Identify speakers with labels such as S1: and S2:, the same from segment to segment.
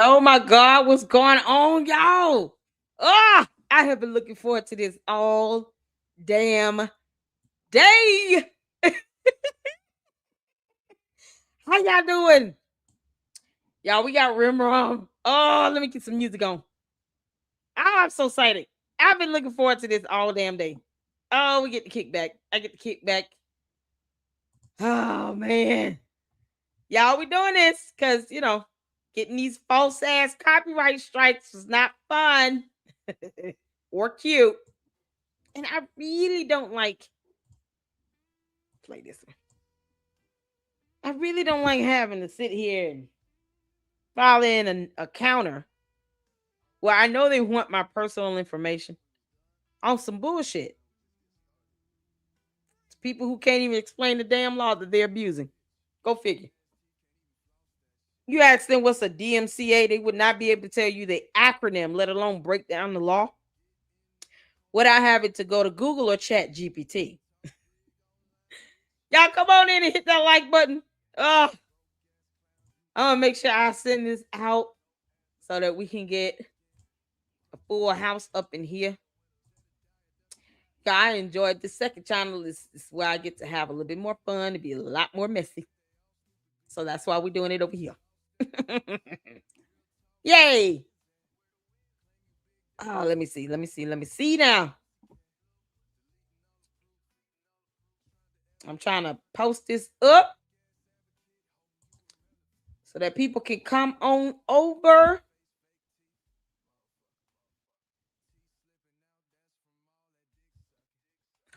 S1: Oh my God, what's going on, y'all? Ah, I have been looking forward to this all damn day. How y'all doing? Y'all, we got Rim Rom. Oh, let me get some music on. Oh, I'm so excited. I've been looking forward to this all damn day. Oh, we get the kickback. I get the kickback. Oh man. Y'all, we doing this because getting these false ass copyright strikes was not fun or cute. And I really don't like play this one. I really don't like having to sit here and file in a counter where I know they want my personal information on some bullshit. It's people who can't even explain the damn law that they're abusing. Go figure. You ask them what's a DMCA, they would not be able to tell you the acronym, let alone break down the law. Would I have it to go to Google or Chat GPT? Y'all come on in and hit that like button. I'm gonna make sure I send this out so that we can get a full house up in here. I enjoyed the second channel. This is where I get to have a little bit more fun, to be a lot more messy. So that's why we're doing it over here. Yay! Oh, let me see now. I'm trying to post this up so that people can come on over.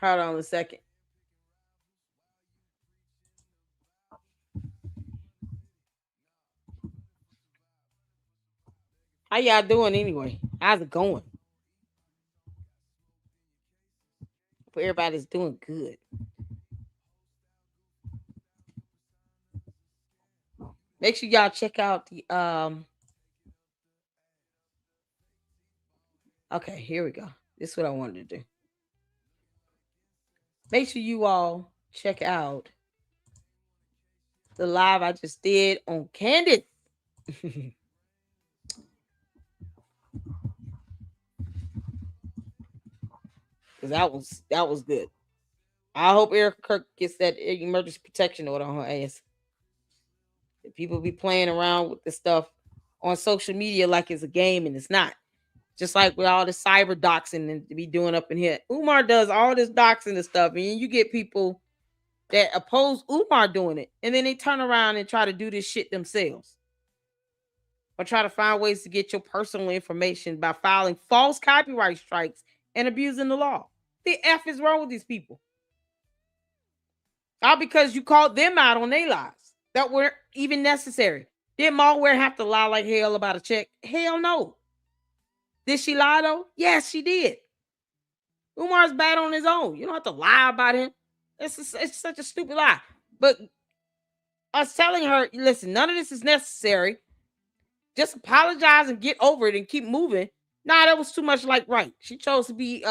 S1: Hold on a second. How y'all doing anyway? How's it going? Hope everybody's doing good. Make sure y'all check out the Okay, here we go. This is what I wanted to do. Make sure you all check out the live I just did on Candid. Because that was good. I hope Erica Kirk gets that emergency protection order on her ass. People be playing around with this stuff on social media like it's a game and it's not. Just like with all the cyber doxing and to be doing up in here. UMAR does all this doxing and stuff, and you get people that oppose UMAR doing it, and then they turn around and try to do this shit themselves. Or try to find ways to get your personal information by filing false copyright strikes and abusing the law. The F is wrong with these people. All because you called them out on their lies that weren't even necessary. Did MALware have to lie like hell about a check? Hell no. Did she lie though? Yes, she did. Umar's bad on his own. You don't have to lie about him. It's such a stupid lie. But us telling her, listen, none of this is necessary. Just apologize and get over it and keep moving. Nah, that was too much like right. She chose to be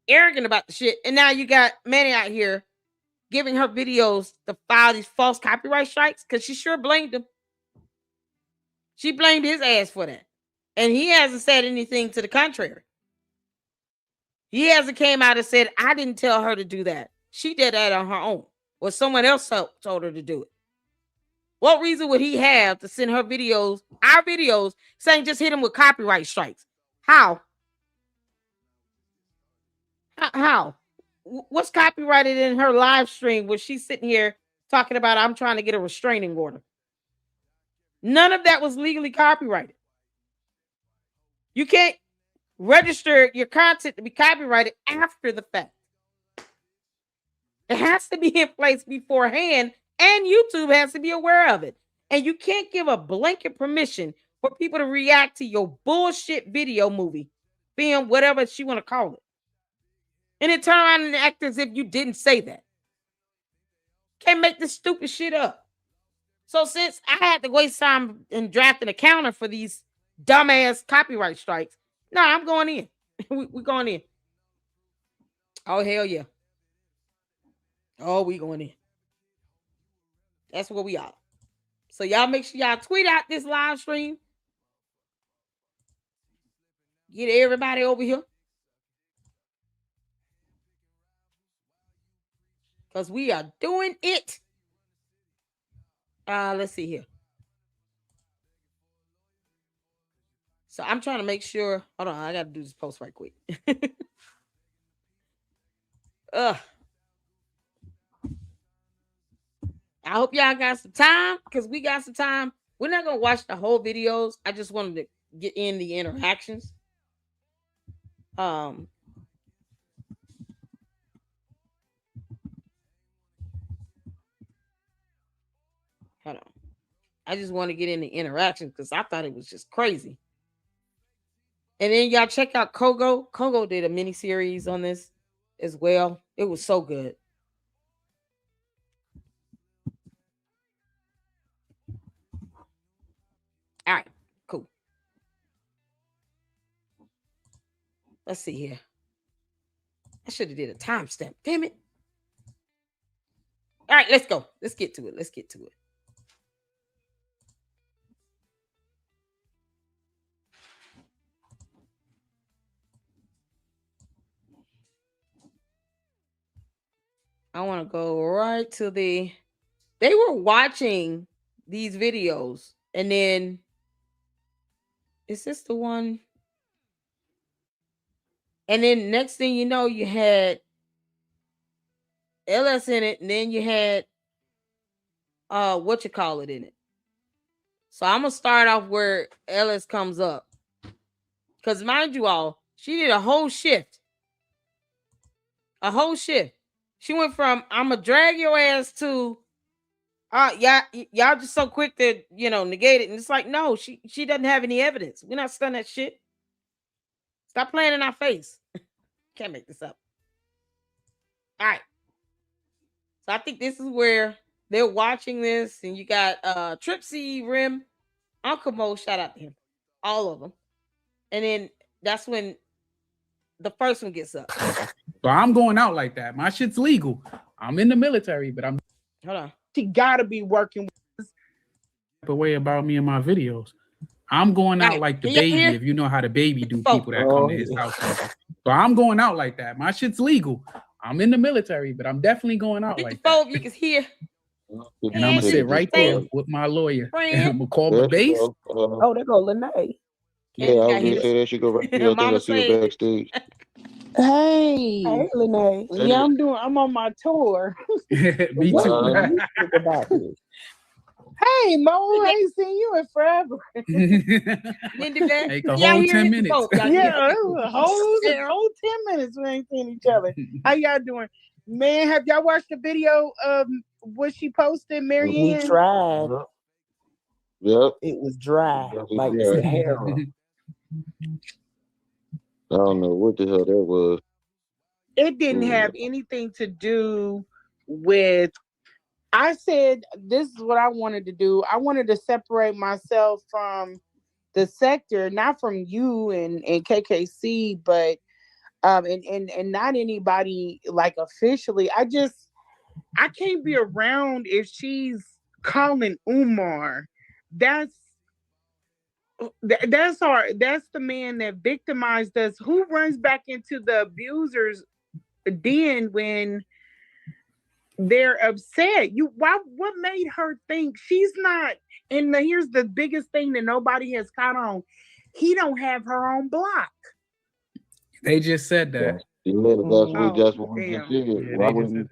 S1: arrogant about the shit. And now you got Manny out here giving her videos to file these false copyright strikes because she sure blamed him. She blamed his ass for that. And he hasn't said anything to the contrary. He hasn't came out and said, I didn't tell her to do that. She did that on her own. Or someone else told her to do it. What reason would he have to send her videos, our videos, saying just hit him with copyright strikes? How? How? What's copyrighted in her live stream when she's sitting here talking about I'm trying to get a restraining order? None of that was legally copyrighted. You can't register your content to be copyrighted after the fact. It has to be in place beforehand, and YouTube has to be aware of it. And you can't give a blanket permission for people to react to your bullshit video movie, film, whatever she want to call it. And then turn around and act as if you didn't say that. Can't make this stupid shit up. So since I had to waste time in drafting a counter for these dumbass copyright strikes, I'm going in. We're going in. Oh, hell yeah. Oh, we going in. That's where we are. So y'all make sure y'all tweet out this live stream. Get everybody over here. Because we are doing it. Let's see here. So I'm trying to make sure. Hold on, I got to do this post right quick. I hope y'all got some time because we got some time. We're not going to watch the whole videos. I just wanted to get in the interactions. Hold on. I just want to get in the interactions because I thought it was just crazy. And then y'all check out Kogo. Kogo did a mini series on this as well. It was so good. All right, cool. Let's see here. I should have did a timestamp. Damn it. All right, let's go. Let's get to it. Let's get to it. I want to go right to the... They were watching these videos, and then... Is this the one? And then next thing you know, you had LS in it, and then you had what you call it in it. So I'm gonna start off where LS comes up. Because mind you all, she did a whole shift. A whole shift. She went from I'm gonna drag your ass to y'all just so quick to negate it. And it's like, no, she doesn't have any evidence. We're not studying that shit. Stop playing in our face. Can't make this up. All right. So I think this is where they're watching this, and you got Tripsy, Rim, Uncle Mo, shout out to him. All of them. And then that's when the first one gets up.
S2: So I'm going out like that. My shit's legal. I'm in the military, but I'm...
S1: Hold on.
S3: She gotta be working with
S2: a way about me and my videos. I'm going out like the baby, if you know how the baby do people that come to his house. So I'm going out like that. My shit's legal. I'm in the military, but I'm definitely going out like that.
S1: You can hear.
S2: And I'm gonna sit right there with my lawyer. And I'm gonna call the base.
S3: Oh, there go Lene.
S4: Yeah, I was gonna say that she go right here. I think I see her backstage.
S3: Hey, Lene. Yeah, I'm on my tour.
S2: Me too.
S3: Hey, Mo, I ain't seen you in forever.
S2: Take a whole 10 minutes.
S3: Yeah, it was a whole 10 minutes we ain't seen each other. How y'all doing? Man, have y'all watched the video of what she posted, Marianne?
S4: We tried. Yep.
S3: It was dry, like
S4: the
S3: hair.
S4: I don't know what the hell that was.
S3: It didn't have anything to do with... I said, this is what I wanted to do. I wanted to separate myself from the sector, not from you and KKC, but and not anybody like officially. I can't be around if she's calling UMAR. That's the man that victimized us. Who runs back into the abusers den when they're upset? What made her think she's not? And here's the biggest thing that nobody has caught on: he don't have her on block.
S2: They just said that.
S4: Yeah, that's what we just said.
S2: Yeah,
S4: Why wouldn't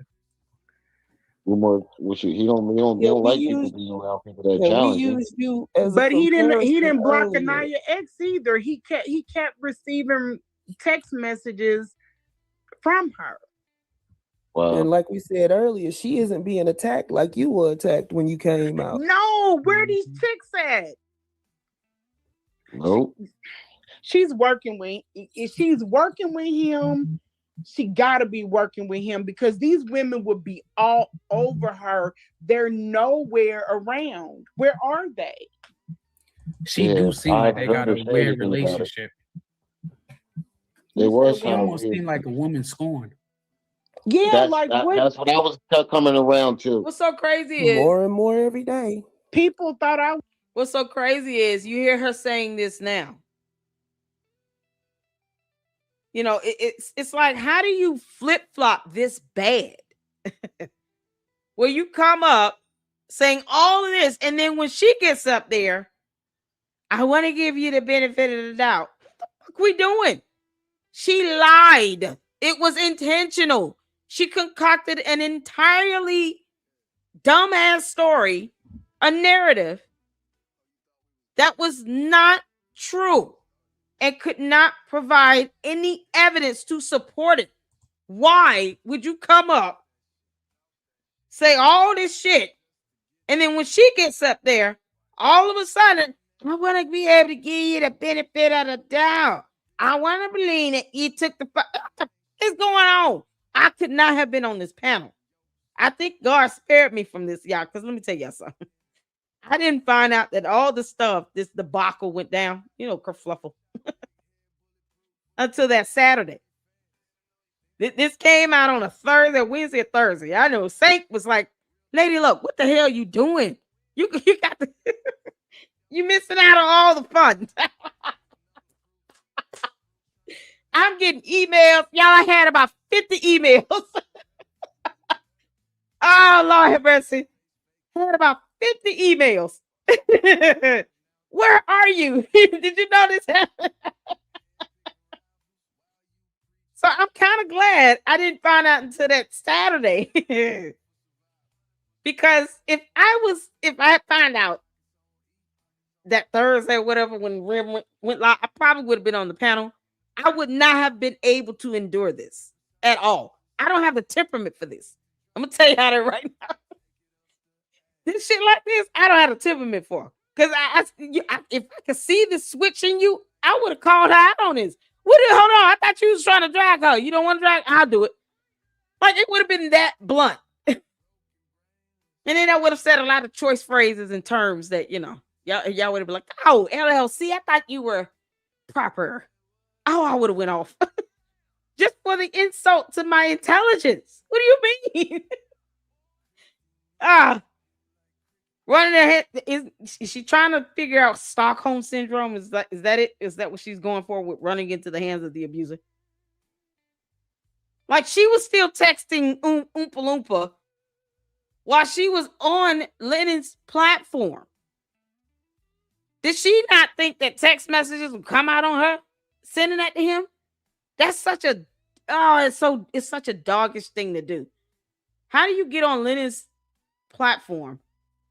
S4: he don't like people being around people that challenge him.
S3: But he didn't block Anaya X either. He kept receiving text messages from her.
S4: Wow.
S5: And like we said earlier, she isn't being attacked like you were attacked when you came out.
S3: No, where these chicks at?
S4: Nope.
S3: She's working with. If she's working with him, she gotta be working with him because these women would be all over her. They're nowhere around. Where are they?
S2: She do seem like they got a weird relationship.
S4: They were.
S2: She almost seemed like a woman scorned.
S3: Yeah,
S4: that's what I was coming around to.
S1: What's so crazy is
S5: more and more every day.
S3: People thought
S1: What's so crazy is you hear her saying this now. You know, it's like, how do you flip flop this bad? Where you come up saying all of this, and then when she gets up there, I want to give you the benefit of the doubt. What the fuck we doing? She lied. It was intentional. She concocted an entirely dumbass story, a narrative that was not true and could not provide any evidence to support it. Why would you come up, say all this shit, and then when she gets up there, all of a sudden, I want to be able to give you the benefit of the doubt. I want to believe that you took the what is going on? I could not have been on this panel. I think God spared me from this, y'all, because let me tell y'all something. I didn't find out that all the stuff, this debacle went down, you know, kerfluffle, until that Saturday. This came out on a Thursday, Wednesday, or Thursday. I know Saint was like, Lady Luck, what the hell you doing? You got the you missing out on all the fun. I'm getting emails. Y'all, I had about 50 emails. Oh, Lord have mercy. I had about 50 emails. Where are you? Did you know this happened? So I'm kind of glad I didn't find out until that Saturday. Because if I had found out that Thursday or whatever, when Rim went live, I probably would have been on the panel. I would not have been able to endure this at all. I don't have the temperament for this. I'm gonna tell you how that right now. This shit like this, I don't have a temperament for. Because if I could see the switch in you, I would have called her out on this. Hold on, I thought you was trying to drag her. You don't want to drag? I'll do it. Like, it would have been that blunt. And then I would have said a lot of choice phrases and terms that, you know, y'all would have been like, oh, LLC, I thought you were proper. Oh, I would have went off. Just for the insult to my intelligence. What do you mean? Running ahead. Is she trying to figure out Stockholm syndrome? Is that it? Is that what she's going for with running into the hands of the abuser? Like, she was still texting Oompa Loompa while she was on Lennon's platform. Did she not think that text messages would come out on her sending that to him? That's such a it's such a doggish thing to do. How do you get on Lennon's platform?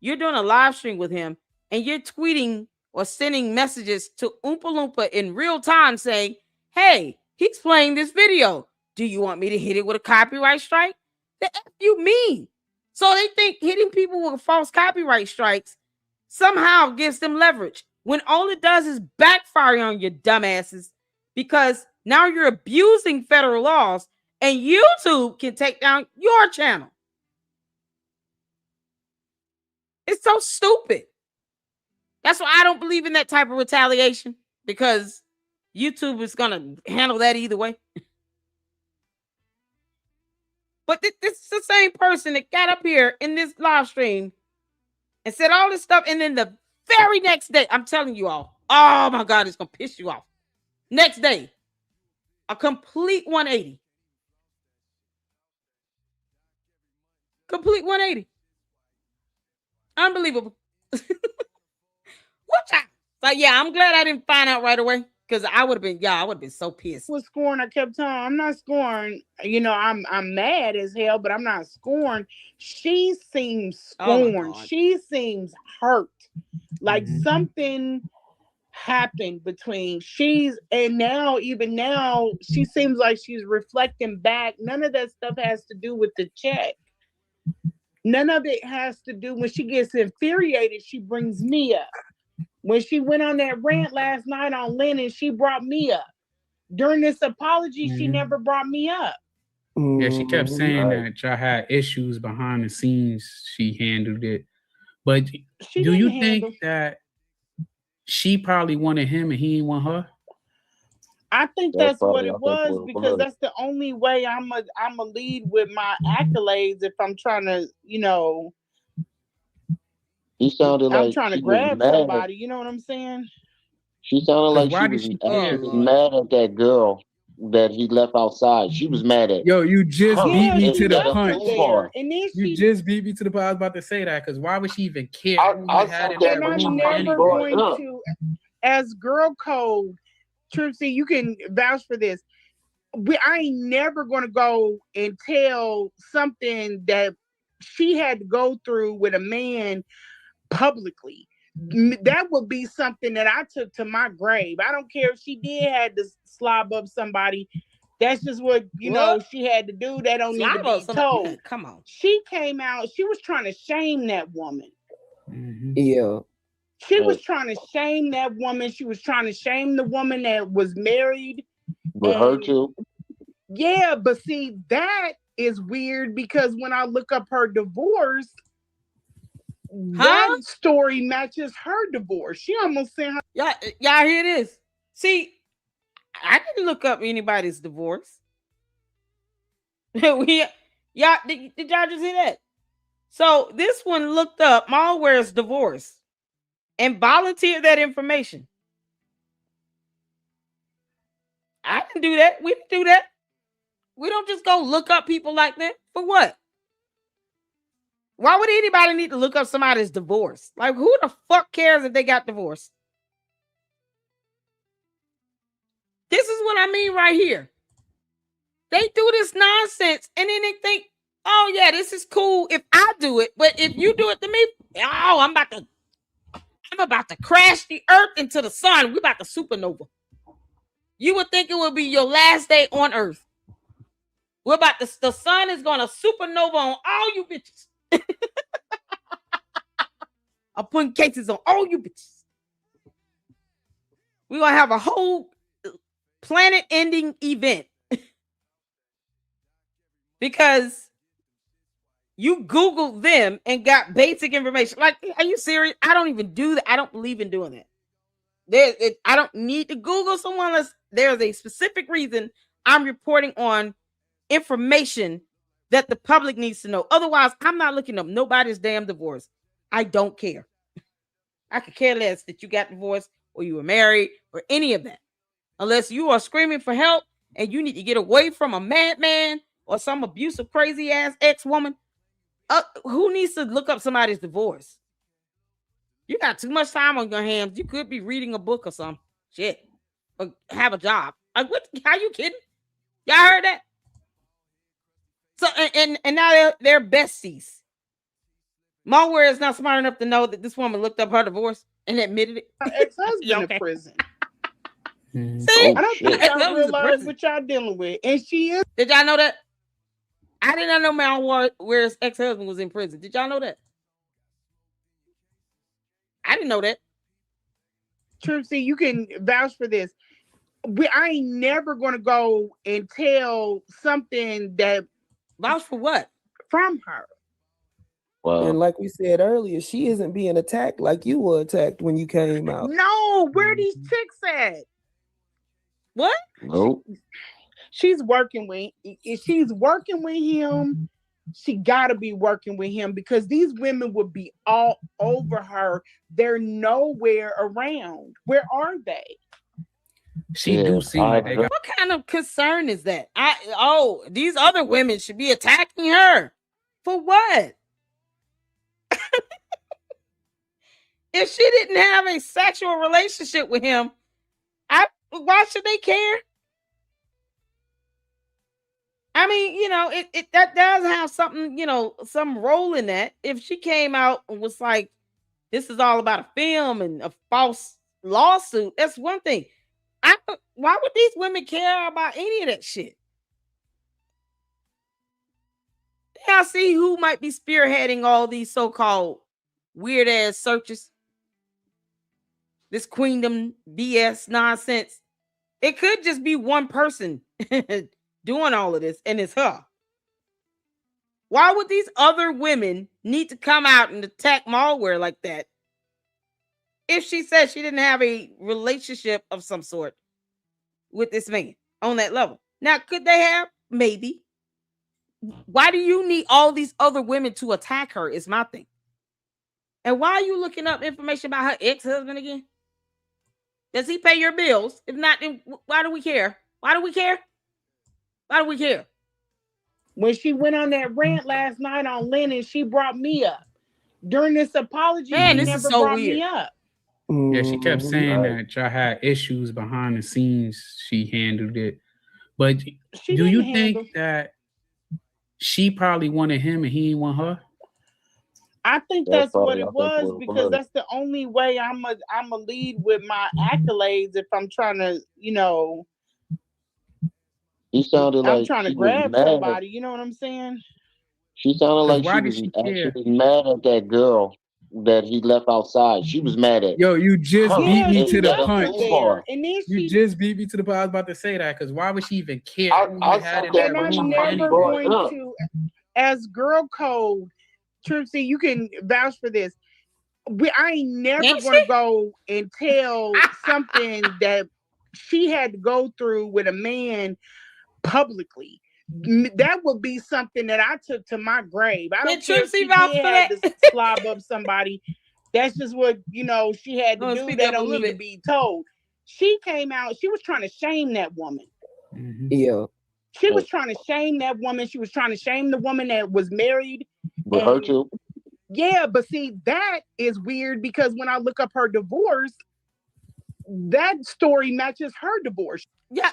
S1: You're doing a live stream with him and you're tweeting or sending messages to Oompa Loompa in real time saying, hey, he's playing this video. Do you want me to hit it with a copyright strike? The F you mean? So they think hitting people with false copyright strikes somehow gives them leverage, when all it does is backfire on your dumbasses, because now you're abusing federal laws and YouTube can take down your channel. It's so stupid. That's why I don't believe in that type of retaliation, because YouTube is going to handle that either way. But this is the same person that got up here in this live stream and said all this stuff, and then the very next day, I'm telling you all, oh my God, it's going to piss you off. Next day, a complete 180. Complete 180. Unbelievable. Watch out. But yeah, I'm glad I didn't find out right away, because I would have been so pissed.
S3: Was scoring, I kept telling her, I'm not scoring. You know, I'm mad as hell, but I'm not scoring. She seems scorned. She seems hurt. Like something happened between even now, she seems like she's reflecting back. None of that stuff has to do with the check. None of it has to do, when she gets infuriated, she brings me up. When she went on that rant last night on Lennon, she brought me up. During this apology, she never brought me up.
S2: Yeah, she kept saying that y'all had issues behind the scenes. She handled it. But do you think that she probably wanted him and he didn't want her?
S3: I think that's what it was, because that's the only way I'm a lead with my accolades if I'm trying to, you know.
S4: He sounded like
S3: I'm trying to grab somebody, you know what I'm saying?
S4: She sounded like she was mad at that girl. that he left outside. She was mad at.
S2: Yo, you just beat me to the punch.
S3: And then
S2: you just beat me to the punch. I was about to say that because why would she even care?
S4: I said that when
S3: I'm never going to, as girl code, Trixie, you can vouch for this. I ain't never going to go and tell something that she had to go through with a man publicly. That would be something that I took to my grave. I don't care if she did had to slob up somebody. That's just what know she had to do. That don't need to be told.
S1: Yeah, come on.
S3: She came out. She was trying to shame that woman.
S5: Mm-hmm. Yeah.
S3: She was trying to shame that woman. She was trying to shame the woman that was married.
S4: With her too.
S3: Yeah, but see, that is weird because when I look up her divorce, that story matches her divorce. She almost sent her.
S1: Y'all hear this? See, I didn't look up anybody's divorce. Y'all did y'all just hear that? So this one looked up MALware's divorce and volunteered that information. I didn't do that. We didn't do that. We don't just go look up people like that. For what? Why would anybody need to look up somebody's divorce? Like, who the fuck cares if they got divorced? This is what I mean right here. They do this nonsense and then they think, oh yeah, this is cool if I do it, but if you do it to me, oh, I'm about to crash the earth into the sun. We're about to supernova. You would think it would be your last day on earth. The sun is gonna supernova on all you bitches. I'm putting cases on all you bitches. We're gonna have a whole planet-ending event because you Googled them and got basic information. Like, are you serious? I don't even do that. I don't believe in doing that. I don't need to Google someone unless there's a specific reason I'm reporting on information that the public needs to know. Otherwise, I'm not looking up nobody's damn divorce. I don't care. I could care less that you got divorced or you were married or any of that. Unless you are screaming for help and you need to get away from a madman or some abusive, crazy ass ex-woman. Who needs to look up somebody's divorce? You got too much time on your hands. You could be reading a book or some shit or have a job. Like, what? Are you kidding? Y'all heard that? So and now they're besties. MALware is not smart enough to know that this woman looked up her divorce and admitted it.
S3: Her ex-husband in prison.
S1: See,
S3: I don't think y'all realize what y'all dealing with. And she is.
S1: Did y'all know that? I did not know MALware's ex-husband was in prison. Did y'all know that? I didn't know that.
S3: Trixie, you can vouch for this. I ain't never going to go and tell something that.
S1: Vouch for what?
S3: From her.
S5: Wow. And like we said earlier, she isn't being attacked like you were attacked when you came out.
S3: No, where these chicks at?
S1: What?
S4: Nope.
S3: She's working with. If she's working with him, she gotta be working with him because these women would be all over her. They're nowhere around. Where are they?
S2: She do seem like they got.
S1: What kind of concern is that? These other women should be attacking her. For what? If she didn't have a sexual relationship with him, why should they care? I mean, that does have something, some role in that. If she came out and was like, this is all about a film and a false lawsuit, that's one thing. Why would these women care about any of that shit? Y'all see who might be spearheading all these so-called weird ass searches? This queendom BS nonsense. It could just be one person doing all of this, and it's her. Why would these other women need to come out and attack MALware like that if she said she didn't have a relationship of some sort with this man on that level? Now, could they have? Maybe. Why do you need all these other women to attack her is my thing. And why are you looking up information about her ex-husband again? Does he pay your bills? If not, then why do we care? Why do we care? Why do we care?
S3: When she went on that rant last night on Lennon, she brought me up. During this apology,
S1: Man,
S3: she
S1: this
S3: never
S1: is so
S3: brought
S1: weird.
S3: me up.
S2: Yeah, she kept saying that y'all had issues behind the scenes. She handled it. But do you think that she probably wanted him and he didn't want her?
S3: I think that's what it was, because that's the only way I'm a lead with my accolades if I'm trying to, you know.
S4: He sounded like
S3: I'm trying to grab somebody, you know what I'm saying?
S4: She sounded like she was actually mad at that girl that he left outside. She was mad at.
S2: Yo, you just beat me to the punch.
S3: And then
S2: you just beat me to the punch. I was about to say that, because why would she even care?
S3: And I'm never going to, as girl code, Tripsy, you can vouch for this. I ain't never going to go and tell something that she had to go through with a man publicly. That would be something that I took to my grave. I don't care if she had to slob up somebody. That's just what, you know, she had to do. That don't need to be told. She came out, she was trying to shame that woman.
S5: Yeah.
S3: She was trying to shame that woman. She was trying to shame the woman that was married.
S4: But her too.
S3: Yeah, but see, that is weird, because when I look up her divorce, that story matches her divorce.
S1: Yeah,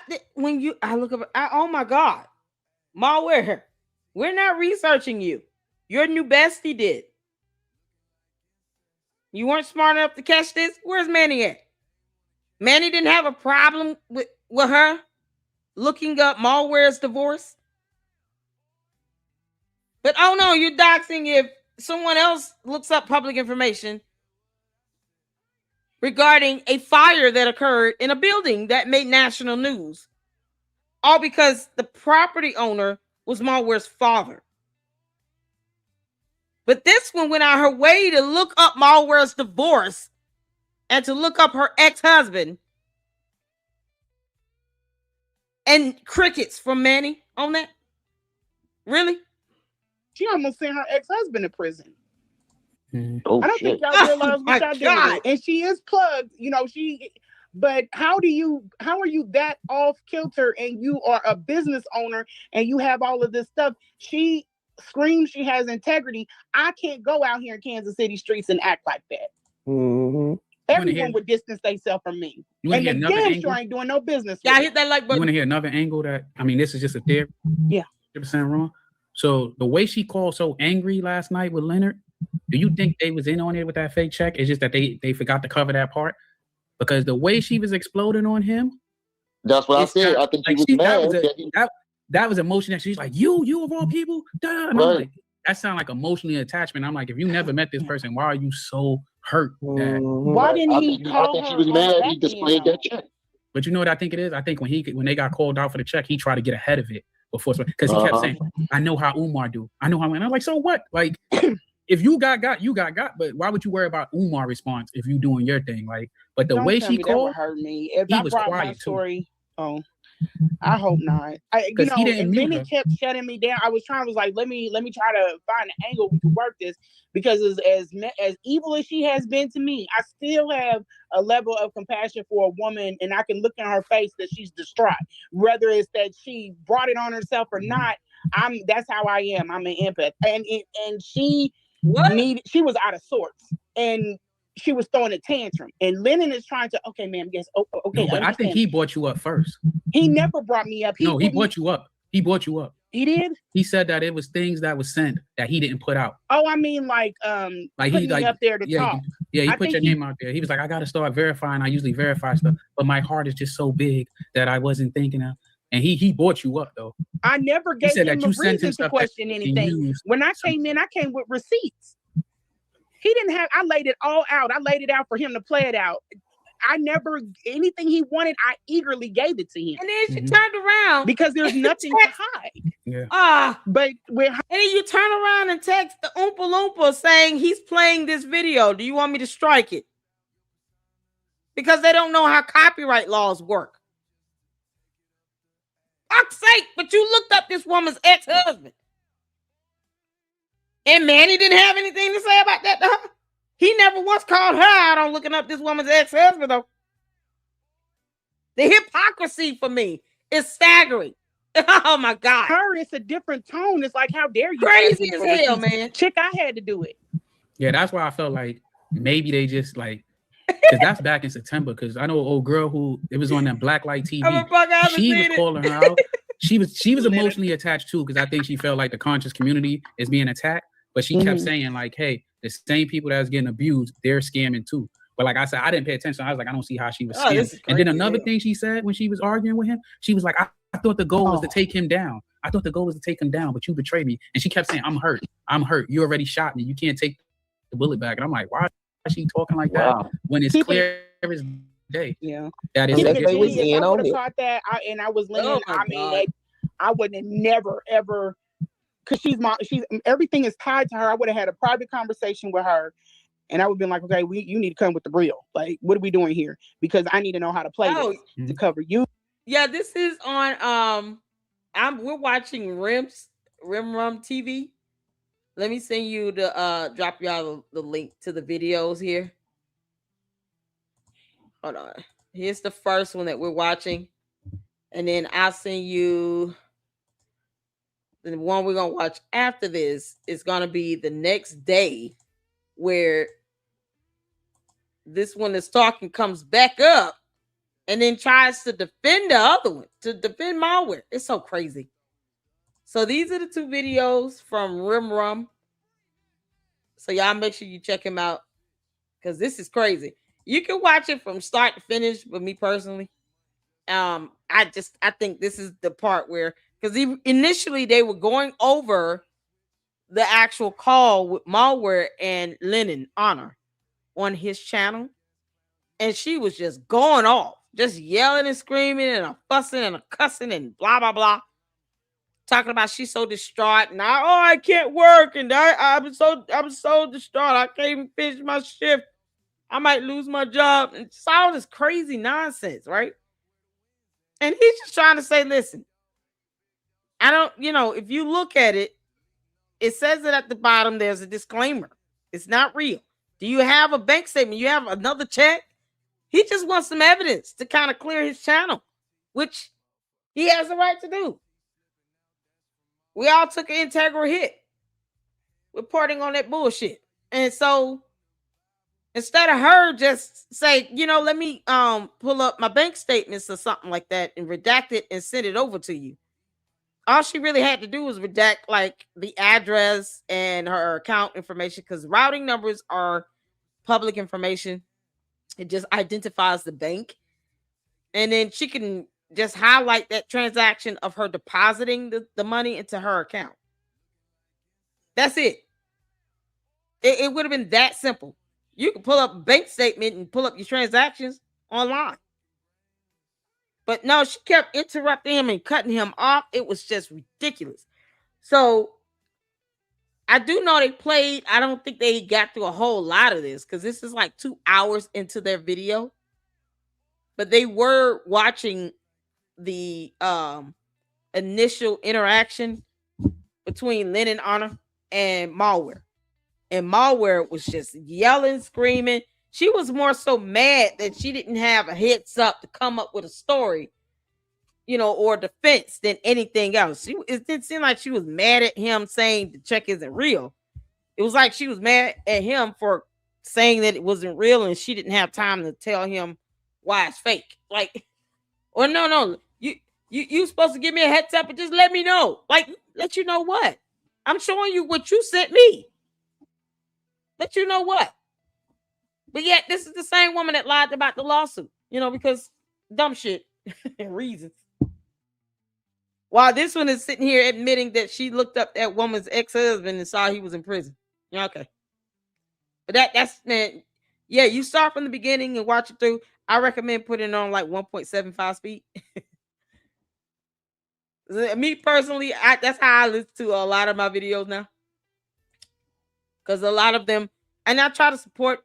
S1: I look up, oh my God, MALware, we're not researching you. Your new bestie did. You weren't smart enough to catch this. Where's Manny at? Manny didn't have a problem with her looking up MALware's divorce. But oh no, you're doxing if someone else looks up public information regarding a fire that occurred in a building that made national news. All because the property owner was MALware's father. But this one went out her way to look up MALware's divorce and to look up her ex-husband. And crickets from Manny on that. Really?
S3: She almost sent her ex-husband to prison.
S4: Oh,
S3: I don't think y'all realize what y'all doing. And she is plugged, you know, but how are you that off kilter, and you are a business owner and you have all of this stuff? She screams she has integrity. I can't go out here in Kansas City streets and act like that. Everyone would distance themselves from me. And the damn sure ain't doing no business.
S1: Yeah, I hit that like button.
S2: You want to hear another angle that, I mean, this is just a theory.
S3: Yeah.
S2: 100% wrong. So the way she called so angry last night with Leonard, do you think they was in on it with that fake check? It's just that they forgot to cover that part? Because the way she was exploding on him.
S4: That's what I said. I think like she was mad.
S2: That was emotion that she's like, you of all people? And I'm like, that sounds like emotionally attachment. I'm like, if you never met this person, why are you so hurt?
S3: Why didn't he call her?
S4: I think she was mad. He displayed that check.
S2: But you know what I think it is? I think when they got called out for the check, he tried to get ahead of it before, because he kept saying, I know how UMAR do. I know how. And I'm like, so what? Like, if you got, you got. But why would you worry about UMAR response if you doing your thing? Like, but the way she called,
S3: that would hurt me. If
S2: he
S3: I
S2: was
S3: brought
S2: quiet
S3: my story, I hope not. And Lenny kept shutting me down. I was like, let me try to find an angle we can work this, because as evil as she has been to me, I still have a level of compassion for a woman, and I can look in her face that she's distraught. Whether it's that she brought it on herself or not, that's how I am. I'm an empath, and she was out of sorts, and she was throwing a tantrum, and Lennon is trying to, okay, ma'am, yes, okay.
S2: No, but I think he brought you up first.
S3: He never brought me up.
S2: He brought you up. He brought you up.
S3: He did?
S2: He said that it was things that was sent that he didn't put out.
S3: Oh, I mean, like putting me up there to talk.
S2: Yeah, he put your name out there. He was like, I got to start verifying. I usually verify stuff, but my heart is just so big that I wasn't thinking of. And he brought you up, though.
S3: I never gave him a reason to question anything. When I came in, I came with receipts. He didn't have, I laid it all out. I laid it out for him to play it out. Anything he wanted, I eagerly gave it to him.
S1: And then she turned around.
S3: Because there's nothing to hide.
S2: Yeah.
S3: But
S1: and then you turn around and text the Oompa Loompa saying he's playing this video. Do you want me to strike it? Because they don't know how copyright laws work. Fuck's sake, but you looked up this woman's ex-husband. And Manny didn't have anything to say about that to her. He never once called her out on looking up this woman's ex-husband, though. The hypocrisy for me is staggering. Oh my God.
S3: Her, it's a different tone. It's like, how dare you?
S1: Crazy as hell, man.
S3: Chick, I had to do it.
S2: Yeah, that's why I felt like maybe they just like, because that's back in September. Because I know an old girl who it was on that Blacklight TV. She was calling her out. She was emotionally attached too, because I think she felt like the conscious community is being attacked. But she kept saying like, "Hey, the same people that's getting abused, they're scamming too." But like I said, I didn't pay attention. I was like, I don't see how she was scamming. And then another thing she said when she was arguing with him, she was like, I thought the goal was to take him down. I thought the goal was to take him down, but you betrayed me. And she kept saying, I'm hurt. I'm hurt. You already shot me. You can't take the bullet back. And I'm like, why is she talking like that when it's clear as day?
S3: Yeah.
S2: That is
S3: I would have caught that, and I was leaning. I wouldn't have never, ever, because she's everything is tied to her. I would have had a private conversation with her. And I would have been like, okay, you need to come with the real. Like, what are we doing here? Because I need to know how to play this to cover you.
S1: Yeah, this is on we're watching Rim TV. Let me send you the drop y'all the link to the videos here. Hold on. Here's the first one that we're watching. And then I'll send you the one we're gonna watch after this is gonna be the next day, where this one that's talking comes back up and then tries to defend the other one, to defend MALware. It's so crazy. So these are the two videos from Rim. So y'all make sure you check him out, because this is crazy. You can watch it from start to finish, but me personally, I think this is the part where, because initially they were going over the actual call with MALware and Lennon Honor on his channel, and she was just going off, just yelling and screaming and a fussing and a cussing and blah blah blah, talking about she's so distraught and I can't work and I'm so distraught, I can't even finish my shift, I might lose my job, and it's all this crazy nonsense, right? And he's just trying to say, listen, I don't, if you look at it, it says it at the bottom, there's a disclaimer, it's not real. Do you have a bank statement? You have another check? He just wants some evidence to kind of clear his channel, which he has the right to do. We all took an integral hit reporting on that bullshit. And so instead of her just say, let me pull up my bank statements or something like that and redact it and send it over to you, all she really had to do was redact like the address and her account information, because routing numbers are public information. It just identifies the bank. And then she can just highlight that transaction of her depositing the money into her account. That's it. It would have been that simple. You can pull up a bank statement and pull up your transactions online. But no, she kept interrupting him and cutting him off. It was just ridiculous. So I do know they played. I don't think they got through a whole lot of this, because this is like 2 hours into their video. But they were watching the initial interaction between Lennon Honor and MALware. And MALware was just yelling, screaming. She was more so mad that she didn't have a heads up to come up with a story, or defense than anything else. It didn't seem like she was mad at him saying the check isn't real. It was like she was mad at him for saying that it wasn't real, and she didn't have time to tell him why it's fake. Like, or no, you supposed to give me a heads up and just let me know. Like, let you know what? I'm showing you what you sent me. Let you know what? But yet, this is the same woman that lied about the lawsuit, because dumb shit and reasons. While this one is sitting here admitting that she looked up that woman's ex-husband and saw he was in prison. Yeah, okay. But that's, man, yeah, you start from the beginning and watch it through. I recommend putting it on like 1.75 speed. Me personally, that's how I listen to a lot of my videos now. Because a lot of them, and I try to support,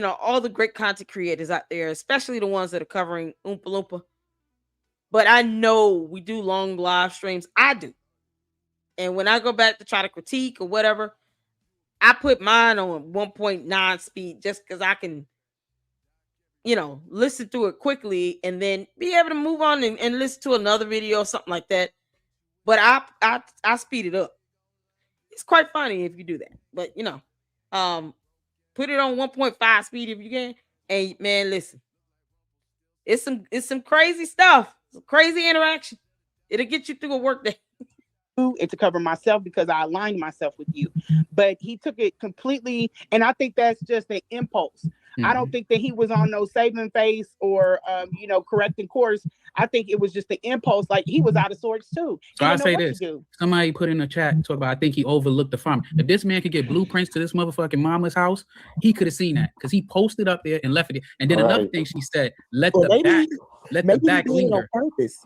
S1: all the great content creators out there, especially the ones that are covering Oompa Loompa. But I know we do long live streams. I do. And when I go back to try to critique or whatever, I put mine on 1.9 speed just because I can listen through it quickly and then be able to move on and listen to another video or something like that. But I speed it up. It's quite funny if you do that. But put it on 1.5 speed if you can. And man, listen, it's some crazy stuff, some crazy interaction. It'll get you through a work day.
S3: It to cover myself because I aligned myself with you, but he took it completely, and I think that's just an impulse. I don't think that he was on no saving face or correcting course. I think it was just the impulse. Like he was out of sorts too.
S2: So I say this: somebody put in the chat talk about. I think he overlooked the farm. If this man could get blueprints to this motherfucking mama's house, he could have seen that because he posted up there and left it. And then another thing she said: let the back linger.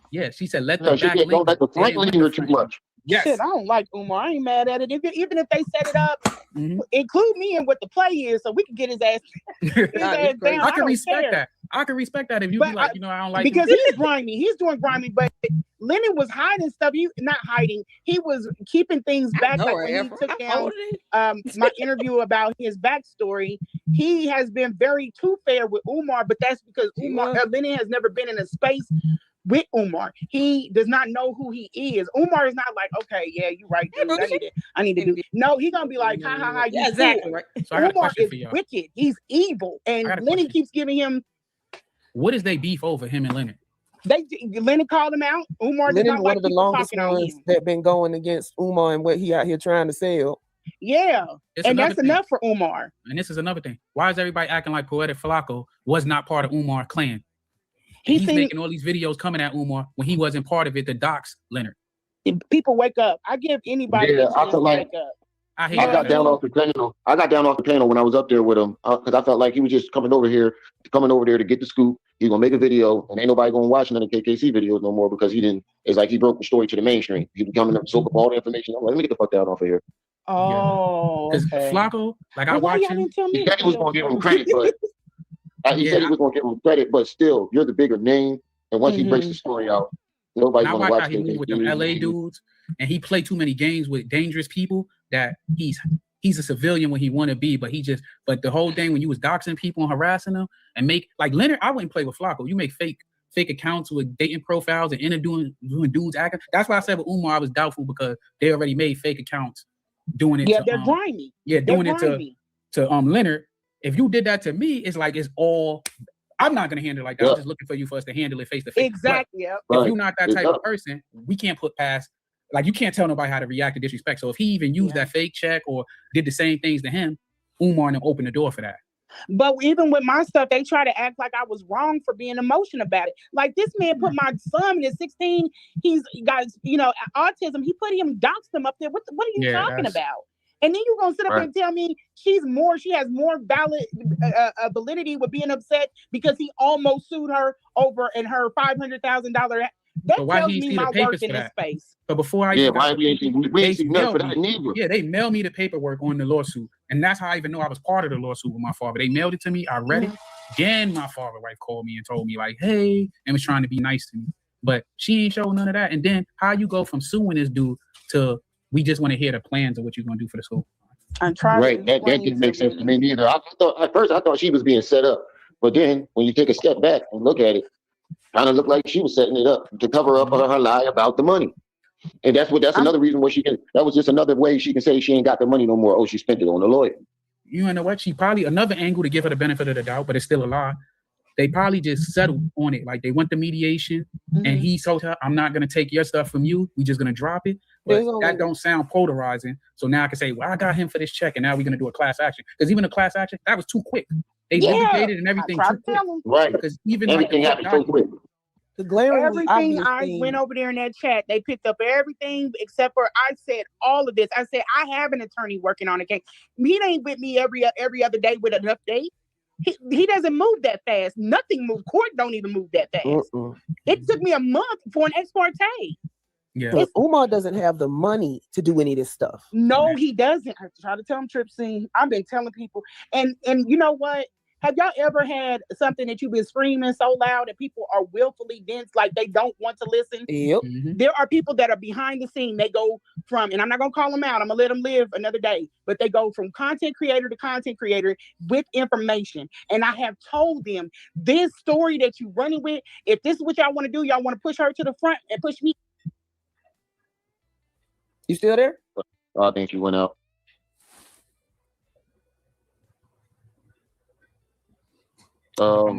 S2: Yeah, she said let the back linger.
S4: Don't let the front linger too much.
S3: Yes. Shit, I don't like UMAR. I ain't mad at it. Even if they set it up, include me in what the play is so we can get his ass, down.
S2: I can respect that. I can respect that if you be like, I don't like
S3: because he's grimy. He's doing grimy, but Lennon was hiding stuff. Not hiding. He was keeping things back. Like when he took down my interview about his backstory, he has been very too fair with UMAR, but that's because Lennon has never been in a space with UMAR. He does not know who he is. UMAR is not like, okay, yeah, you're right, dude. I need to do. No, he's gonna be like, ha ha ha.
S1: Yeah, exactly right.
S2: So
S3: UMAR is wicked. He's evil, and Lennon keeps giving him.
S2: What is they beef over him and Lennon?
S3: Lennon called him out. UMAR is not
S5: one of the longest ones that been going against UMAR and what he out here trying to sell.
S3: Yeah, and that's enough for UMAR.
S2: And this is another thing. Why is everybody acting like Poetic Flacco was not part of UMAR clan? He's making all these videos coming at UMAR when he wasn't part of it to dox Leonard.
S3: People wake up. I give anybody a chance to wake up.
S4: I got down off the panel. I got down off the panel when I was up there with him because I felt like he was just coming over there to get the scoop. He's gonna make a video, and ain't nobody gonna watch none of KKC videos no more because he didn't. It's like he broke the story to the mainstream. He was coming up, soak up all the information. I'm like, let me get the fuck down off of here.
S3: Oh,
S2: because Flacco, like I watched him.
S4: He said he was gonna give him credit, but. He said he was going to give him credit, but still, you're the bigger name. And once he breaks the story out, nobody's going to watch
S2: it. He moved with them LA dudes, and he played too many games with dangerous people that he's a civilian when he want to be, but the whole thing when you was doxing people and harassing them and make like Leonard, I wouldn't play with Flacco. You make fake accounts with dating profiles and doing dudes acting. That's why I said with UMAR I was doubtful because they already made fake accounts doing it.
S3: Yeah, they're grimy.
S2: Yeah, doing it to Leonard. If you did that to me, it's like it's all. I'm not gonna handle it like that. I'm just looking for you for us to handle it face to face.
S3: Exactly.
S2: But if you're not that type of person, we can't put past. Like you can't tell nobody how to react to disrespect. So if he even used that fake check or did the same things to him, UMAR and them opened the door for that.
S3: But even with my stuff, they try to act like I was wrong for being emotional about it. Like this man put my son in 16. He's got autism. He put him, doxed him up there. What are you talking about? And then you're gonna sit up and tell me she has more validity with being upset because he almost sued her over and her $500,000. That tells me my work in this space.
S2: But before I
S4: we ain't seen nothing for that neither.
S2: Yeah, they mailed me the paperwork on the lawsuit, and that's how I even know I was part of the lawsuit with my father. They mailed it to me. I read it. Then my father's wife called me and told me like, "Hey," and was trying to be nice to me, but she ain't showing none of that. And then how you go from suing this dude to we just want to hear the plans of what you're going to do for the school.
S4: Right, that didn't make sense to me neither. At first I thought she was being set up, but then when you take a step back and look at it, kind of looked like she was setting it up to cover up her lie about the money. And that's another reason why that was just another way she can say she ain't got the money no more. Oh, she spent it on the lawyer.
S2: You know what? She probably another angle to give her the benefit of the doubt, but it's still a lie. They probably just settled on it. Like they went to mediation and he told her, I'm not going to take your stuff from you. We're just going to drop it. But that don't sound polarizing. So now I can say, well, I got him for this check and now we're going to do a class action. Because even a class action, that was too quick. They litigated and everything too quick.
S4: Right.
S2: Because even
S4: everything happened so quick.
S3: Everything I went over there in that chat, they picked up everything except for I said all of this. I said, I have an attorney working on a case. He ain't with me every other day with an update. He doesn't move that fast. Nothing moves. Court don't even move that fast. It took me a month for an ex parte.
S5: Yeah, but UMAR doesn't have the money to do any of this stuff.
S3: No, he doesn't. I try to tell him, Tripsy. I've been telling people, and you know what? Have y'all ever had something that you've been screaming so loud that people are willfully dense, like they don't want to listen?
S5: Yep.
S3: There are people that are behind the scene. They go from, and I'm not going to call them out, I'm going to let them live another day, but they go from content creator to content creator with information. And I have told them, this story that you're running with, if this is what y'all want to do, y'all want to push her to the front and push me.
S5: You still there?
S4: I think you went out.
S2: Hello.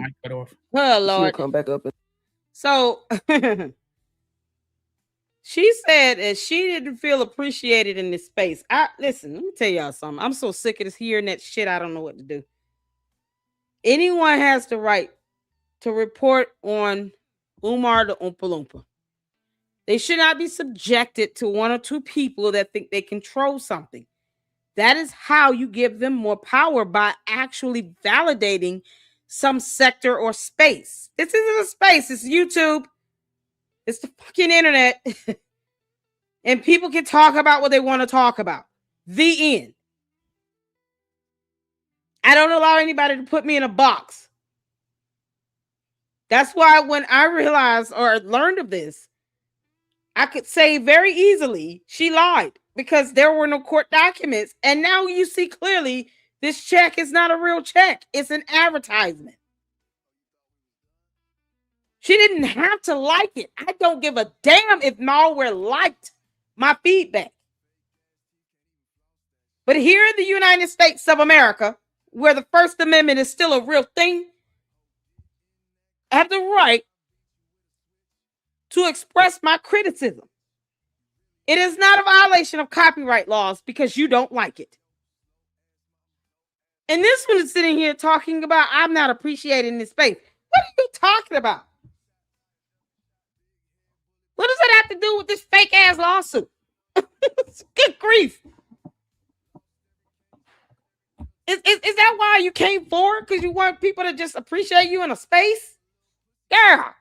S1: Lord.
S5: Come back up.
S1: So she said that she didn't feel appreciated in this space. Listen, let me tell y'all something. I'm so sick of this hearing that shit. I don't know what to do. Anyone has the right to report on UMAR the Oompa Loompa. They should not be subjected to one or two people that think they control something. That is how you give them more power, by actually validating some sector or space. This isn't a space. It's YouTube. It's the fucking internet. And people can talk about what they want to talk about. The end. I don't allow anybody to put me in a box. That's why when I realized or learned of this, I could say very easily she lied, because there were no court documents. And now you see clearly this check is not a real check. It's an advertisement. She didn't have to like it. I don't give a damn if MALware liked my feedback. But here in the United States of America, where the First Amendment is still a real thing, I have the right to express my criticism. It is not a violation of copyright laws because you don't like it. And this one is sitting here talking about I'm not appreciating this space. What are you talking about? What does it have to do with this fake ass lawsuit? Good grief. Is that why you came forward? Because you want people to just appreciate you in a space? Girl.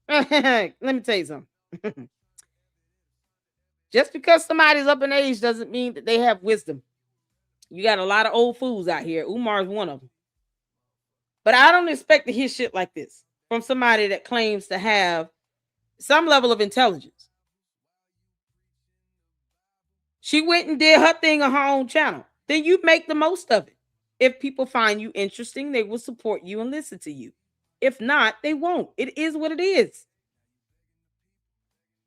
S1: Let me tell you something. Just because somebody's up in age doesn't mean that they have wisdom. You got a lot of old fools out here. UMAR is one of them. But I don't expect to hear shit like this from somebody that claims to have some level of intelligence. She went and did her thing on her own channel. Then you make the most of it. If people find you interesting, they will support you and listen to you. If not, they won't. It is what it is.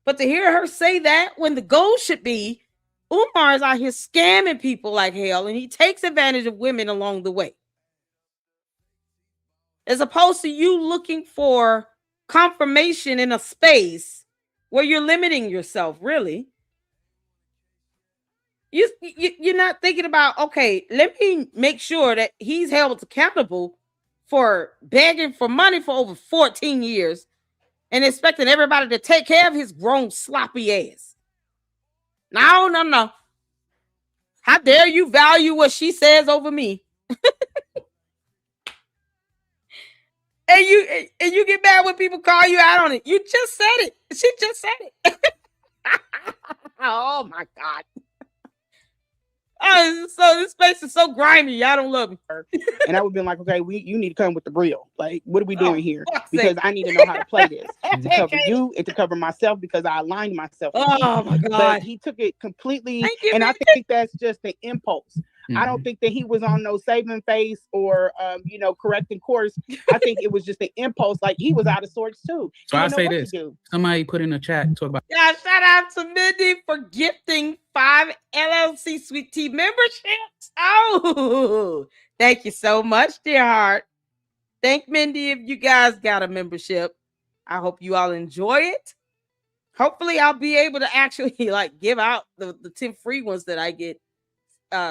S1: But to hear her say that when the goal should be UMAR is out here scamming people like hell, and he takes advantage of women along the way. As opposed to you looking for confirmation in a space where you're limiting yourself, really. You're not thinking about, okay, let me make sure that he's held accountable for begging for money for over 14 years and expecting everybody to take care of his grown sloppy ass. No. How dare you value what she says over me? And you get mad when people call you out on it. You just said it. She just said it. Oh my God. So this space is so grimy. I don't love her.
S3: And I would have been like, okay, you need to come with the grill. Like, what are we doing here? Because I need to know how to play this. To cover you and to cover myself, because I aligned myself with you.
S1: My God.
S3: But he took it completely. And I think that's just the impulse. I don't think that he was on no saving face or correcting course. I think it was just the impulse. Like, he was out of sorts too.
S2: So I say this. Somebody put in a chat talk about.
S1: Yeah, shout out to Mindy for gifting 5 LLC Sweet Tea memberships. Oh, thank you so much, dear heart. Thank Mindy if you guys got a membership. I hope you all enjoy it. Hopefully I'll be able to actually give out the 10 free ones that I get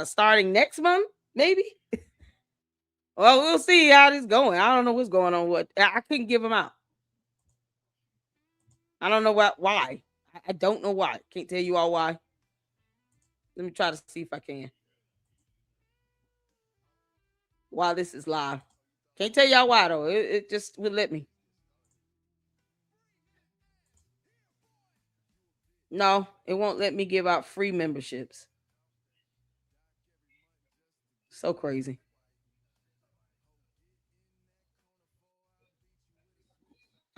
S1: starting next month, maybe. Well, we'll see how this is going. I don't know what's going on. I couldn't give them out. I don't know why. I don't know why. Can't tell you all why. Let me try to see if I can. While this is live. Can't tell y'all why though. It just would let me. No, it won't let me give out free memberships. So crazy.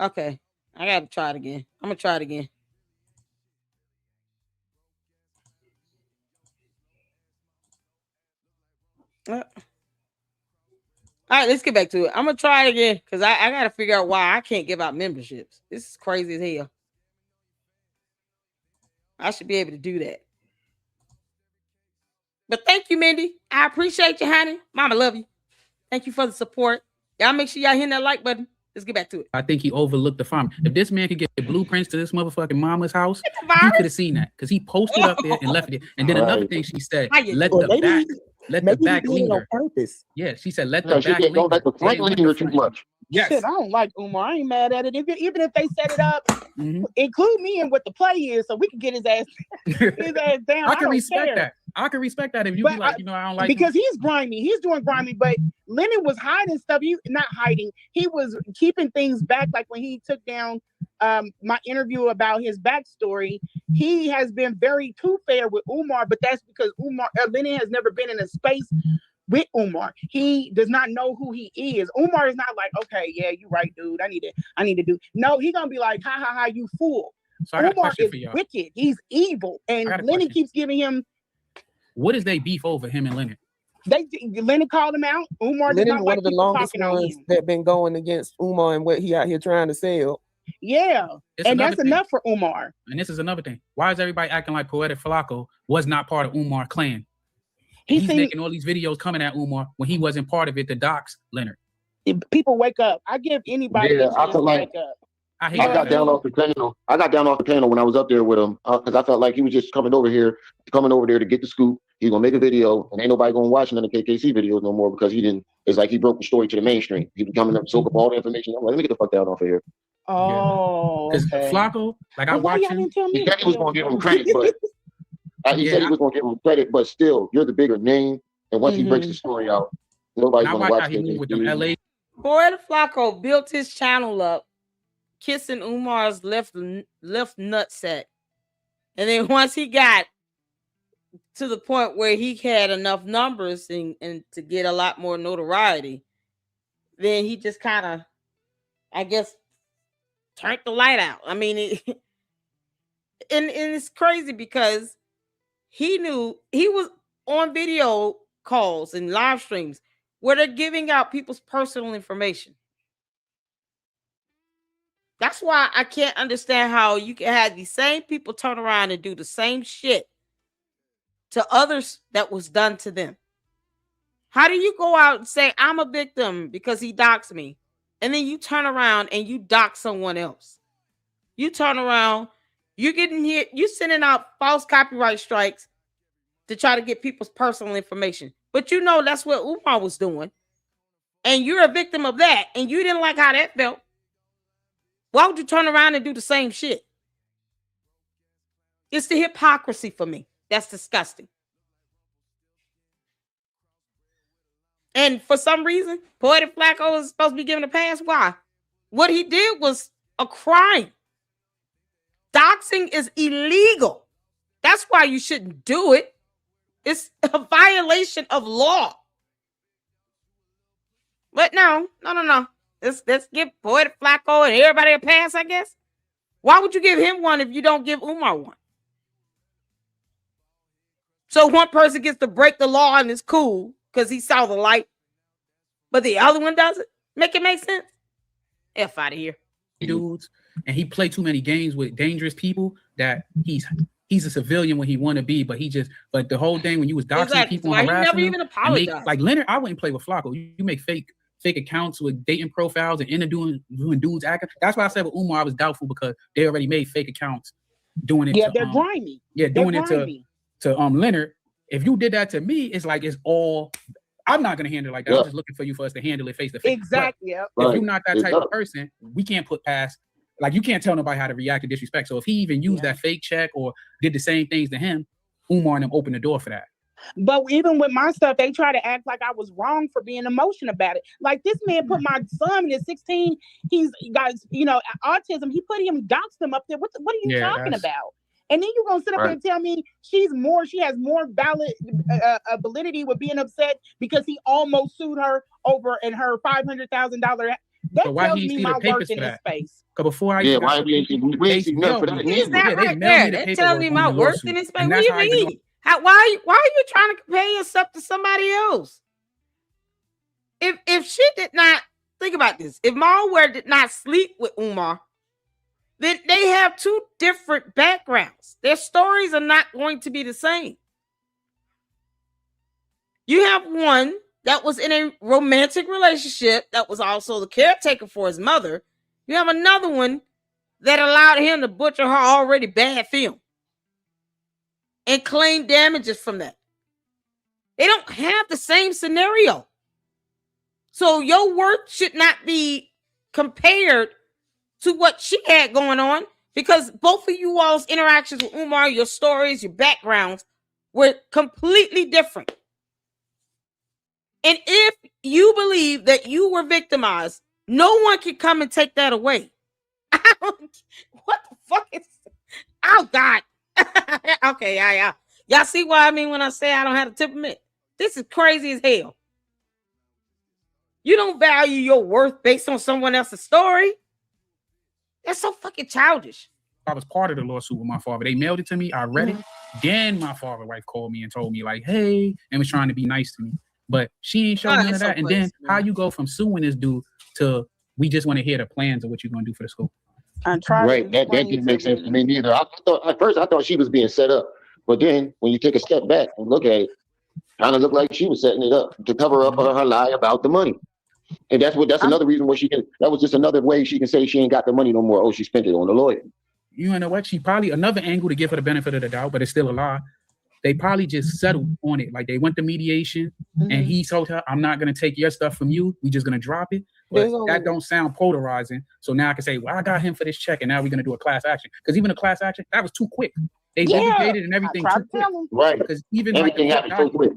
S1: Okay, I gotta try it again. I'm gonna try it again. All right, let's get back to it. I'm gonna try it again because I gotta figure out why I can't give out memberships. This is crazy as hell. I should be able to do that. But thank you, Mindy. I appreciate you, honey. Mama, love you. Thank you for the support. Y'all make sure y'all hit that like button. Let's get back to it.
S2: I think he overlooked the farm. If this man could get blueprints to this motherfucking mama's house, he could have seen that because he posted up there and left it. And then another thing she said, let the back linger. On purpose. Yeah, she said, let the back linger.
S4: Don't let the front linger too much.
S3: Yes. Shit, I don't like UMAR. I ain't mad at it. Even if they set it up, include me in what the play is so we can get his ass down.
S2: I can respect that. I can respect that if you be like, I don't like
S3: because he's grimy. He's doing grimy, but Lennon was hiding stuff. He not hiding. He was keeping things back. Like when he took down my interview about his backstory, he has been very too fair with UMAR, but that's because Lennon has never been in a space with UMAR. He does not know who he is. UMAR is not like, okay, yeah, you're right, dude. I need to do. No, he's gonna be like, ha ha ha, you fool.
S2: So
S3: UMAR is wicked. He's evil, and Lennon keeps giving him.
S2: What is they beef over him and Leonard?
S3: Lennon called him out. UMAR is not
S5: one of the longest ones that been going against UMAR and what he out here trying to sell.
S3: Yeah, and that's enough for UMAR.
S2: And this is another thing. Why is everybody acting like Poetic Flacco was not part of UMAR clan? He's making all these videos coming at UMAR when he wasn't part of it to dox Leonard.
S3: People wake up. I give anybody a chance to wake up.
S4: I got down off the panel. I got down off the panel when I was up there with him because I felt like he was just coming over there to get the scoop. He's gonna make a video, and ain't nobody gonna watch none of the KKC videos no more because he didn't. It's like he broke the story to the mainstream. He was coming up, soak up all the information. I'm like, let me get the fuck down off of here.
S3: Oh,
S2: because Flacco, like I watched him.
S4: He said he was gonna give him credit, but he said he was gonna give him credit, but still, you're the bigger name. And once he breaks the story out, nobody's gonna watch it.
S2: With them LA.
S1: Poetic Flacco built his channel up, kissing Umar's left nutsack, and then once he got to the point where he had enough numbers and to get a lot more notoriety, then he just kind of, I guess, turned the light out. I mean, and it's crazy because he knew he was on video calls and live streams where they're giving out people's personal information. That's why I can't understand how you can have these same people turn around and do the same shit to others that was done to them. How do you go out and say, I'm a victim because he doxed me? And then you turn around and you dox someone else. You turn around, you're getting hit, you sending out false copyright strikes to try to get people's personal information. But you know that's what UMAR was doing. And you're a victim of that. And you didn't like how that felt. Why would you turn around and do the same shit? It's the hypocrisy for me. That's disgusting. And for some reason, Poetic Flacco is supposed to be given a pass. Why? What he did was a crime. Doxing is illegal. That's why you shouldn't do it. It's a violation of law. But no. Let's give Poetic Flacco and everybody a pass, I guess. Why would you give him one if you don't give UMAR one? So one person gets to break the law and it's cool because he saw the light, but the other one doesn't? Make it make sense? F out of here.
S2: Dudes, and he played too many games with dangerous people that he's a civilian when he want to be, but the whole thing when you was doxing people and harassing
S1: never even apologized.
S2: Like Leonard, I wouldn't play with Flacco. You make fake accounts with dating profiles and doing dudes acting. That's why I said with UMAR I was doubtful because they already made fake accounts doing it.
S3: Yeah, they're grimy.
S2: Yeah, doing it to Leonard. If you did that to me, it's like it's all. I'm not gonna handle it like that. I'm just looking for us to handle it face to face.
S3: Exactly.
S2: If you're not that type of person, we can't put past. Like you can't tell nobody how to react to disrespect. So if he even used that fake check or did the same things to him, UMAR and them opened the door for that.
S3: But even with my stuff, they try to act like I was wrong for being emotional about it. Like this man put my son in 16. He's got, autism. He doxed him up there. What are you talking about? And then you're going to sit up there and tell me she has more valid validity with being upset because he almost sued her over in her $500,000 That
S2: so why
S3: tells
S2: he
S3: me
S2: see
S3: my
S2: the papers
S3: worth in
S2: for
S3: this
S2: that?
S3: space.
S2: Because before I
S4: Yeah,
S2: got
S4: why we ain't see nothing for that?
S1: Is that
S2: they
S1: right
S2: mailed
S1: there?
S2: me the
S1: That tells
S2: paperwork
S1: me
S2: on
S1: my
S2: the
S1: worth in
S2: lawsuit.
S1: this space.
S2: And
S1: What
S2: that's
S1: do
S2: how I
S1: you
S2: even
S1: mean? Why are you trying to compare yourself to somebody else? If she did not think about this, if MALware did not sleep with UMAR, then they have two different backgrounds. Their stories are not going to be the same. You have one that was in a romantic relationship that was also the caretaker for his mother. You have another one that allowed him to butcher her already bad film and claim damages from that. They don't have the same scenario. So your worth should not be compared to what she had going on, because both of you all's interactions with UMAR, your stories, your backgrounds were completely different. And if you believe that you were victimized, no one can come and take that away. What the fuck is? Oh God. Okay, yeah. Y'all see what I mean when I say I don't have a temperament? This is crazy as hell. You don't value your worth based on someone else's story. That's so fucking childish.
S2: I was part of the lawsuit with my father. They mailed it to me. I read it. Then my father's wife called me and told me like, hey, and was trying to be nice to me. But she ain't showing none of that. So and then how you go from suing this dude to we just want to hear the plans of what you're going to do for the school.
S4: Right. That didn't make sense to me neither. At first I thought she was being set up. But then when you take a step back and look at it, kind of looked like she was setting it up to cover up her lie about the money. And that's another reason why that was just another way she can say she ain't got the money no more. Oh, she spent it on the lawyer.
S2: You know what? She probably, another angle to give her the benefit of the doubt, but it's still a lie. They probably just settled on it. Like they went to mediation and he told her, I'm not going to take your stuff from you. We just going to drop it. But that don't sound polarizing. So now I can say, well, I got him for this check and now we're going to do a class action. Because even a class action, that was too quick. They litigated and everything too quick.
S4: Right.
S2: Because even
S4: everything happened so quick.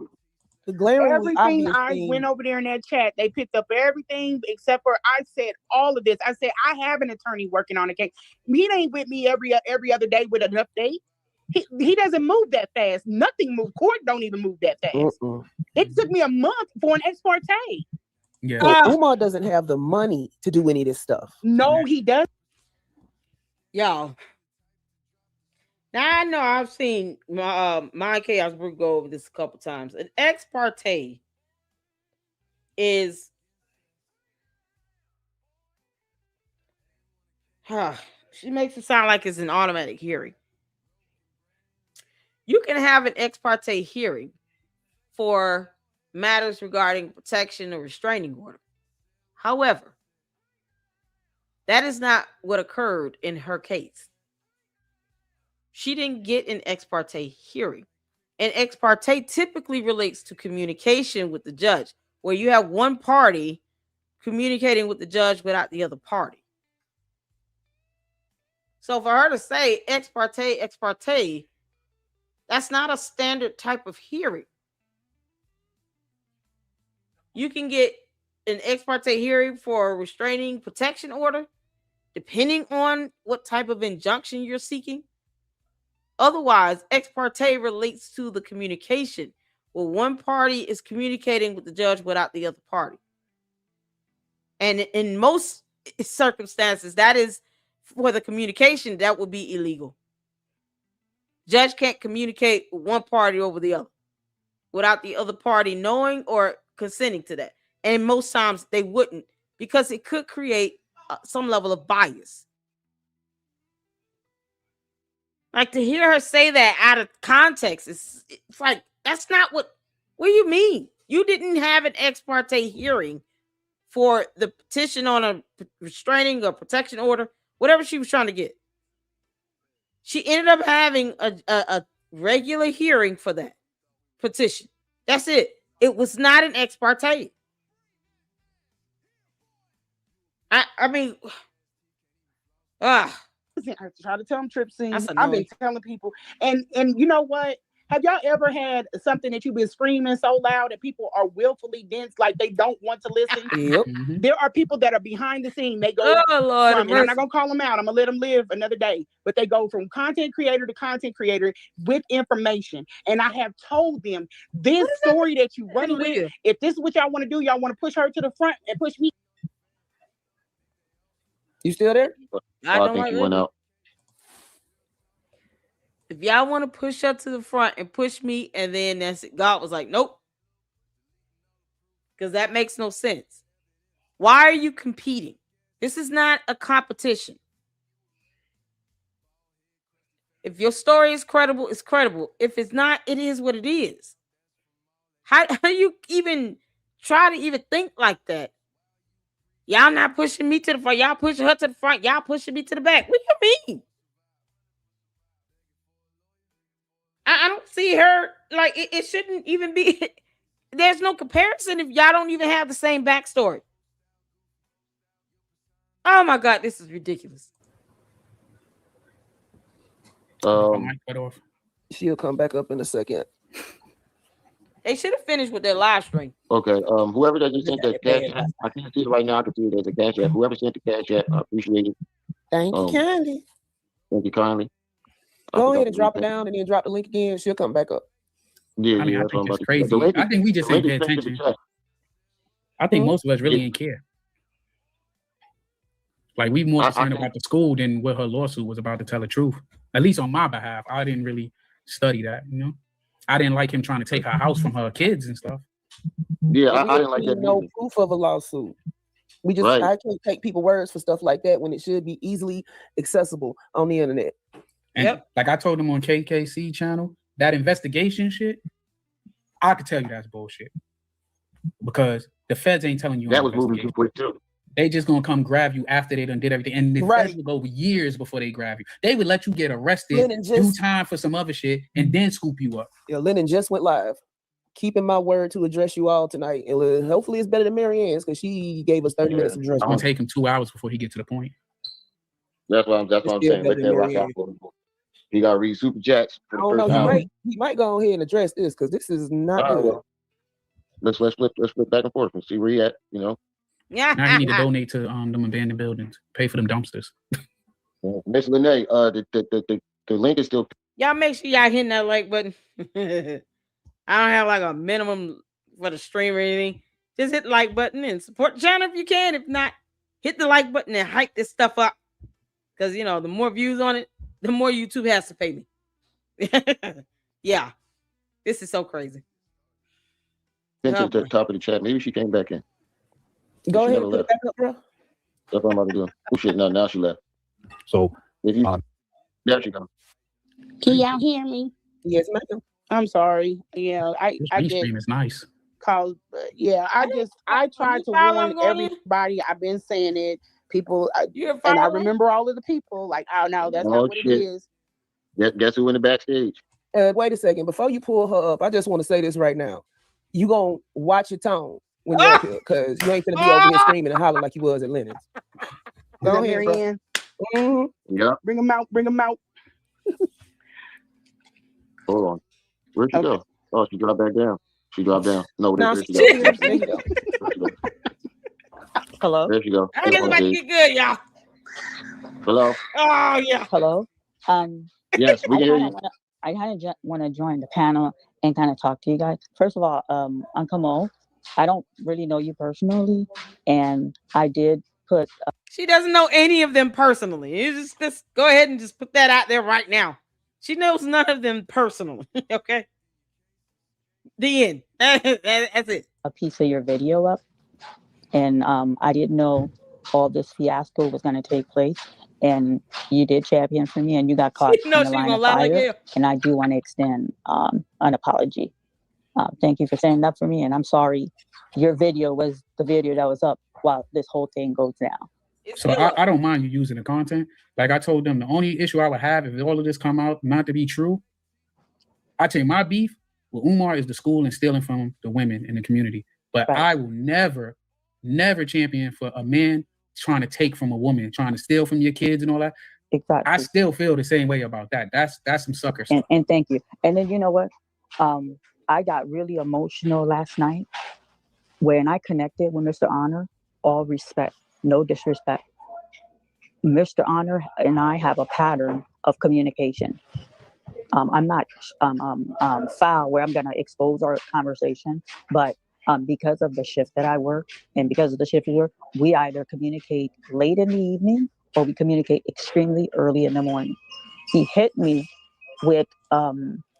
S5: The glaring
S3: everything I went over there in that chat, they picked up everything except for I said all of this. I said I have an attorney working on a case. He ain't with me every other day with an update. He doesn't move that fast. Nothing moves. Court don't even move that fast. It took me a month for an ex parte.
S5: Yeah, but UMAR doesn't have the money to do any of this stuff.
S3: No, he doesn't.
S1: Y'all. Now I know I've seen my Chaos Brew go over this a couple times. An ex parte is she makes it sound like it's an automatic hearing. You can have an ex parte hearing for matters regarding protection or restraining order. However, that is not what occurred in her case. She didn't get an ex parte hearing. An ex parte typically relates to communication with the judge, where you have one party communicating with the judge without the other party. So for her to say ex parte, that's not a standard type of hearing. You can get an ex parte hearing for a restraining protection order, depending on what type of injunction you're seeking. Otherwise, ex parte relates to the communication, where one party is communicating with the judge without the other party. And in most circumstances, that is for the communication, that would be illegal. Judge can't communicate with one party over the other without the other party knowing or consenting to that. And most times they wouldn't, because it could create some level of bias. Like, to hear her say that out of context, it's like, that's not what do you mean? You didn't have an ex parte hearing for the petition on a restraining or protection order, whatever she was trying to get. She ended up having a regular hearing for that petition. That's it. It was not an ex parte. I mean,
S3: I try to tell them Tripsy. I've been telling people, and you know what? Have y'all ever had something that you've been screaming so loud that people are willfully dense, like they don't want to listen?
S5: Yep.
S3: There are people that are behind the scene. They go
S1: Lord,
S3: from, and I'm not gonna call them out. I'm gonna let them live another day. But they go from content creator to content creator with information. And I have told them this story that you running with. If this is what y'all want to do, y'all want to push her to the front and push me.
S5: You still there?
S4: I think you went out.
S1: If y'all want to push her to the front and push me, and then that's it. God was like, nope. Because that makes no sense. Why are you competing? This is not a competition. If your story is credible, it's credible. If it's not, it is what it is. How do you even try to even think like that? Y'all not pushing me to the front. Y'all pushing her to the front. Y'all pushing me to the back. What do you mean? I don't see her like it shouldn't even be. There's no comparison if y'all don't even have the same backstory. Oh my God, this is ridiculous.
S5: She'll come back up in a second.
S1: They should have finished with their live stream.
S4: Okay. Whoever that just sent that cash app, I can't see it right now. I can see it as a cash app. Whoever sent the cash app, I appreciate it.
S5: Thank you kindly.
S4: Thank you kindly.
S5: Go ahead and drop it down and then drop the link again. She'll come back up.
S4: Yeah,
S2: I mean, I think it's crazy. I think we just ain't pay attention. I think most of us really ain't care. Like, we more concerned about the school than what her lawsuit was about to tell the truth. At least on my behalf. I didn't really study that, you know? I didn't like him trying to take her house from her kids and stuff.
S4: Yeah, I didn't like that.
S5: No proof of a lawsuit. We just I can't take people's words for stuff like that when it should be easily accessible on the internet.
S2: And like I told him on KKC channel, that investigation shit, I could tell you that's bullshit. Because the feds ain't telling you
S4: that was moving too quick too.
S2: They just gonna come grab you after they done did everything. And the feds would go years before they grab you. They would let you get arrested, do time for some other shit, and then scoop you up.
S5: Yeah, Lennon just went live. Keeping my word to address you all tonight. And hopefully it's better than Marianne's because she gave us 30 minutes of address.
S2: It's gonna take him 2 hours before he gets to the point.
S4: That's what I'm saying. Let that rock out for him. He got to read super chats for the first hour.
S5: He might go ahead and address this because this is not good.
S4: Well, let's flip back and forth and see where he at, you know.
S1: Yeah.
S2: Now you need to donate to them abandoned buildings. Pay for them dumpsters.
S4: Miss Lene, the link is still.
S1: Y'all make sure y'all hitting that like button. I don't have like a minimum for the stream or anything. Just hit the like button and support the channel if you can. If not, hit the like button and hype this stuff up. Because, you know, the more views on it, the more YouTube has to pay me. Yeah. This is so crazy.
S4: Then to the top of the chat. Maybe she came back in.
S5: Go ahead and put it back up, bro.
S4: That's what I'm about to do. Oh, shit. No, now she left.
S6: So,
S4: if you, there she goes.
S7: Can y'all hear me?
S5: Yes, ma'am.
S7: I'm sorry. Yeah, I get
S2: stream is nice.
S7: Called, yeah. I try to warn everybody. I've been saying it. People, and I remember all of the people. Like, oh no, that's not what it is.
S4: Guess who in the backstage?
S5: Wait a second. Before you pull her up, I just want to say this right now. You gonna watch your tone when you're up here, because you ain't gonna be over here screaming and hollering like you was at Lennon's.
S7: Go ahead, Marianne.
S4: Yeah.
S7: Bring them out. Bring them out.
S4: Hold on. Where'd she go? Oh, she dropped back down. She dropped down. No, there she
S5: goes. There you go.
S7: Hello.
S4: There you go.
S1: I guess about to get good, y'all.
S4: Hello.
S1: Oh yeah.
S7: Hello.
S4: Yes, we can hear you.
S7: I kind of want to join the panel and kind of talk to you guys. First of all, Uncle Mo, I don't really know you personally, and I did put.
S1: She doesn't know any of them personally. You just go ahead and just put that out there right now. She knows none of them personally. Okay. The end. That's it.
S7: A piece of your video up. And I didn't know all this fiasco was going to take place. And you did champion for me, and you got caught in the line of fire. And I do want to extend an apology. Thank you for standing up for me. And I'm sorry. Your video was the video that was up while this whole thing goes down.
S2: So I don't mind you using the content. Like I told them, the only issue I would have if all of this come out not to be true, I tell you, my beef with UMAR is the school and stealing from the women in the community. But I will never champion for a man trying to take from a woman, trying to steal from your kids and all that.
S7: Exactly.
S2: I still feel the same way about that. That's some sucker stuff.
S7: And thank you. And then you know what? I got really emotional last night when I connected with Mr. Honor. All respect, no disrespect. Mr. Honor and I have a pattern of communication. I'm not foul where I'm going to expose our conversation, but because of the shift that I work and because of the shift we work, we either communicate late in the evening or we communicate extremely early in the morning. He hit me with a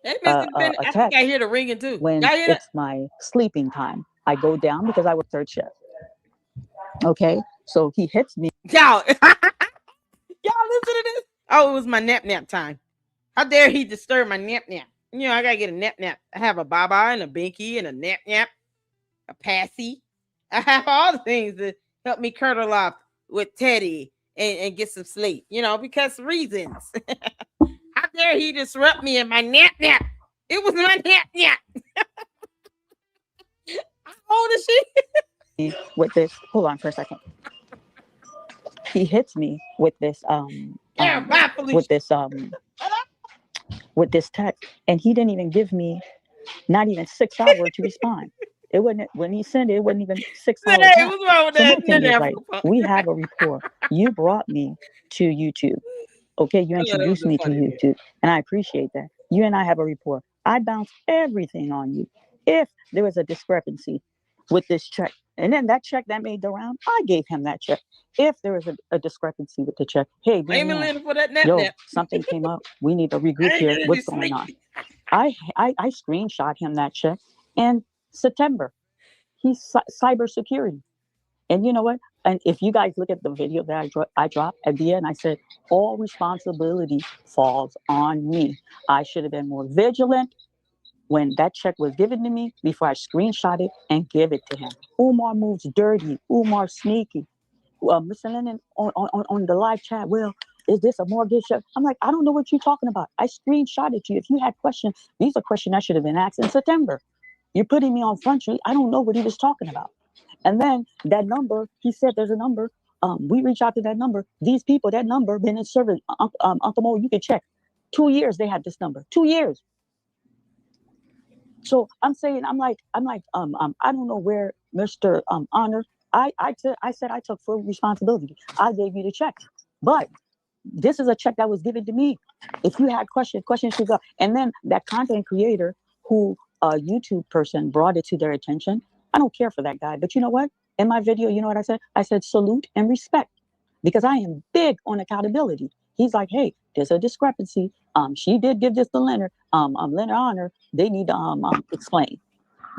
S7: text.
S1: I think I hear the ringing too.
S7: When it's my sleeping time, I go down because I work third shift. Okay, so he hits me.
S1: Y'all, y'all listen to this. Oh, it was my nap time. How dare he disturb my nap? You know, I gotta get a nap. I have a baba and a binky and a nap, a passy. I have all the things that help me curtle up with Teddy and get some sleep. You know, because reasons. How dare he disrupt me in my nap? It was my nap. How old is
S7: she? With this, hold on for a second. He hits me with this with this text, and he didn't even give me not even 6 hours to respond. It wasn't when he sent it. It wasn't even 6 hours.
S1: Hey, what's wrong with that?
S7: So is, like, we have a rapport. You brought me to YouTube. Okay, you introduced me to YouTube, and I appreciate that. You and I have a rapport. I bounce everything on you. If there was a discrepancy with this check, and then that check that made the round, I gave him that check. If there was a discrepancy with the check, hey, something came up. We need to regroup here. What's going on? I screenshot him that check in September. He's cybersecurity. And you know what? And if you guys look at the video that I dropped at the end, I said, all responsibility falls on me. I should have been more vigilant when that check was given to me before I screenshot it and give it to him. UMAR moves dirty. UMAR sneaky. Mr. Lennon on the live chat, well, is this a mortgage check? I'm like, I don't know what you're talking about. I screenshotted you. If you had questions, these are questions I should have been asked in September. You're putting me on Front Street. I don't know what he was talking about. And then that number, he said there's a number. We reach out to that number. These people, that number, been in service. Uncle Mo, you can check. 2 years they had this number. 2 years. So I'm saying, I'm like, I don't know where Mr. Honor. I said I took full responsibility. I gave you the check, but this is a check that was given to me. If you had questions should go. And then that content creator who a YouTube person brought it to their attention. I don't care for that guy, but you know what? In my video, you know what I said? I said salute and respect, because I am big on accountability. He's like, hey, there's a discrepancy. She did give this to Leonard. Leonard Honor. They need to explain.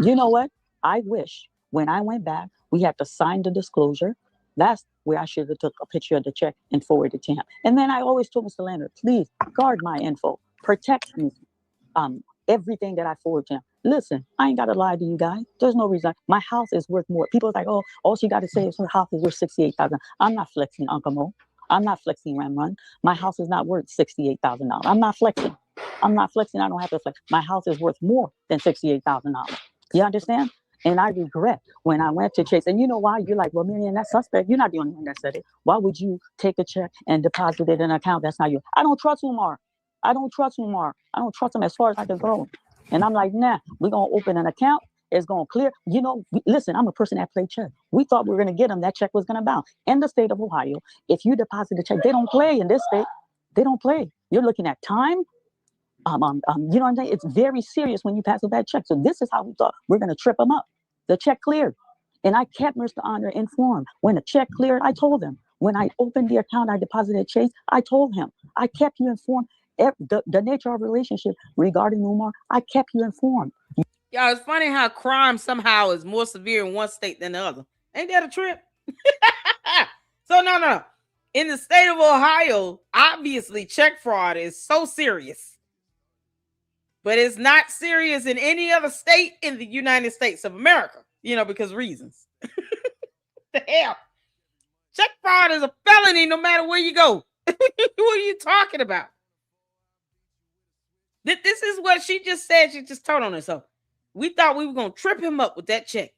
S7: You know what? I wish when I went back, we had to sign the disclosure. That's where I should have took a picture of the check and forwarded it to him. And then I always told Mr. Leonard, please guard my info, protect me. Everything that I forward to him. Listen, I ain't got to lie to you guys. There's no reason. My house is worth more. People are like, oh, all she got to say is her house is worth $68,000. I'm not flexing, Uncle Mo. I'm not flexing, Ram Run. My house is not worth $68,000. I'm not flexing. I don't have to flex. My house is worth more than $68,000. You understand? And I regret when I went to Chase. And you know why? You're like, well, Miriam, that's suspect. You're not the only one that said it. Why would you take a check and deposit it in an account that's not you? I don't trust UMAR. I don't trust UMAR. I don't trust him as far as I can go. And I'm like, nah, we're going to open an account. It's going to clear. You know, listen, I'm a person that played chess. We thought we were going to get them. That check was going to bounce. In the state of Ohio, if you deposit a check, they don't play in this state. They don't play. You're looking at time. You know what I'm saying? It's very serious when you pass a bad check. So this is how we thought we're going to trip them up. The check cleared. And I kept Mr. Honor informed. When the check cleared, I told him. When I opened the account, I deposited Chase, I told him. I kept you informed. The nature of relationship regarding UMAR, I kept you informed.
S1: Y'all, it's funny how crime somehow is more severe in one state than the other. Ain't that a trip? So no. In the state of Ohio, obviously check fraud is so serious. But it's not serious in any other state in the United States of America, you know, because reasons. The hell? Check fraud is a felony no matter where you go. What are you talking about? This is what she just said. She just told on herself. We thought we were going to trip him up with that check.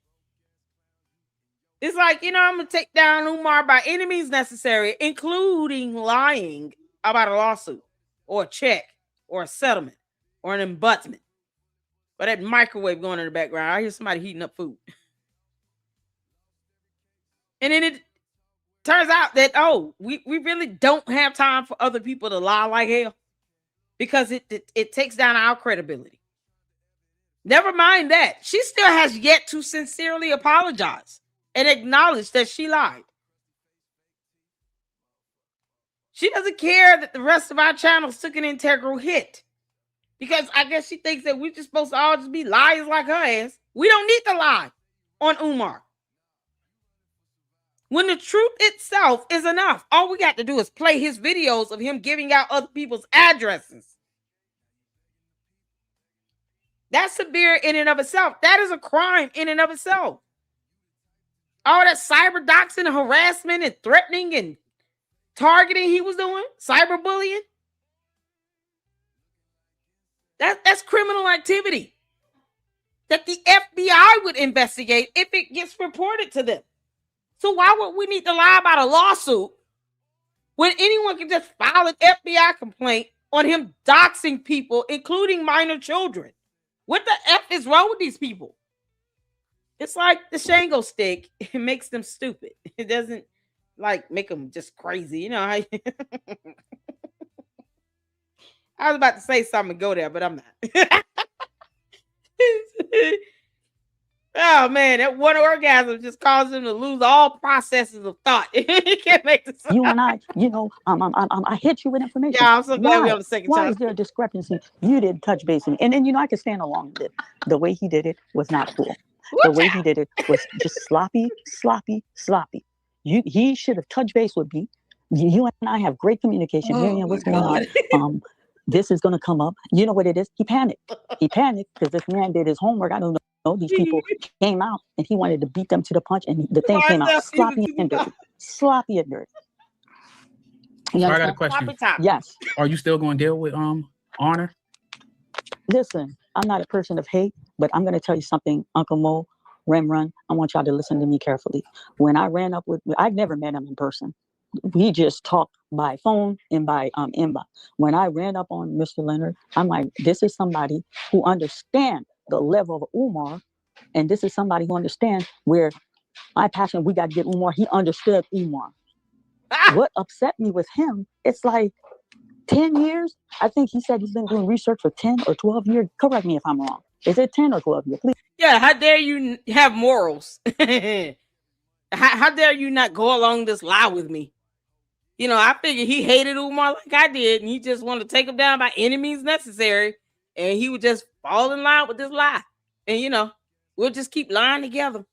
S1: It's like, you know, I'm going to take down UMAR by any means necessary, including lying about a lawsuit or a check or a settlement or an embuttment. But that microwave going in the background, I hear somebody heating up food. And then it turns out that, we really don't have time for other people to lie like hell, because it takes down our credibility. Never mind that. She still has yet to sincerely apologize and acknowledge that she lied. She doesn't care that the rest of our channels took an integral hit. Because I guess she thinks that we're just supposed to all just be liars like her ass. We don't need to lie on UMAR. When the truth itself is enough, all we got to do is play his videos of him giving out other people's addresses. That's severe in and of itself. That is a crime in and of itself. All that cyber doxing and harassment and threatening and targeting he was doing, cyberbullying. That's criminal activity that the FBI would investigate if it gets reported to them. So why would we need to lie about a lawsuit when anyone can just file an FBI complaint on him doxing people, including minor children? What the F is wrong with these people? It's like the Shango stick. It makes them stupid. It doesn't like make them just crazy. You know, I was about to say something and go there, but I'm not. Oh man, that one orgasm just caused him to lose all processes of thought. He can't make this.
S7: You and I, I hit you with information.
S1: Yeah, I'm so glad we on the second time.
S7: Why is there a discrepancy? You didn't touch base with me. And then, I can stand along with it. The way he did it was not cool. The way he did it was just sloppy. He should have touched base with me. You and I have great communication. Miriam, what's going on? This is going to come up. You know what it is? He panicked. He panicked because this man did his homework. I don't know. These people came out and he wanted to beat them to the punch, and the thing came out sloppy and dirty. Sloppy and dirty.
S2: I got a question.
S7: Yes.
S2: Are you still going to deal with Honor?
S7: Listen, I'm not a person of hate, but I'm going to tell you something, Uncle Mo, Run. I want y'all to listen to me carefully. When I ran up with, I've never met him in person. We just talked by phone and by inbox. When I ran up on Mr. Leonard, I'm like, this is somebody who understands the level of UMAR, and this is somebody who understands where my passion, we got to get UMAR. He understood UMAR. What upset me with him, it's like 10 years. I think he said he's been doing research for 10 or 12 years. Correct me if I'm wrong. Is it 10 or 12 years? Please.
S1: Yeah, how dare you have morals? how dare you not go along this lie with me? I figured he hated UMAR like I did, and he just wanted to take him down by any means necessary. And he would just fall in line with this lie. And, we'll just keep lying together.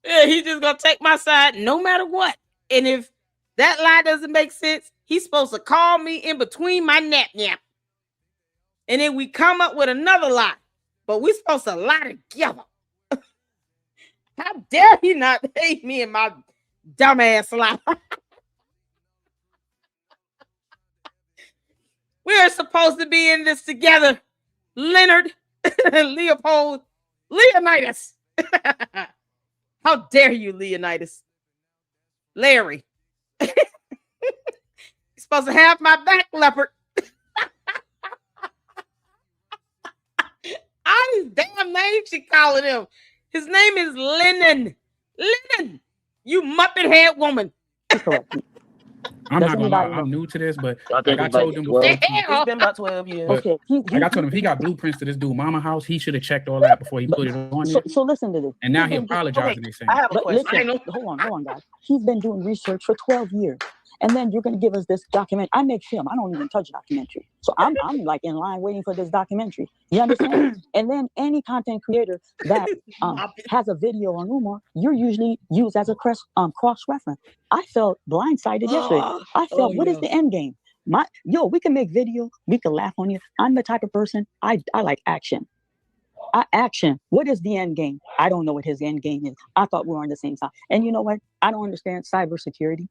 S1: Yeah, he's just going to take my side no matter what. And if that lie doesn't make sense, he's supposed to call me in between my nap. And then we come up with another lie. But we're supposed to lie together. How dare he not hate me and my dumbass lie? We're supposed to be in this together. Leonard, Leopold, Leonidas. How dare you, Leonidas? Larry. You're supposed to have my back, leopard. His damn name she calling him. His name is Lennon. Lennon, you muppet head woman.
S2: I'm not gonna lie, I'm new to this, but I told him before.
S3: It's been about 12 years.
S7: Okay.
S2: I told him if he got blueprints to this dude mama house, he should have checked all that before he put it on there.
S7: So listen to this.
S2: And now he apologizing.
S3: Okay, I have a question.
S7: Listen, hold on, guys. He's been doing research for 12 years. And then you're going to give us this document. I make film. I don't even touch documentary. So I'm like in line waiting for this documentary. You understand? And then any content creator that has a video on UMAR, you're usually used as a cross-reference. I felt blindsided yesterday. I felt, what is the end game? We can make video. We can laugh on you. I'm the type of person, I like action. Action. What is the end game? I don't know what his end game is. I thought we were on the same side. And you know what? I don't understand cybersecurity.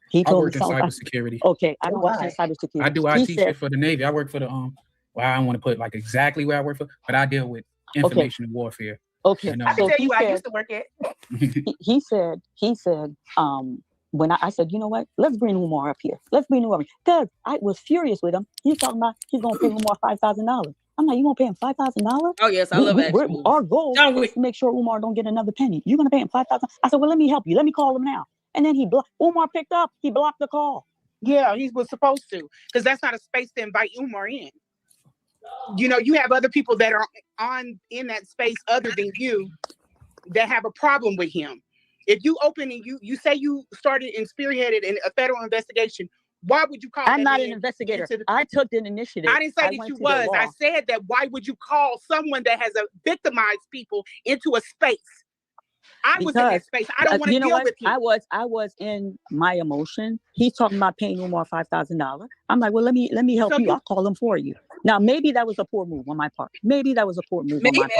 S7: He told me
S2: cybersecurity.
S7: Okay, I don't understand cybersecurity.
S2: I do IT shit for the Navy. I work for the I don't want to put like exactly where I work for, but I deal with information and warfare.
S7: Okay.
S3: I can tell you I used to work at.
S7: He said, when I said, you know what? Let's bring UMAR up here. Let's bring UMAR. Because I was furious with him. He's talking about he's going to pay UMAR $5,000. I'm like, you gonna pay him $5,000?
S1: Oh yes, I love that.
S7: Our goal is to make sure UMAR don't get another penny. You're gonna pay him $5,000. I said, well, let me help you. Let me call him now. And then UMAR picked up. He blocked the call.
S3: Yeah, he was supposed to, because that's not a space to invite UMAR in. You know, you have other people that are in that space other than you that have a problem with him. If you open and you say you started and spearheaded a federal investigation, why would you call?
S7: I'm not an investigator. I took an initiative.
S3: I didn't say that you was. I said that why would you call someone that has victimized people into a space? I was in that space. I don't want to deal with him.
S7: I was in my emotion. He's talking about paying UMAR $5,000. I'm like, well, let me help you. I'll call him for you. Now, maybe that was a poor move on my part. On my part.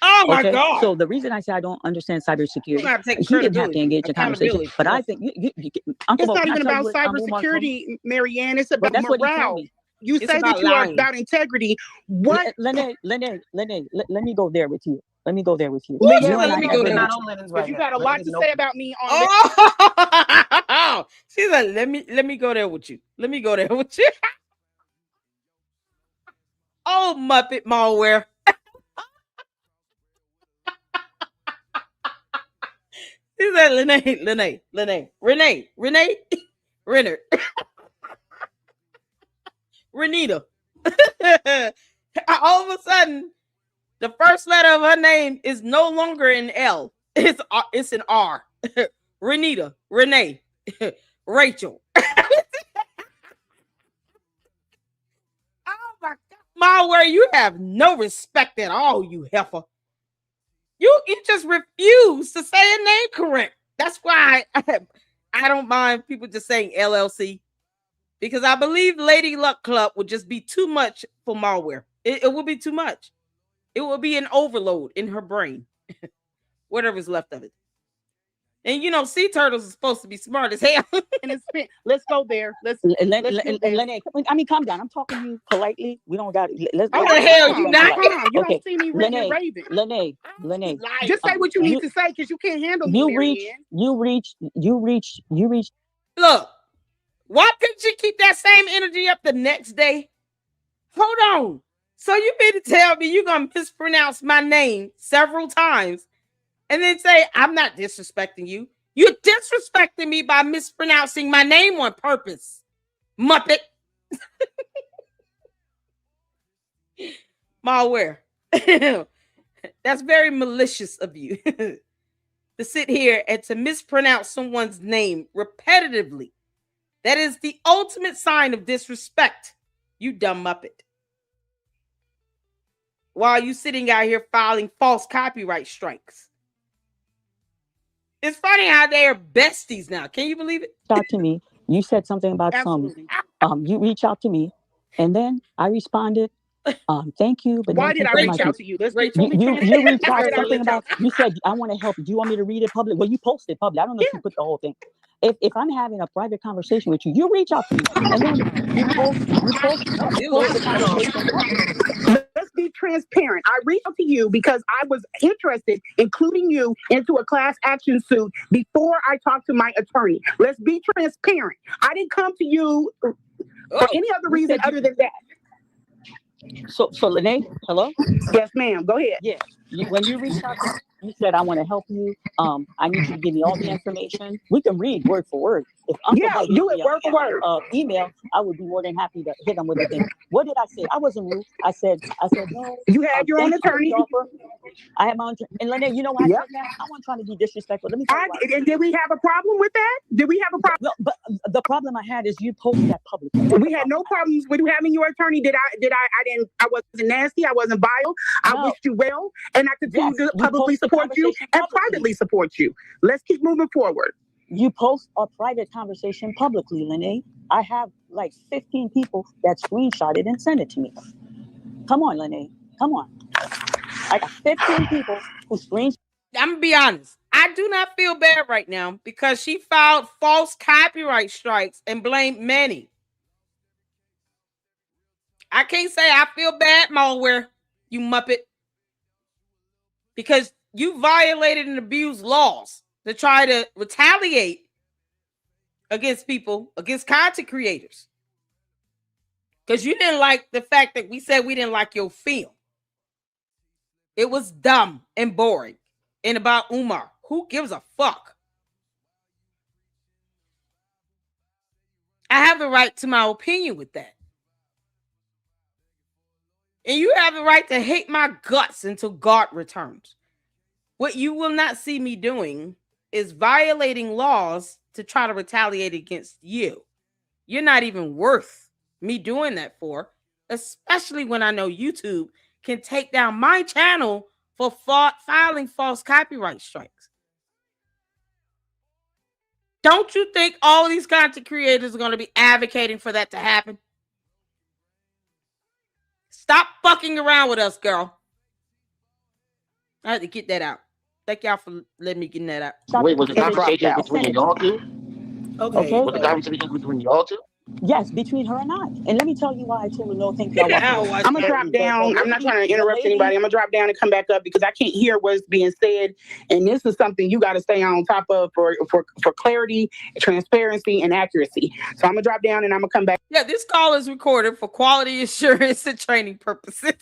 S1: Oh my God.
S7: So the reason I say I don't understand cybersecurity, he didn't have to engage in conversation. But I think
S3: it's not even about cybersecurity, Marianne. It's about morale. You say that you are about integrity. What?
S7: Lene, let me go there with you. Let me go there with you.
S3: But you got a lot to say about me on
S1: this. She said, let me go there with you. Let me go there with you. Oh, Muppet MALware. He said, Renee, Renner. Renita. All of a sudden, the first letter of her name is no longer an L. It's an R. Renita, Renee, Rachel. Oh my God. MALware, you have no respect at all, you heifer. You just refuse to say a name correct. That's why I don't mind people just saying LLC, because I believe Lady Luck Club would just be too much for MALware. It would be too much. It will be an overload in her brain, whatever's left of it. And you know, sea turtles are supposed to be smart as hell.
S3: And let's go there.
S7: Lene, I mean, calm down. I'm talking to you politely. We don't got.
S3: Oh the hell, you not? You don't see me raving.
S7: Lene.
S3: Just say what you need to say, because you can't handle me.
S7: You reach.
S1: Look, why couldn't you keep that same energy up the next day? Hold on. So you mean to tell me you're gonna mispronounce my name several times and then say I'm not disrespecting you? You're disrespecting me by mispronouncing my name on purpose, Muppet. MALware. That's very malicious of you to sit here and to mispronounce someone's name repetitively. That is the ultimate sign of disrespect, you dumb Muppet. While you sitting out here filing false copyright strikes. It's funny how they are besties now. Can you believe it?
S7: Talk to me. You said something about you reach out to me, and then I responded, thank you. But
S3: why did I reach out to you?
S7: You reached out something about, you said, I want to help you. Do you want me to read it public? Well, you posted public. I don't know if you put the whole thing. If I'm having a private conversation with you, you reach out to me, and then you post the conversation.
S3: Let's be transparent. I reached out to you because I was interested in including you into a class action suit before I talked to my attorney. Let's be transparent. I didn't come to you for any other reason other than that.
S7: So Lene, hello?
S3: Yes, ma'am. Go ahead.
S7: Yeah. When you reached out to me, you said, I want to help you. I need you to give me all the information. We can read word for word. If Uncle
S3: do it word for word.
S7: Email, I would be more than happy to hit them with the thing. What did I say? I wasn't rude. I said no.
S3: You had your own attorney.
S7: I have my own. And Lene, you know what I said that? I wasn't trying to be disrespectful. Let me tell you.
S3: Did we have a problem with that? Did we have a problem?
S7: No, but the problem I had is you posted that publicly.
S3: We had no problems with having your attorney. I wasn't nasty. I wasn't vile. I wished you well, and I continue to publicly support you and privately support you. Let's keep moving forward.
S7: You post a private conversation publicly, Lene. I have like 15 people that screenshot it and send it to me. Come on, Lene. Come on. I got 15 people who screenshot.
S1: I'm going to be honest. I do not feel bad right now because she filed false copyright strikes and blamed Manny. I can't say I feel bad, MALware, you Muppet. Because you violated and abused laws to try to retaliate against people, against content creators. Because you didn't like the fact that we said we didn't like your film. It was dumb and boring. And about UMAR. Who gives a fuck? I have the right to my opinion with that. And you have the right to hate my guts until God returns. What you will not see me doing is violating laws to try to retaliate against you. You're not even worth me doing that for, especially when I know YouTube can take down my channel for filing false copyright strikes. Don't you think all these content creators are going to be advocating for that to happen? Stop fucking around with us, girl. I had to get that out. Thank y'all for letting me get that out.
S4: Wait, was the conversation between y'all two?
S1: Okay.
S4: Was the conversation between y'all two?
S7: Yes, between her and I. And let me tell you why I told her no, thank you.
S3: I'm gonna drop down. I'm not trying to interrupt anybody. I'm gonna drop down and come back up because I can't hear what's being said. And this is something you got to stay on top of for clarity, transparency, and accuracy. So I'm gonna drop down and I'm gonna come back.
S1: Yeah, this call is recorded for quality assurance and training purposes.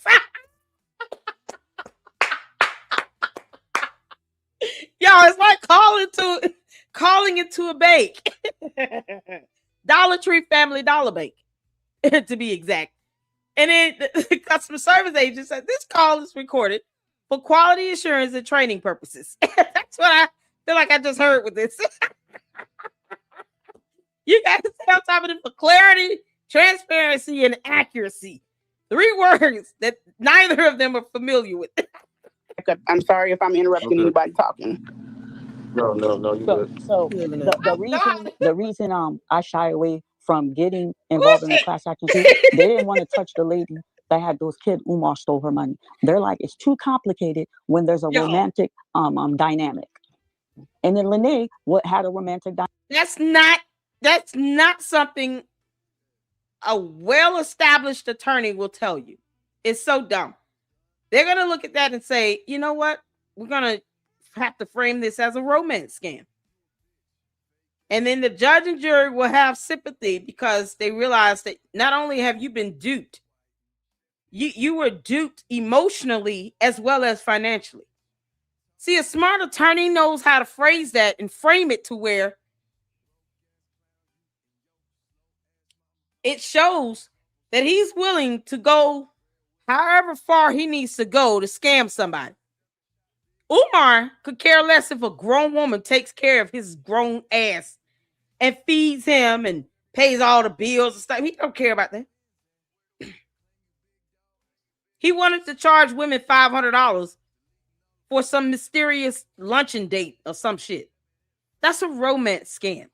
S1: Y'all, it's like calling into a bake. Dollar Tree Family Dollar Bake, to be exact. And then the customer service agent said, this call is recorded for quality assurance and training purposes. That's what I feel like I just heard with this. You got to stay on top of it for clarity, transparency, and accuracy. 3 words that neither of them are familiar with.
S3: I'm sorry if I'm interrupting anybody talking.
S4: No, you good.
S7: So the reason I shy away from getting involved in the class action suit, they didn't want to touch the lady that had those kids. UMAR stole her money. They're like, it's too complicated when there's a romantic dynamic. And then Lene had a romantic dynamic.
S1: That's not something a well-established attorney will tell you. It's so dumb. They're going to look at that and say, you know what? We're going to have to frame this as a romance scam. And then the judge and jury will have sympathy because they realize that not only have you been duped, you were duped emotionally as well as financially. See, a smart attorney knows how to phrase that and frame it to where it shows that he's willing to go however far he needs to go to scam somebody. UMAR could care less if a grown woman takes care of his grown ass and feeds him and pays all the bills and stuff. He don't care about that. He wanted to charge women $500 for some mysterious luncheon date or some shit. That's a romance scam.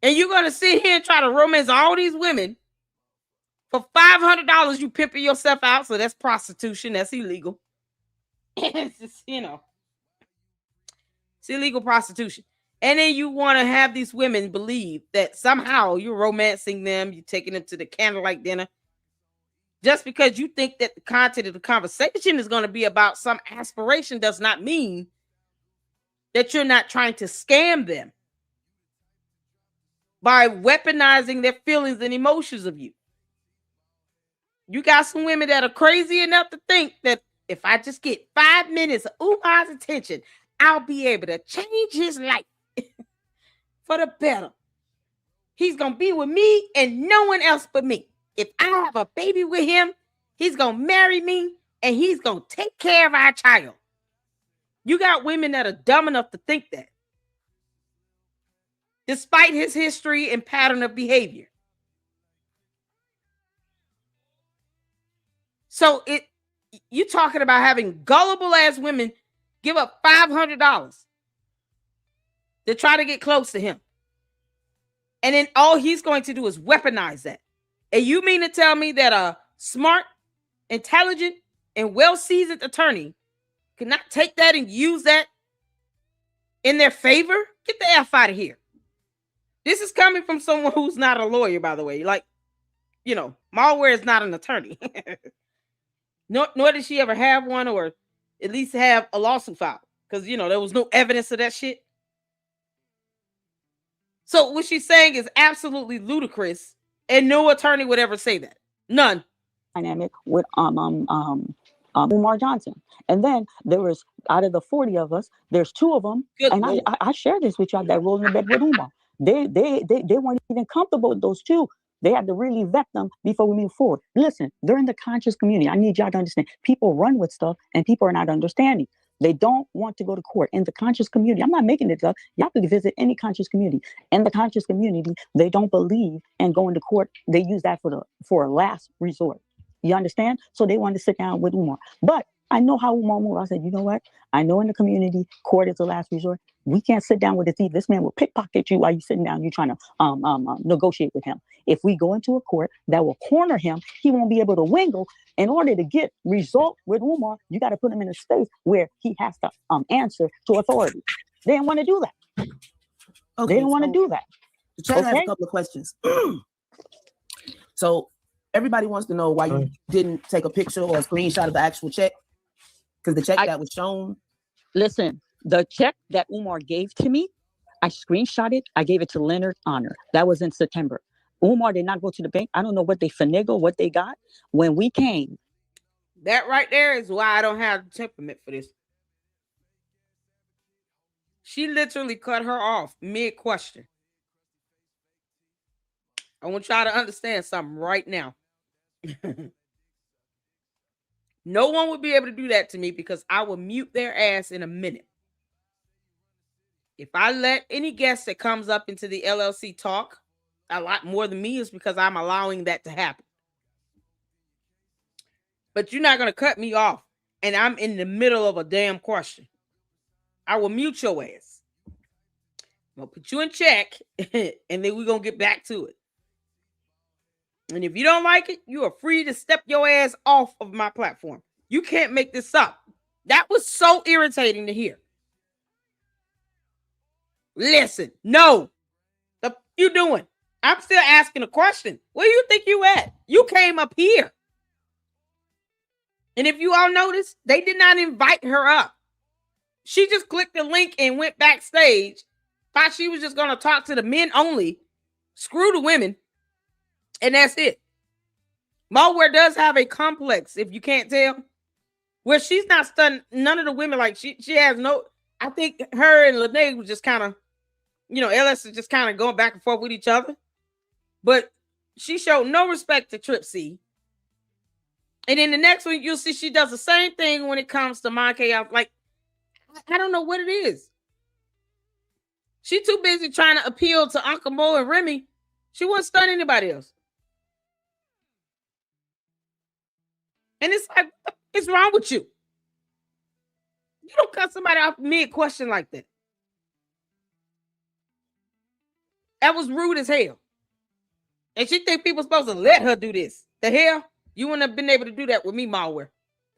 S1: And you're going to sit here and try to romance all these women for $500. You pimping yourself out. So that's prostitution. That's illegal. It's just, it's illegal prostitution. And then you want to have these women believe that somehow you're romancing them. You're taking them to the candlelight dinner. Just because you think that the content of the conversation is going to be about some aspiration does not mean that you're not trying to scam them by weaponizing their feelings and emotions of you. You got some women that are crazy enough to think that if I just get 5 minutes of Umar's attention, I'll be able to change his life for the better. He's going to be with me and no one else but me. If I have a baby with him, he's going to marry me and he's going to take care of our child. You got women that are dumb enough to think that, despite his history and pattern of behavior. So you talking about having gullible ass women give up $500 to try to get close to him. And then all he's going to do is weaponize that. And you mean to tell me that a smart, intelligent, and well-seasoned attorney could not take that and use that in their favor? Get the F out of here. This is coming from someone who's not a lawyer, by the way. Like, MALware is not an attorney. Nor did she ever have one or at least have a lawsuit filed. Because, there was no evidence of that shit. So what she's saying is absolutely ludicrous. And no attorney would ever say that. None.
S7: Dynamic with Umar Johnson. And then there was, out of the 40 of us, there's 2 of them. Good and I share this with y'all that rolled in the bed with Umar. They weren't even comfortable with those two. They had to really vet them before we move forward. Listen, they're in the conscious community. I need y'all to understand. People run with stuff and people are not understanding. They don't want to go to court. In the conscious community, I'm not making it up. Y'all can visit any conscious community. In the conscious community, they don't believe in going to court. They use that for a last resort. You understand? So they wanted to sit down with UMAR. But I know how UMAR moves. I said, you know what? I know in the community, court is the last resort. We can't sit down with a thief. This man will pickpocket you while you're sitting down. You're trying to negotiate with him. If we go into a court that will corner him, he won't be able to wingle. In order to get result with UMAR, you got to put him in a space where he has to answer to authority. They didn't want to do that. Okay, they didn't want to do that.
S5: The chat has a couple of questions. So everybody wants to know why you didn't take a picture or a screenshot of the actual check, because the check that was shown.
S7: Listen, the check that UMAR gave to me, I screenshot it. I gave it to Leonard Honor. That was in September. UMAR did not go to the bank. I don't know what they finagled, what they got. When we came.
S1: That right there is why I don't have the temperament for this. She literally cut her off mid-question. I want y'all to understand something right now. No one would be able to do that to me because I will mute their ass in a minute. If I let any guest that comes up into the LLC talk a lot more than me, is because I'm allowing that to happen. But you're not going to cut me off and I'm in the middle of a damn question. I will mute your ass. I'm going to put you in check and then we're going to get back to it. And if you don't like it, you are free to step your ass off of my platform. You can't make this up. That was so irritating to hear. Listen, no. The you doing? I'm still asking a question. Where do you think you at? You came up here. And if you all notice, they did not invite her up. She just clicked the link and went backstage. Thought she was just going to talk to the men only. Screw the women. And that's it. MALware does have a complex, if you can't tell, where she's not stunned. None of the women, like she has no, I think her and Lene was just kind of, LS is just kind of going back and forth with each other. But she showed no respect to Trip C. And then the next one, you'll see she does the same thing when it comes to my chaos. Like, I don't know what it is. She too busy trying to appeal to Uncle Mo and Remy. She won't stun anybody else. And it's like, what's wrong with you? You don't cut somebody off mid-question like that. That was rude as hell. And she think people supposed to let her do this. The hell? You wouldn't have been able to do that with me, MALware.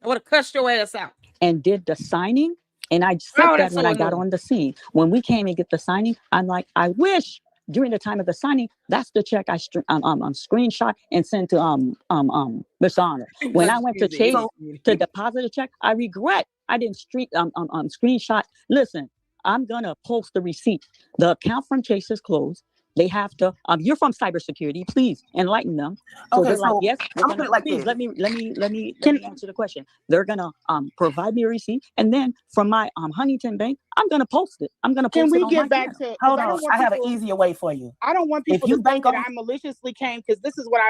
S1: I would have cussed your ass out.
S7: And did the signing. And I said that when I got on the scene. When we came and get the signing, I'm like, I wish during the time of the signing, that's the check I screenshot and sent to Miss Honor. When I went to Chase to deposit a check, I regret I didn't screenshot. Listen, I'm gonna post the receipt. The account from Chase is closed. They have to. You're from cybersecurity. Please enlighten them. So
S5: okay,
S7: they're
S5: so
S7: like, yes.
S5: I'm gonna like
S7: please let me answer the question. They're gonna provide me a receipt, and then from my Huntington Bank, I'm gonna post it. I'm gonna post it.
S3: Can we get back to?
S5: Hold on. I have an easier way for you.
S3: I don't want people to think that I maliciously came, because this is what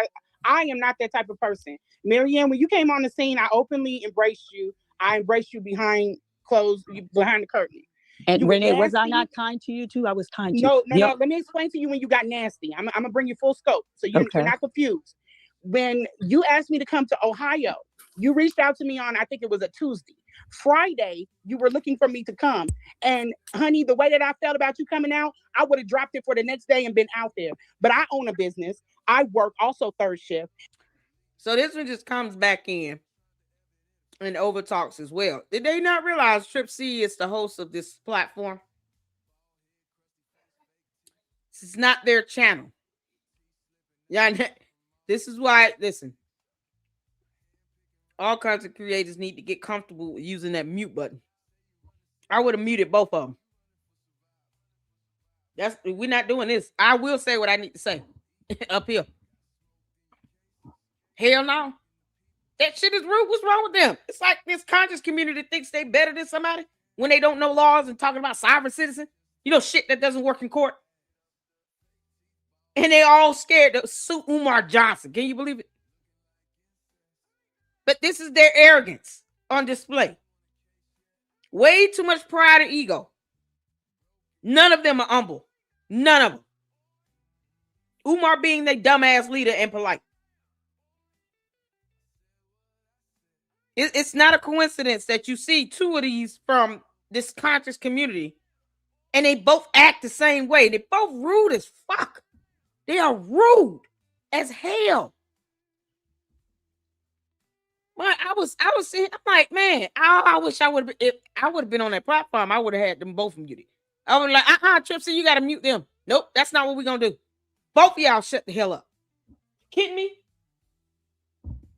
S3: I am not that type of person. Marianne, when you came on the scene, I openly embraced you. I embraced you behind the curtain.
S7: And Renee, was I not kind to you too? I was kind to you.
S3: No. Let me explain to you when you got nasty. I'm gonna bring you full scope, so you're not confused. When you asked me to come to Ohio, you reached out to me on, I think it was a Tuesday. Friday, you were looking for me to come. And honey, the way that I felt about you coming out, I would have dropped it for the next day and been out there. But I own a business. I work also third shift.
S1: So this one just comes back in and over talks as well. Did they not realize Trip C is the host of this platform? This is not their channel. Yeah, this is why, listen, all content creators need to get comfortable with using that mute button. I would have muted both of them. We're not doing this. I will say what I need to say up here. Hell no. That shit is rude. What's wrong with them? It's like this conscious community thinks they better than somebody when they don't know laws and talking about sovereign citizen. Shit that doesn't work in court. And they all scared to sue UMAR Johnson. Can you believe it? But this is their arrogance on display. Way too much pride and ego. None of them are humble. None of them. UMAR being the dumbass leader and polite. It's not a coincidence that you see two of these from this conscious community and they both act the same way. They're both rude as fuck. They are rude as hell. But I was saying, I'm like, man, I wish I would have, if I would have been on that platform, I would have had them both muted. I was like, Tripsy, you got to mute them. Nope, that's not what we're going to do. Both of y'all shut the hell up. Kidding me?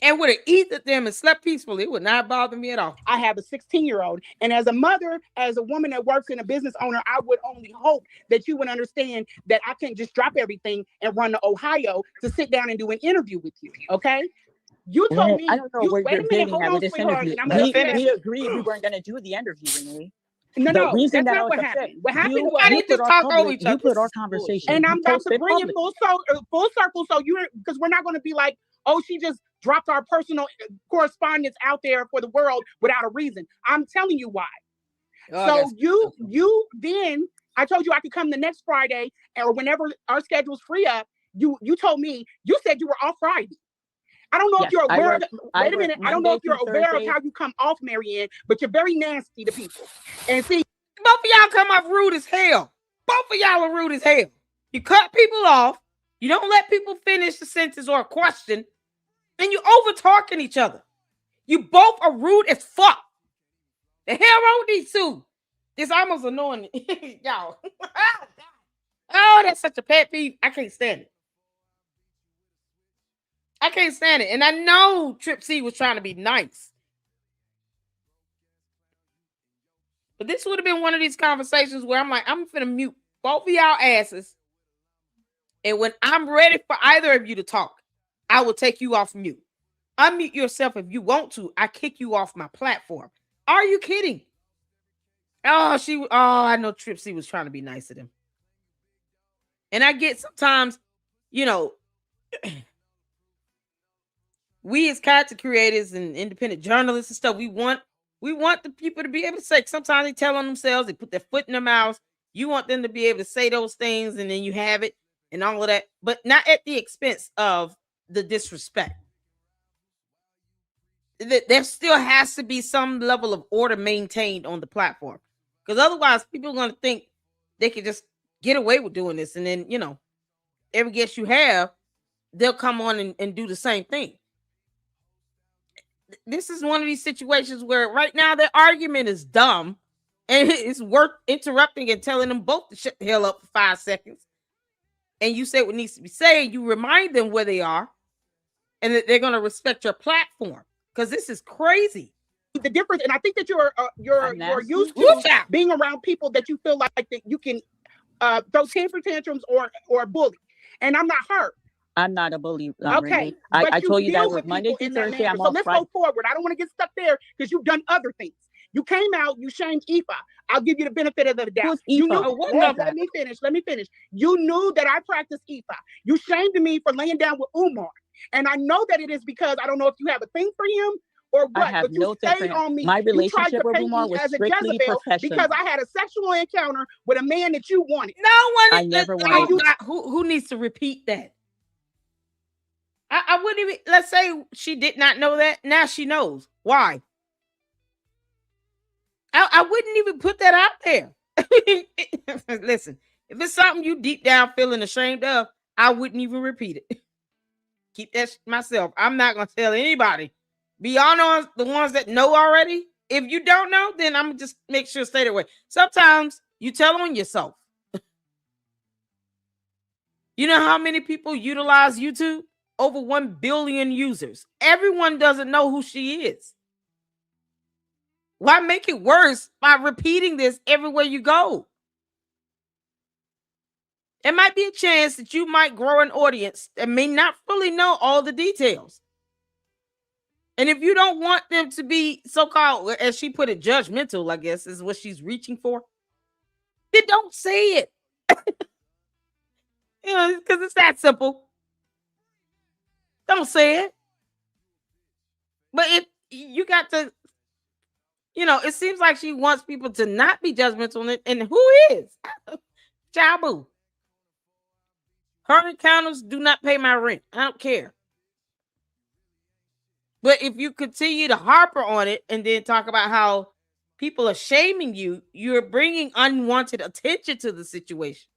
S1: And would have eaten them and slept peacefully. It would not bother me at all.
S3: I have a 16-year-old. And as a mother, as a woman that works in a business owner, I would only hope that you would understand that I can't just drop everything and run to Ohio to sit down and do an interview with you. Okay? You told me.
S7: I don't know where you're getting at with this interview. We agreed we weren't going to do the interview, Renee.
S3: No, that's not what happened. What happened was
S7: you put our conversation.
S3: And I'm about to bring it full circle. So because we're not going to be like, oh, she just dropped our personal correspondence out there for the world without a reason. I'm telling you why. So you then, I told you I could come the next Friday or whenever our schedules free up. You told me, you said you were off Friday. I don't know if you're aware of, wait a minute. I don't know if you're aware of how you come off, Marianne, but you're very nasty to people. And see,
S1: both of y'all come off rude as hell. Both of y'all are rude as hell. You cut people off. You don't let people finish the sentence or a question. And you over talking each other. You both are rude as fuck. The hell wrong with these two? This almost annoying y'all. Oh, that's such a pet peeve. I can't stand it. I can't stand it. And I know Trip C was trying to be nice. But this would have been one of these conversations where I'm like, I'm finna mute both of y'all asses. And when I'm ready for either of you to talk, I will take you off mute. Unmute yourself if you want to. I kick you off my platform. Are you kidding? I know Trip C was trying to be nice to them. And I get sometimes, we as content creators and independent journalists and stuff, we want the people to be able to say, sometimes they tell on themselves, they put their foot in their mouths. You want them to be able to say those things and then you have it and all of that, but not at the expense of the disrespect. There still has to be some level of order maintained on the platform, because otherwise people are going to think they can just get away with doing this. And then, every guest you have, they'll come on and do the same thing. This is one of these situations where right now their argument is dumb and it's worth interrupting and telling them both to shut the hell up for 5 seconds. And you say what needs to be said. You remind them where they are and that they're going to respect your platform, because this is crazy. The difference, and I think that you're used to being around people that you feel like that you can throw temper tantrums or bully. And I'm not hurt.
S7: I'm not a bully.
S3: Okay.
S7: I told you that was Monday through Thursday. I'm off Friday. So let's go forward. I don't want to get stuck there because you've done other things. You came out, you shamed Aoife. I'll give you the benefit of the doubt. You
S3: know, let me finish. You knew that I practiced Aoife. You shamed me for laying down with UMAR. And I know that it is because I don't know if you have a thing for him or what,
S7: I have
S3: but you
S7: no
S3: stayed on me.
S7: My relationship with
S3: UMAR
S7: was strictly professional.
S3: Because I had a sexual encounter with a man that you wanted.
S1: No one.
S7: I never wanted.
S1: Who needs to repeat that? I wouldn't even, let's say she did not know that. Now she knows. Why? I wouldn't even put that out there. Listen, if it's something you deep down feeling ashamed of, I wouldn't even repeat it. Keep that myself. I'm not going to tell anybody. Beyond the ones that know already. If you don't know, then I'm just make sure to stay that way. Sometimes you tell on yourself. You know how many people utilize YouTube? Over 1 billion users. Everyone doesn't know who she is. Why make it worse by repeating this everywhere you go? There might be a chance that you might grow an audience that may not fully know all the details. And if you don't want them to be so-called, as she put it, judgmental, I guess is what she's reaching for, then don't say it. You know, because it's that simple. Don't say it. But if you got to, you know, it seems like she wants people to not be judgmental on it. And who is? Child boo. Her encounters do not pay my rent. I don't care. But if you continue to harper on it and then talk about how people are shaming you, you're bringing unwanted attention to the situation.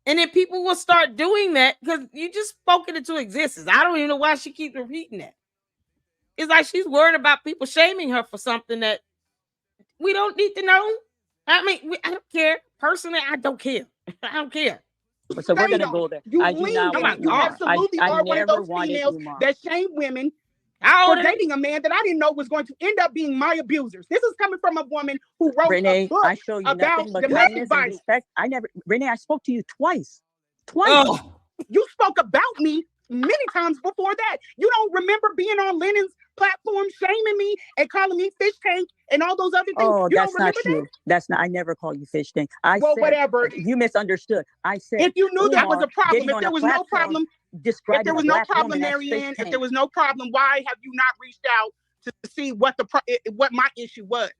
S1: And then people will start doing that because you just spoke it into existence. I don't even know why she keeps repeating that. It's like she's worried about people shaming her for something that we don't need to know. I mean, I don't care. Personally, I don't care. I don't care.
S7: So we're gonna go there.
S3: You
S7: I do not
S3: you
S7: want
S3: absolutely
S7: I
S3: are one of those
S7: never
S3: females
S7: wanted
S3: that shame women
S1: for
S3: dating a man that I didn't know was going to end up being my abusers. This is coming from a woman who wrote
S7: Renee,
S3: a book
S7: I show you
S3: about
S7: nothing but
S3: domestic
S7: kindness and
S3: violence.
S7: respect. Renee, I spoke to you twice.
S1: Oh.
S3: You spoke about me many times before that. You don't remember being on Lennon's platform shaming me and calling me fish tank and all those other things.
S7: Oh,
S3: you
S7: that's
S3: don't
S7: not
S3: remember
S7: true.
S3: that?
S7: That's not. I never call you fish tank. I
S3: Well,
S7: said,
S3: whatever.
S7: You misunderstood. I said
S3: If you knew that was
S7: Umar
S3: a problem,
S7: getting
S3: if
S7: on
S3: there
S7: a
S3: was no problem, if there was no problem, Marianne, if there was no problem, why have you not reached out to see what what my issue was?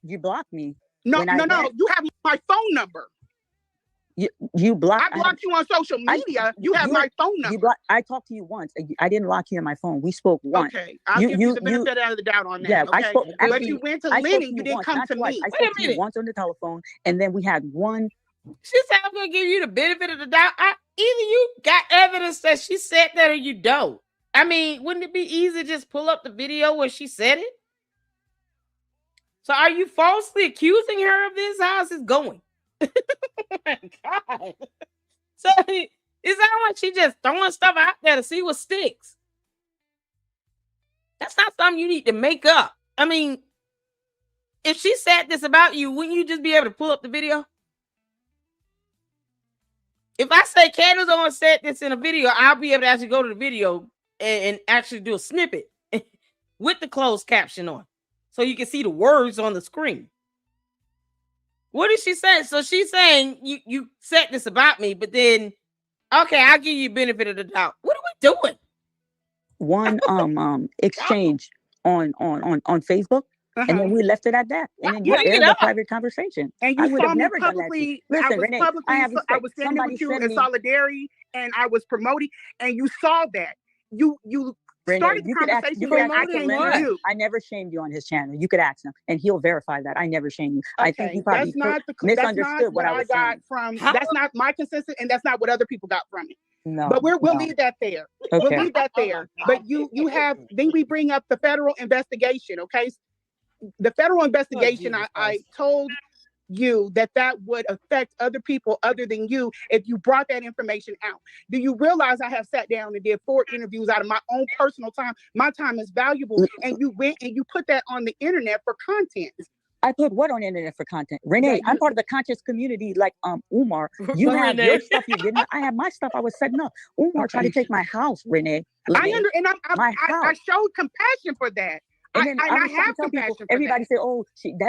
S7: You blocked me.
S3: No. You have my phone number.
S7: You blocked.
S3: I blocked you on social media. You have my phone number.
S7: I talked to you once. I didn't lock you on my phone. We spoke once.
S3: Okay, I'll give you the benefit out of the doubt on that.
S7: Yeah,
S3: okay? But you went to Lennon. You didn't come to me.
S7: I spoke to you once on the telephone, and then we had one.
S1: She said, "I'm gonna give you the benefit of the doubt." Either you got evidence that she said that, or you don't. I mean, wouldn't it be easy to just pull up the video where she said it? So, are you falsely accusing her of this? How's this going? Oh my God. So it's not like she just throwing stuff out there to see what sticks. That's not something you need to make up. I mean, if she said this about you, wouldn't you just be able to pull up the video? If I say Candace Owens said this in a video, I'll be able to actually go to the video and actually do a snippet with the closed caption on, so you can see the words on the screen. What is she saying? So she's saying you said this about me, but then, okay, I'll give you benefit of the doubt. What are we doing?
S7: One exchange on Facebook, and then we left it at that. And then you aired a private conversation.
S3: And you
S7: would
S3: saw
S7: have
S3: me
S7: never
S3: publicly.
S7: done that. Listen, Renee,
S3: I was standing with you in solidarity, and I was promoting, and you saw that. You started the conversation when I came to you.
S7: I never shamed you on his channel. You could ask him, and he'll verify that. I never shamed you. Okay, I think you probably misunderstood what I got
S3: from. That's not my consensus, and that's not what other people got from it.
S7: No,
S3: but we'll leave that there. Okay. We'll leave that there. But you have, then we bring up the federal investigation. Okay, the federal investigation. I told you that would affect other people other than you if you brought that information out. Do you realize I have sat down and did 4 interviews out of my own personal time? My time is valuable, and you went and you put that on the internet for content.
S7: I put what on the internet for content? Renee, I'm part of the conscious community like UMAR. You have your stuff you're getting. I have my stuff I was setting up. UMAR tried to take my house, Renee.
S3: I showed compassion for that.
S7: And then I have compassion for everybody say, "Oh,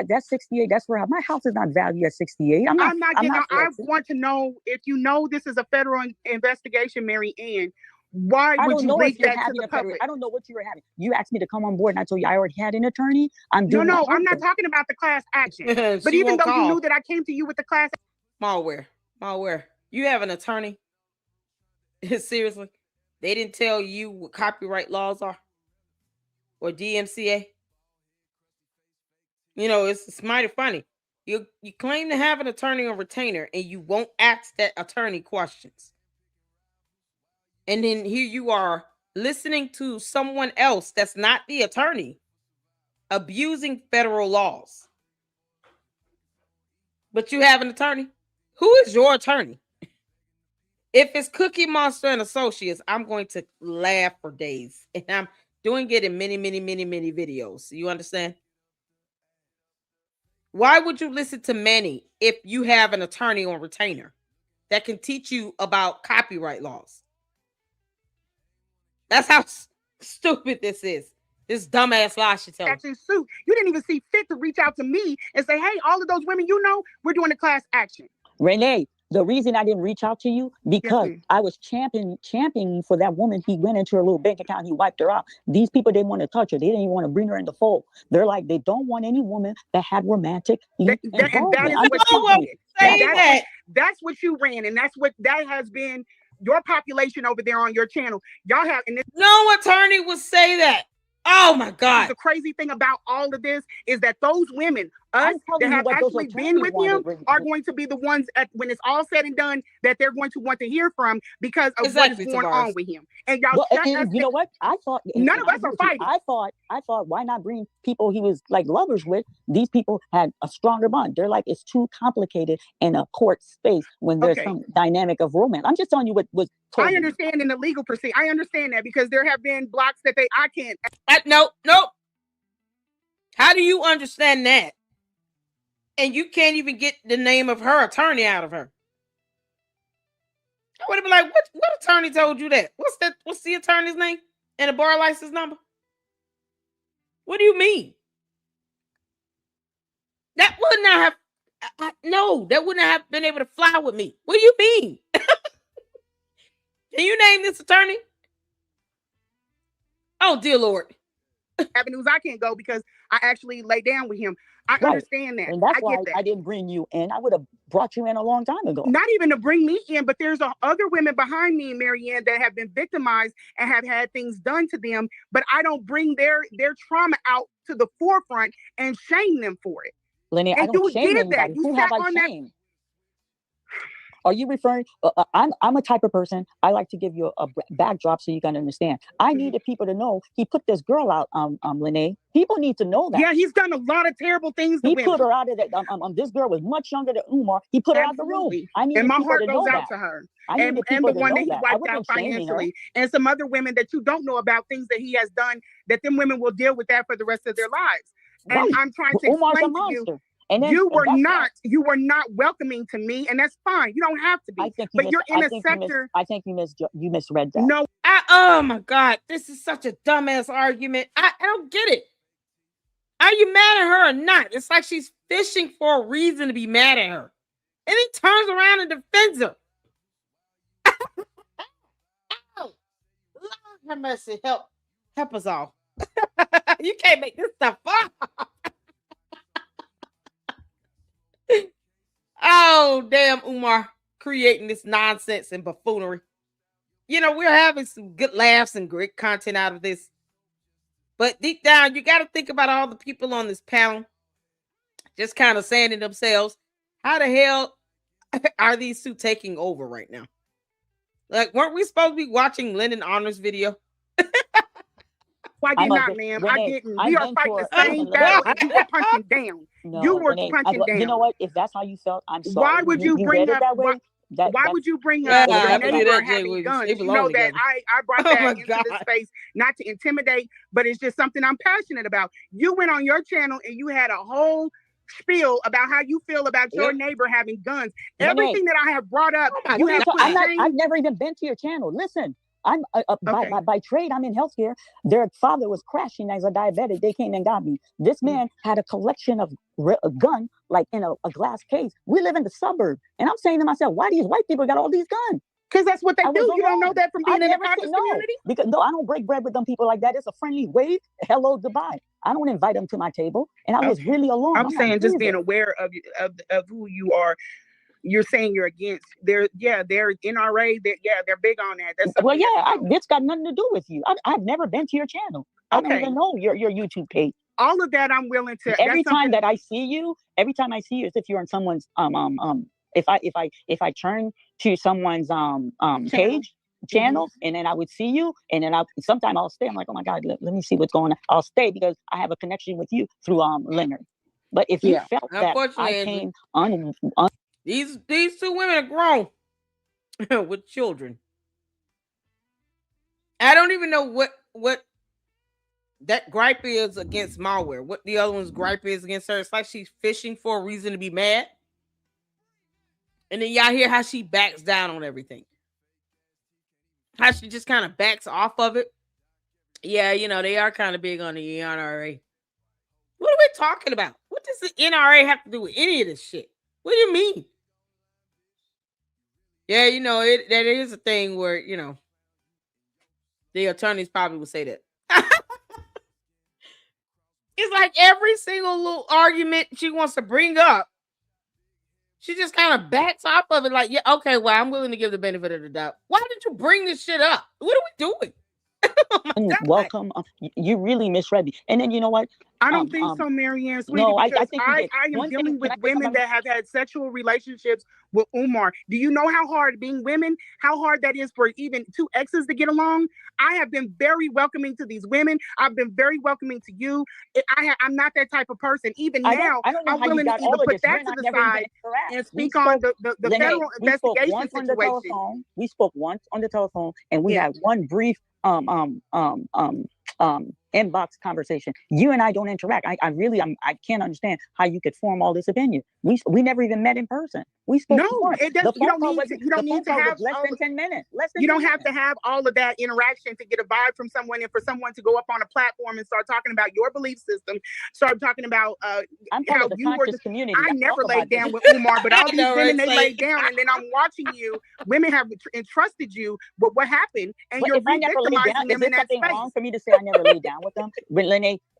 S7: that's 68. That's where my house is not valued at 68."
S3: I want to know if you know this is a federal investigation, Mary Ann. Why would you link that to the public?
S7: I don't know what you were having. You asked me to come on board, and I told you I already had an attorney. I'm
S3: not talking about the class action. But even though you knew that I came to you with the class,
S1: MALware, you have an attorney? Seriously, they didn't tell you what copyright laws are? Or DMCA? You know, it's mighty funny. You claim to have an attorney on retainer, and you won't ask that attorney questions. And then here you are listening to someone else that's not the attorney abusing federal laws. But you have an attorney? Who is your attorney? If it's Cookie Monster and Associates, I'm going to laugh for days. And I'm doing it in many, many, many, many videos. You understand? Why would you listen to Manny if you have an attorney on retainer that can teach you about copyright laws? That's how stupid this is. This dumbass lie she tells.
S3: Action suit. You didn't even see fit to reach out to me and say, "Hey, all of those women, we're doing a class action."
S7: Renee, The reason I didn't reach out to you, because I was championing for that woman. He went into her little bank account. He wiped her out. These people didn't want to touch her. They didn't even want to bring her in the fold. They're like, they don't want any woman that had romantic involvement.
S3: That's what you ran, and that has been your population over there on your channel. Y'all have, and
S1: no attorney would say that. Oh my God.
S3: The crazy thing about all of this is that those women, us that have actually been with him, are going to be the ones when it's all said and done that they're going to want to hear from because of what is going on with him. And y'all,
S7: you know what? I thought
S3: none of us are fighting.
S7: I thought, why not bring people he was like lovers with? These people had a stronger bond. They're like, it's too complicated in a court space when there's some dynamic of romance. I'm just telling you what was.
S3: I understand in the legal proceeding. I understand that because there have been blocks that I can't.
S1: Nope. How do you understand that? And you can't even get the name of her attorney out of her. I would have been like, what attorney told you that? What's the attorney's name and the bar license number? What do you mean? That would not have. That wouldn't have been able to fly with me. What do you mean? Can you name this attorney? Oh, dear Lord.
S3: Avenues I can't go because I actually lay down with him. I understand that.
S7: And that's why I didn't bring you in. I would have brought you in a long time ago.
S3: Not even to bring me in, but there's other women behind me, Marianne, that have been victimized and have had things done to them, but I don't bring their trauma out to the forefront and shame them for it.
S7: Lenny, I don't shame anybody. Who have I shamed? Are you referring? I'm a type of person. I like to give you a backdrop so you can understand. I needed people to know he put this girl out. Lene. People need to know that.
S3: Yeah, he's done a lot of terrible things.
S7: He put her out of that. This girl was much younger than UMAR. He put her out the room. I need
S3: my heart goes out to her. And the one that he wiped out financially, and some other women that you don't know about, things that he has done. That them women will deal with that for the rest of their lives. And I'm trying to explain to you. And then, you were not welcoming to me, and that's fine. You don't have to be. You're in a sector.
S7: I think you misread that.
S3: No.
S1: Oh my God, this is such a dumbass argument. I don't get it. Are you mad at her or not? It's like she's fishing for a reason to be mad at her, and he turns around and defends her. Lord have mercy, help us all. You can't make this stuff up. Oh, damn, UMAR, creating this nonsense and buffoonery. You know, we're having some good laughs and great content out of this. But deep down, you got to think about all the people on this panel just kind of saying to themselves, how the hell are these two taking over right now? Like, weren't we supposed to be watching Lyndon Honor's video?
S3: Why did not, ma'am? I didn't. We are fighting the same battle, and you were punching down.
S7: No,
S3: you were punching down.
S7: You know what? If that's how you felt, I'm sorry.
S3: Why would you bring up that way? Why would you bring up your neighbor having guns? You know that I brought that into this space not to intimidate, but it's just something I'm passionate about. You went on your channel and you had a whole spiel about how you feel about your neighbor having guns. Everything that I have brought up, you have put
S7: I've never even been to your channel. Listen. I'm by trade. I'm in healthcare. Their father was crashing as a diabetic. They came and got me. This man had a collection of a gun, like in a glass case. We live in the suburb, and I'm saying to myself, why these white people got all these guns?
S3: Because that's what they do. You don't know that from being in the conscious community?
S7: Because I don't break bread with them people like that. It's a friendly wave. Hello, goodbye. I don't invite them to my table, and I was really alone.
S3: I'm saying just being aware of who you are. You're saying you're against. They're NRA. They're big on that.
S7: It's got nothing to do with you. I've never been to your channel. I don't even know your YouTube page.
S3: All of that, I'm willing to.
S7: Every time I see you, as if you're on someone's if I turn to someone's page channel, and then I would see you, and then sometimes I'll stay. I'm like, oh my God, let me see what's going on. I'll stay because I have a connection with you through Leonard. But if you felt that I came
S1: These two women are grown with children. I don't even know what that gripe is against MALware. What the other one's gripe is against her. It's like she's fishing for a reason to be mad. And then y'all hear how she backs down on everything. How she just kind of backs off of it. Yeah, they are kind of big on the NRA. What are we talking about? What does the NRA have to do with any of this shit? What do you mean? Yeah, you know, that is a thing where, you know, the attorneys probably would say that. It's like every single little argument she wants to bring up, she just kind of backs off of it. Like, yeah, okay, well, I'm willing to give the benefit of the doubt. Why did you bring this shit up? What are we doing?
S7: Oh welcome. You really misread me. And then you know what?
S3: I don't think so, Marianne, sweetie,
S7: no,
S3: because
S7: I think
S3: I am dealing with women that have had sexual relationships with UMAR. Do you know how hard being women, how hard that is for even two exes to get along? I have been very welcoming to these women. I've been very welcoming to you. I'm not that type of person. Even now, I'm willing to even put that to the side and speak on the federal investigation situation.
S7: We spoke once on the telephone, and we had one brief inbox conversation. You and I don't interact. I can't understand how you could form all this opinion. We never even met in person. We spoke.
S3: No, it doesn't. You don't need to have
S7: less than 10 minutes.
S3: You don't have to have all of that interaction to get a vibe from someone, and for someone to go up on a platform and start talking about your belief system, start talking about
S7: I'm part of the conscious community.
S3: I never laid down with UMAR, but all these women, they laid down, and then I'm watching you. Women have entrusted you with what happened, and you're re-victimizing them in that space.
S7: Wrong for me to say I never laid down with them?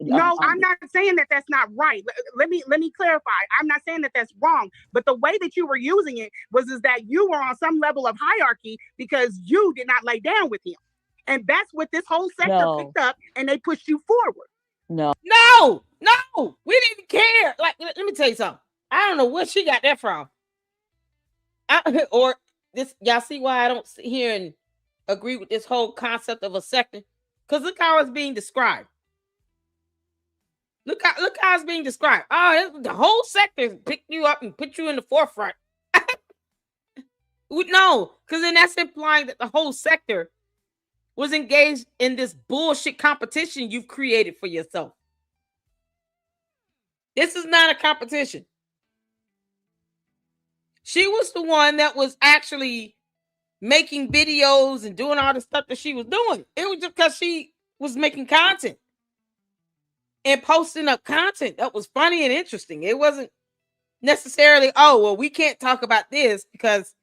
S3: No, I'm not saying that that's not right. Let me clarify. I'm not saying that that's wrong, but the way that you were using it was that you were on some level of hierarchy because you did not lay down with him, and that's what this whole sector picked up, and they pushed you forward.
S1: No, we didn't care. Like, let me tell you something. I don't know where she got that from. Or this, y'all see why I don't sit here and agree with this whole concept of a sector? Because look how it's being described. Look how it's being described. Oh, the whole sector picked you up and put you in the forefront. No, because then that's implying that the whole sector was engaged in this bullshit competition you've created for yourself. This is not a competition. She was the one that was actually making videos and doing all the stuff that she was doing. It was just because she was making content and posting up content that was funny and interesting. It wasn't necessarily, oh, well, we can't talk about this because,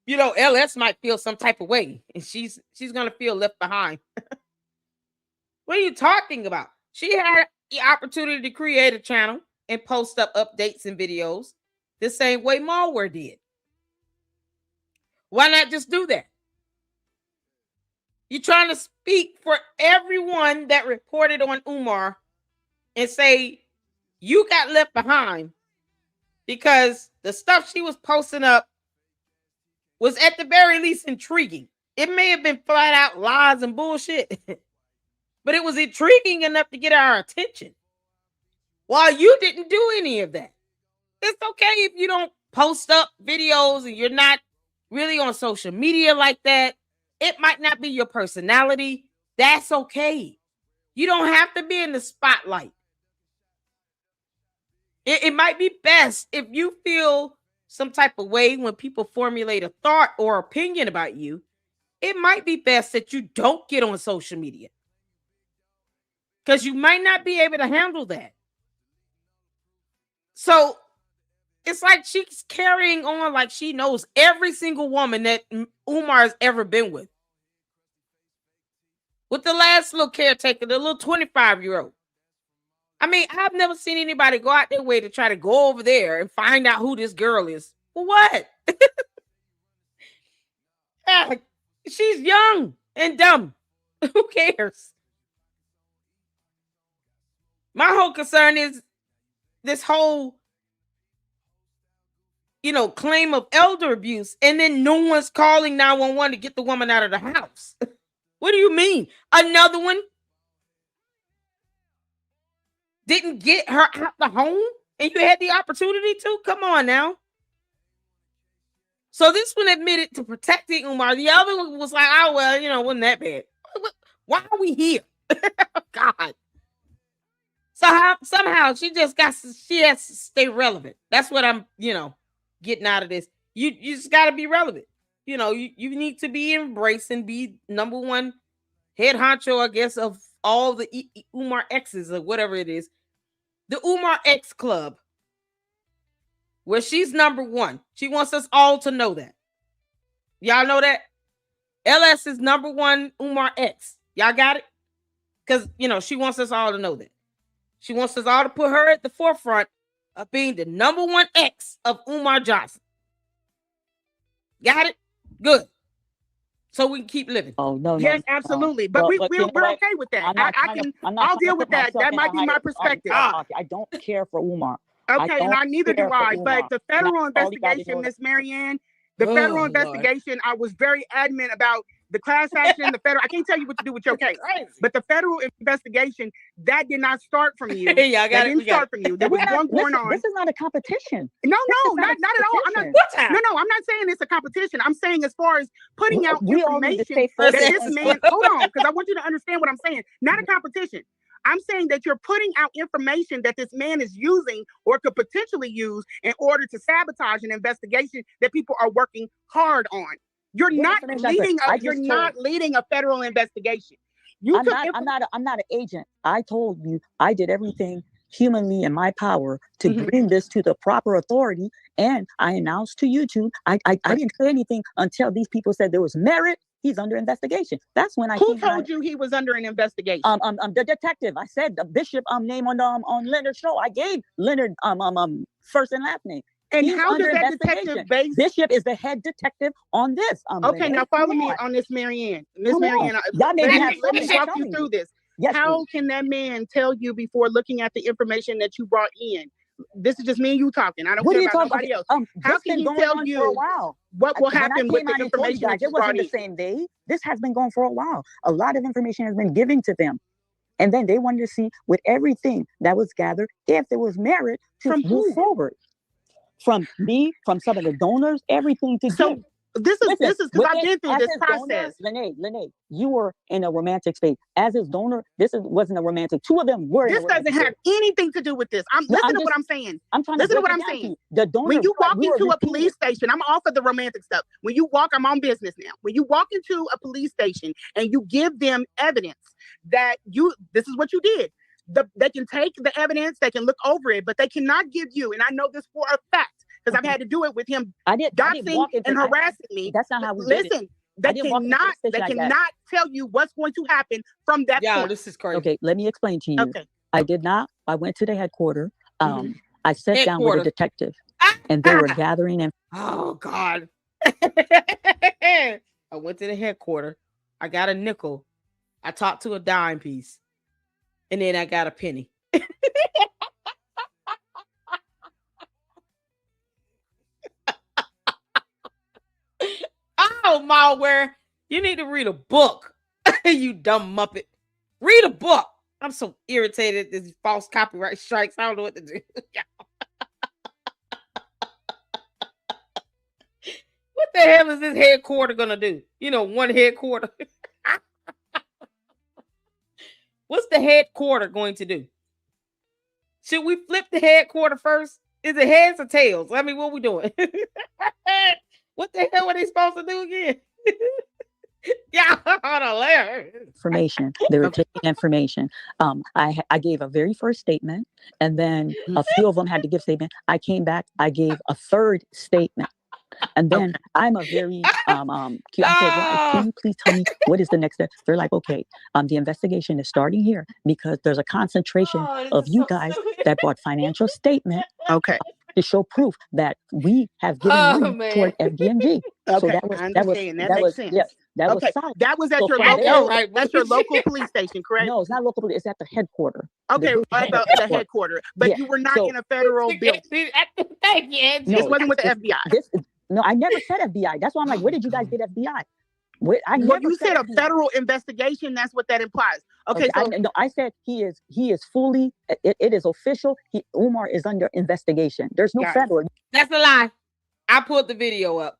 S1: you know, LS might feel some type of way and she's going to feel left behind. What are you talking about? She had the opportunity to create a channel and post up updates and videos the same way MALware did. Why not just do that? You're trying to speak for everyone that reported on UMAR and say you got left behind because the stuff she was posting up was at the very least intriguing. It may have been flat out lies and bullshit, but it was intriguing enough to get our attention. While you didn't do any of that. It's okay if you don't post up videos and you're not really on social media like that. It might not be your personality. That's okay. You don't have to be in the spotlight. It might be best if you feel some type of way when people formulate a thought or opinion about you. It might be best that you don't get on social media because you might not be able to handle that. So it's like she's carrying on like she knows every single woman that UMAR has ever been with. With the last little caretaker, the little 25-year-old. I mean, I've never seen anybody go out their way to try to go over there and find out who this girl is. For what? She's young and dumb. Who cares? My whole concern is this whole, claim of elder abuse, and then no one's calling 911 to get the woman out of the house. What do you mean? Another one didn't get her out the home and you had the opportunity to? Come on now. So this one admitted to protecting UMAR. The other one was like, oh, well, wasn't that bad. Why are we here? God. So somehow she has to stay relevant. That's what I'm, getting out of this. You just got to be relevant. You need to be embraced and be number one head honcho, I guess, of all the UMAR X's or whatever it is. The UMAR X Club, where she's number one. She wants us all to know that. Y'all know that? LS is number one UMAR X. Y'all got it? Because, she wants us all to know that. She wants us all to put her at the forefront of being the number one X of UMAR Johnson. Got it? Good. So we can keep living.
S7: Oh, no.
S3: Yes, absolutely. But we're okay with that. I'll deal with that. That might be my perspective.
S7: I don't care for UMAR.
S3: Okay, and neither do I. But the federal investigation, Miss Marianne, federal investigation, I was very adamant about the class action, I can't tell you what to do with your case. But the federal investigation, that did not start from you.
S1: That
S3: didn't start from you. There was one going on.
S7: This is not a competition.
S3: No, not at all. I'm not saying it's a competition. I'm saying as far as putting out information that this man, hold on, because I want you to understand what I'm saying. Not a competition. I'm saying that you're putting out information that this man is using or could potentially use in order to sabotage an investigation that people are working hard on. You're not leading a federal investigation.
S7: I'm not an agent. I told you I did everything humanly in my power to bring this to the proper authority, and I announced to YouTube. I didn't say anything until these people said there was merit. He's under investigation. That's when
S3: Who told you he was under an investigation?
S7: The detective. I said the Bishop name on Leonard's show. I gave Leonard first and last name.
S3: And how does that detective base?
S7: Bishop is the head detective on this.
S3: Okay, now follow me on this, Marianne. Miss Marianne, let me walk you through this.
S7: Yes,
S3: how can that man tell you before looking at the information that you brought in? This is just me and you talking. I don't care about nobody else. How can he tell you what will happen with the information that you brought in?
S7: It wasn't the same day. This has been going for a while. A lot of information has been given to them. And then they wanted to see with everything that was gathered, if there was merit to move forward. From me, from some of the donors, everything to give.
S3: This is because I've been through this process.
S7: Lene, you were in a romantic state. As his donor, wasn't a romantic. Two of them were.
S3: This doesn't have anything to do with this. Listen to what I'm saying.
S7: Listen to what I'm saying.
S3: The donor, when you walk into a police station, I'm off of the romantic stuff. When you walk, I'm on business now. When you walk into a police station and you give them evidence that this is what you did. They can take the evidence, they can look over it, but they cannot give you, and I know this for a fact, because I've had to do it with him doxing and harassing me.
S7: That's not how we
S3: listen. They cannot tell you what's going to happen from that point.
S1: This is crazy.
S7: Okay, let me explain to you. Okay. I did not. I went to the headquarters. I sat down with a detective, and they were gathering. And
S1: oh God! I went to the headquarters. I got a nickel. I talked to a dime piece, and then I got a penny. Oh, MALware, you need to read a book. You dumb muppet. Read a book. I'm so irritated at these false copyright strikes. I don't know what to do. What the hell is this headquarter gonna do? One headquarter. What's the headquarter going to do? Should we flip the headquarter first? Is it heads or tails? I mean, what are we doing? What the hell are they supposed to do again? Yeah,
S7: information. They were taking information. I gave a very first statement, and then a few of them had to give statement. I came back. I gave a third statement, and then I'm a very I said, well, can you please tell me what is the next step? They're like, okay, the investigation is starting here because there's a concentration of you guys that brought financial statement.
S3: Okay.
S7: To show proof that we have given money toward FDMG.
S3: Okay,
S7: so that was solid.
S3: That was at your local police station, correct?
S7: No, it's not local police. It's at the headquarters.
S3: Okay, the headquarters. But you were not in a federal building. This wasn't with the FBI.
S7: No, I never said FBI. That's why I'm like, where did you guys get FBI?
S3: You said a federal investigation. That's what that implies. Okay, so
S7: I said he is fully. It is official. UMAR is under investigation. There's no federal.
S1: That's a lie. I pulled the video up.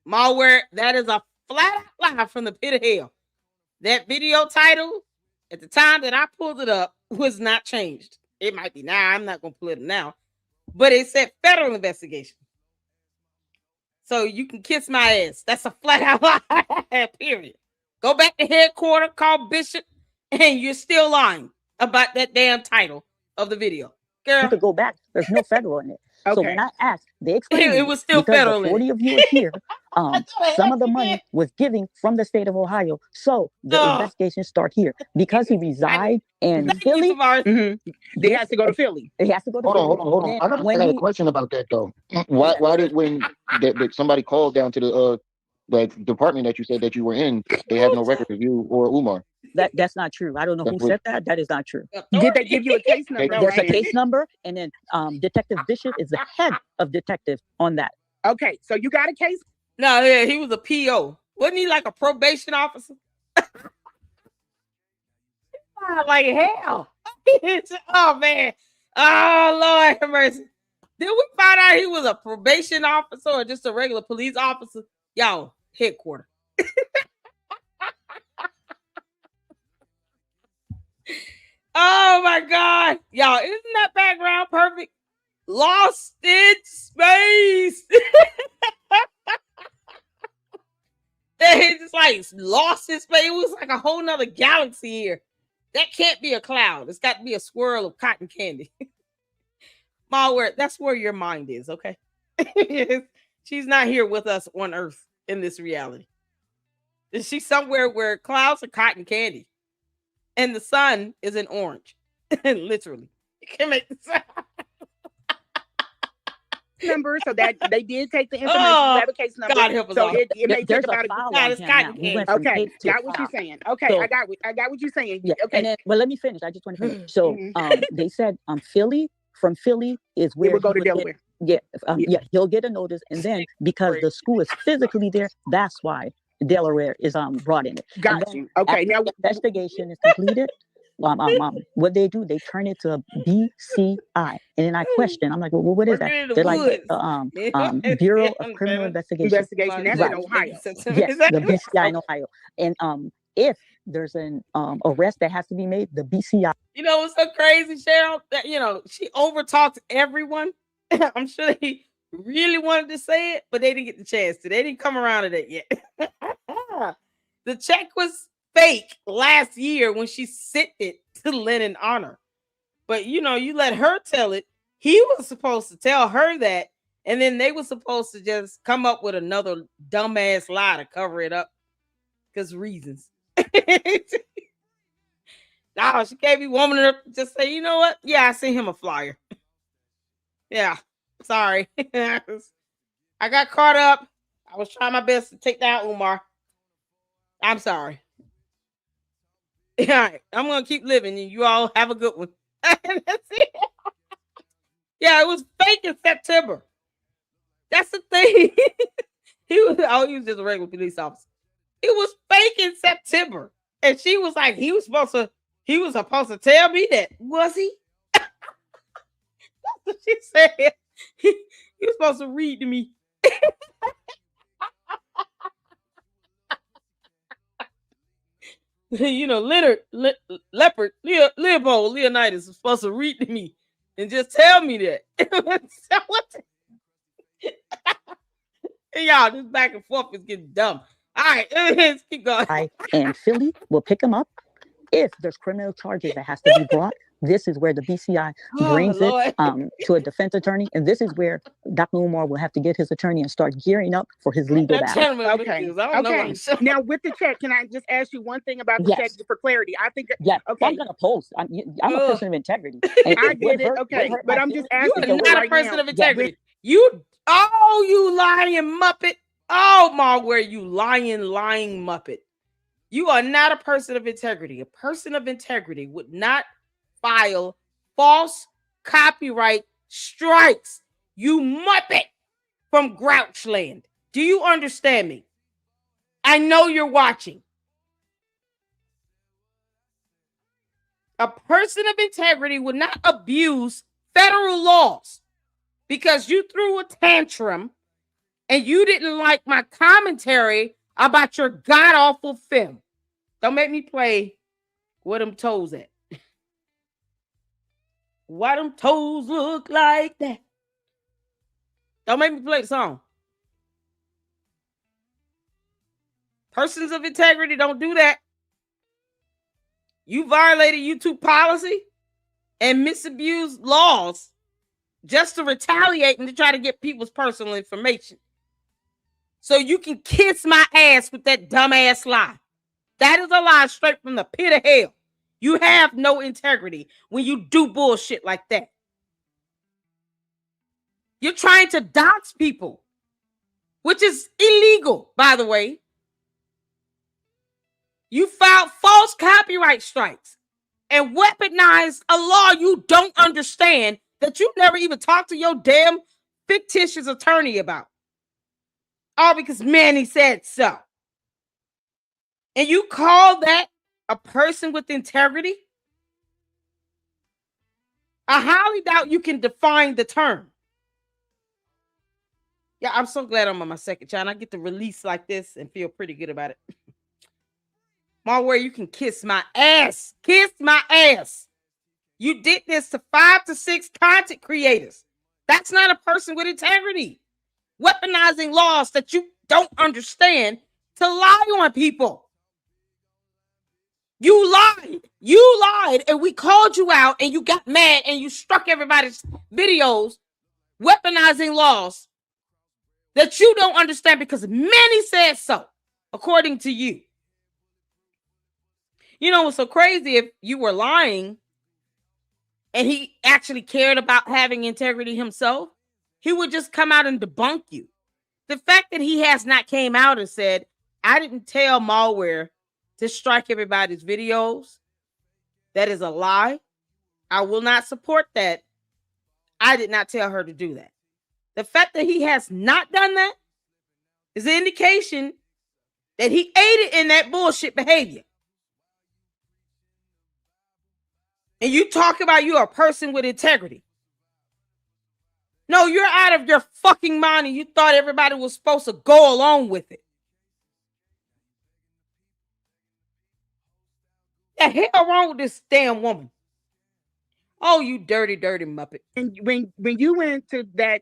S1: MALware. That is a flat out lie from the pit of hell. That video title at the time that I pulled it up was not changed. It might be now. I'm not gonna pull it now, but it said federal investigation. So you can kiss my ass. That's a flat out lie. Period. Go back to headquarters, call Bishop, and you're still lying about that damn title of the video. Girl.
S7: You could go back. There's no federal in it. Okay. So when I asked, They explained
S1: it was still
S7: because
S1: federal.
S7: The 40 of you are here. Some of the money was giving from the state of Ohio. So the investigation start here. Because he reside in Philly,
S3: they has to go to Philly.
S7: It has to go to
S4: Hold
S7: Philly.
S4: on. I got a question about that though. Why did when that somebody called down to the like department that you said that you were in, they have no record of you or UMAR?
S7: That's not true. I don't know who said that. That is not true.
S3: Did they give you a case number?
S7: There's a case number, and then Detective Bishop is the head of detectives on that.
S3: Okay, so you got a case?
S1: No, yeah, he was a PO. Wasn't he like a probation officer? Like hell. Oh man. Oh Lord have mercy. Did we find out he was a probation officer or just a regular police officer? Y'all, headquarters. Oh my God. Y'all, isn't that background perfect? Lost in space. They just like lost in space. It was like a whole nother galaxy here. That can't be a cloud. It's got to be a swirl of cotton candy. MALware, that's where your mind is, okay? She's not here with us on Earth in this reality. She's somewhere where clouds are cotton candy. And the sun is an orange. Literally. You can make the sun.
S3: Number so that they did take the information. Have a case number.
S1: God help us
S3: so
S1: all.
S3: it may take about
S7: okay,
S3: got what you're saying. Okay, so, I got what you're saying.
S7: Yeah,
S3: okay.
S7: And then, well, let me finish. I just want to finish. So they said Philly, from Philly is where
S3: he would go to Delaware.
S7: He'll get a notice, and then because the school is physically there, that's why Delaware is brought in it.
S3: Got you. Okay, now
S7: the investigation is completed. What they do, they turn it to a BCI, and then I question. I'm like, well, what is that? They're like Bureau of Criminal Investigation.
S3: That's in Ohio.
S7: Yes, the BCI in Ohio. And if there's an arrest that has to be made, the BCI.
S1: You know what's so crazy, Cheryl? That she overtalks everyone. I'm sure they really wanted to say it, but they didn't get the chance to. They didn't come around to that yet. The check was fake last year when she sent it to Lennon Honor. But you let her tell it. He was supposed to tell her that, and then they were supposed to just come up with another dumbass lie to cover it up because reasons. No, she can't be woman enough to just say, you know what? Yeah, I sent him a flyer. Yeah, sorry. I got caught up. I was trying my best to take down UMAR. I'm sorry. All right, I'm gonna keep living, and you all have a good one. That's it. Yeah, it was fake in September. That's the thing. He was just a regular police officer. It was fake in September, and she was like, he was supposed to tell me that. Was he? That's what she said. He was supposed to read to me. Leopold Leonidas was supposed to read to me and just tell me that. Y'all, this back and forth is getting dumb. All right, let's keep going.
S7: And Philly will pick them up. If there's criminal charges that has to be brought, this is where the BCI brings it to a defense attorney. And this is where Dr. UMAR will have to get his attorney and start gearing up for his legal battle.
S3: Okay. Now, with the check, can I just ask you one thing about the check for clarity? I think.
S7: Yeah. Okay. I'm going to post. I'm a person of integrity.
S3: I get it. Okay. But I'm just asking.
S1: You're not a person of integrity. You lying Muppet. Oh, MALware, you lying Muppet. You are not a person of integrity. A person of integrity would not file false copyright strikes. You Muppet from Grouchland. Do you understand me? I know you're watching. A person of integrity would not abuse federal laws because you threw a tantrum and you didn't like my commentary about your god-awful film. Don't make me play where them toes at. Why them toes look like that? Don't make me play the song. Persons of integrity don't do that. You violated YouTube policy and misused laws just to retaliate and to try to get people's personal information. So you can kiss my ass with that dumbass lie. That is a lie straight from the pit of hell. You have no integrity when you do bullshit like that. You're trying to dox people, which is illegal, by the way. You filed false copyright strikes and weaponized a law you don't understand that you never even talked to your damn fictitious attorney about. All because Manny said so. And you call that a person with integrity? I highly doubt you can define the term. Yeah, I'm so glad I'm on my second channel. I get to release like this and feel pretty good about it. MALware, you can kiss my ass. Kiss my ass. You did this to 5 to 6 content creators. That's not a person with integrity. Weaponizing laws that you don't understand to lie on people. You lied. You lied, and we called you out, and you got mad, and you struck everybody's videos, weaponizing laws that you don't understand because many said so, according to you. You know what's so crazy? If you were lying and he actually cared about having integrity himself, he would just come out and debunk you. The fact that he has not came out and said, I didn't tell MALware to strike everybody's videos, that is a lie. I will not support that. I did not tell her to do that. The fact that he has not done that is an indication that he aided in that bullshit behavior. And you talk about you a person with integrity. No, you're out of your fucking mind and you thought everybody was supposed to go along with it. What the hell wrong with this damn woman? Oh, you dirty, dirty Muppet.
S3: And when you went to that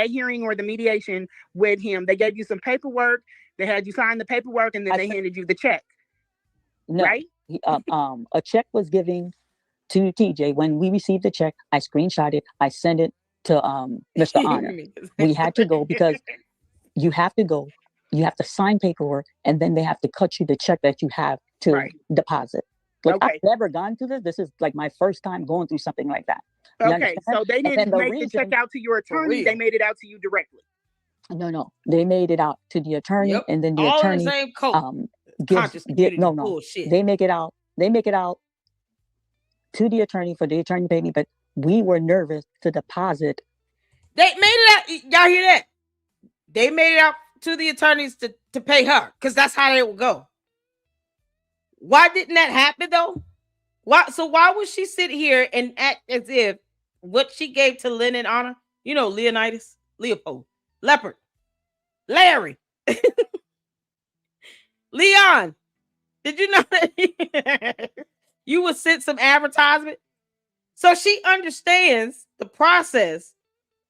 S3: hearing or the mediation with him, they gave you some paperwork. They had you sign the paperwork, and then they handed you the check.
S7: No,
S3: right?
S7: A check was given to TJ. When we received the check, I screenshot it. I sent it to Mr. Honor. We had to go because you have to go. You have to sign paperwork, and then they have to cut you the check that you have to deposit. Like,
S3: Okay.
S7: I've never gone through this. This is like my first time going through something like that. You
S3: Okay,
S7: understand?
S3: so they didn't make the check out to your attorney. They made it out to you directly.
S7: No. They made it out to the attorney, and then the
S1: all
S7: attorney
S1: in the same code.
S7: no.
S1: Bullshit.
S7: They make it out. They make it out to the attorney for the attorney pay me, but we were nervous to deposit.
S1: They made it out. Y'all hear that? They made it out to the attorneys to pay her because that's how they would go. Why didn't that happen though? Why would she sit here and act as if what she gave to Lynn and Honor, Leonidas, Leopold, Leopard, Larry, Leon, did you know that you would send some advertisement? So she understands the process,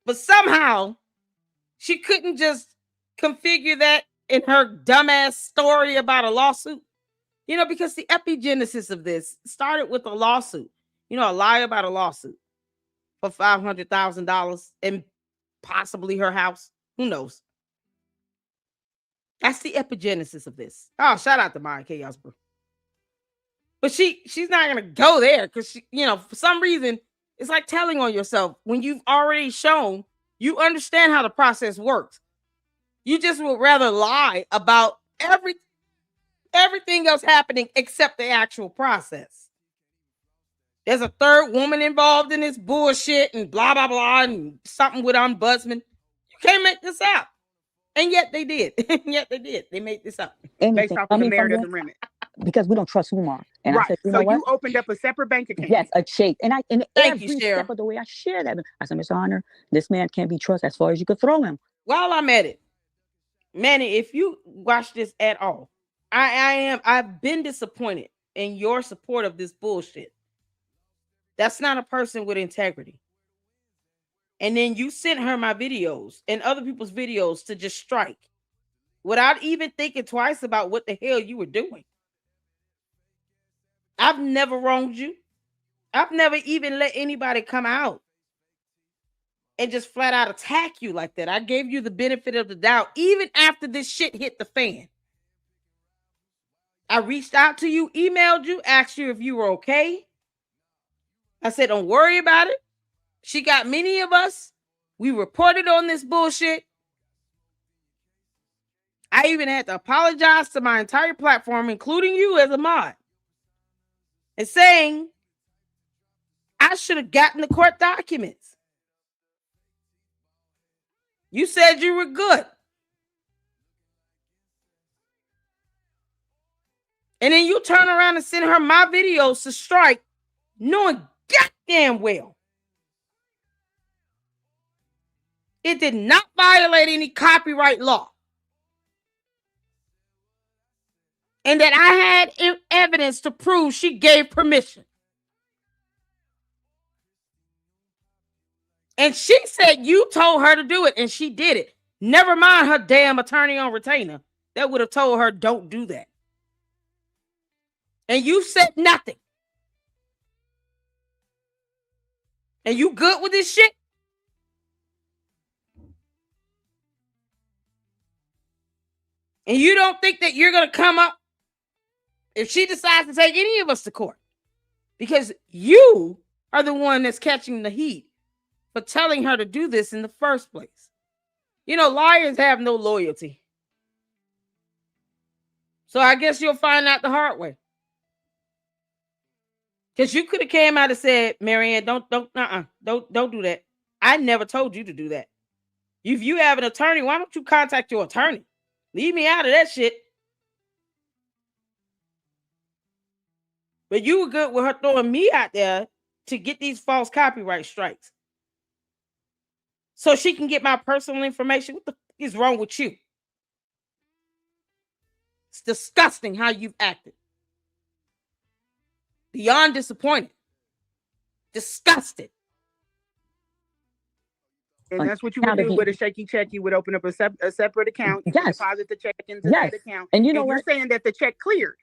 S1: but somehow she couldn't just configure that in her dumbass story about a lawsuit. Because the epigenesis of this started with a lawsuit. A lie about a lawsuit for $500,000 and possibly her house. Who knows? That's the epigenesis of this. Oh, shout out to Maya Chaos, bro. But she's not gonna go there because for some reason it's like telling on yourself when you've already shown you understand how the process works. You just would rather lie about everything else happening except the actual process. There's a third woman involved in this bullshit and blah, blah, blah, and something with ombudsman. You can't make this up. And yet they did. They made this up.
S7: Anything.
S3: Based off of the merit of the remit.
S7: Because we don't trust UMAR. And
S3: right.
S7: I said,
S3: so you opened up a separate bank account.
S7: Yes, a check. And
S1: Thank
S7: every
S1: you,
S7: step of the way I share that. I said, Mr. Honor, this man can't be trusted as far as you could throw him.
S1: While I'm at it, Manny, if you watch this at all, I've been disappointed in your support of this bullshit. That's not a person with integrity. And then you sent her my videos and other people's videos to just strike without even thinking twice about what the hell you were doing. I've never wronged you. I've never even let anybody come out and just flat out attack you like that. I gave you the benefit of the doubt, even after this shit hit the fan. I reached out to you, emailed you, asked you if you were okay. I said, don't worry about it. She got many of us. We reported on this bullshit. I even had to apologize to my entire platform, including you as a mod, and saying I should have gotten the court documents. You said you were good. And then you turn around and send her my videos to strike, knowing goddamn well it did not violate any copyright law. And that I had evidence to prove she gave permission. And she said you told her to do it, and she did it. Never mind her damn attorney on retainer that would have told her don't do that. And you said nothing. And you good with this shit? And you don't think that you're going to come up if she decides to take any of us to court? Because you are the one that's catching the heat for telling her to do this in the first place. You know, liars have no loyalty. So I guess you'll find out the hard way. Because you could have came out and said, Marianne, don't do that. I never told you to do that. If you have an attorney, why don't you contact your attorney? Leave me out of that shit. But you were good with her throwing me out there to get these false copyright strikes. So she can get my personal information. What the fuck is wrong with you? It's disgusting how you've acted. Beyond disappointed. Disgusted.
S3: And that's what you would do with a shaky check. You would open up a separate account. You would deposit the check into that account.
S7: And you know what?
S3: You're saying that the check cleared.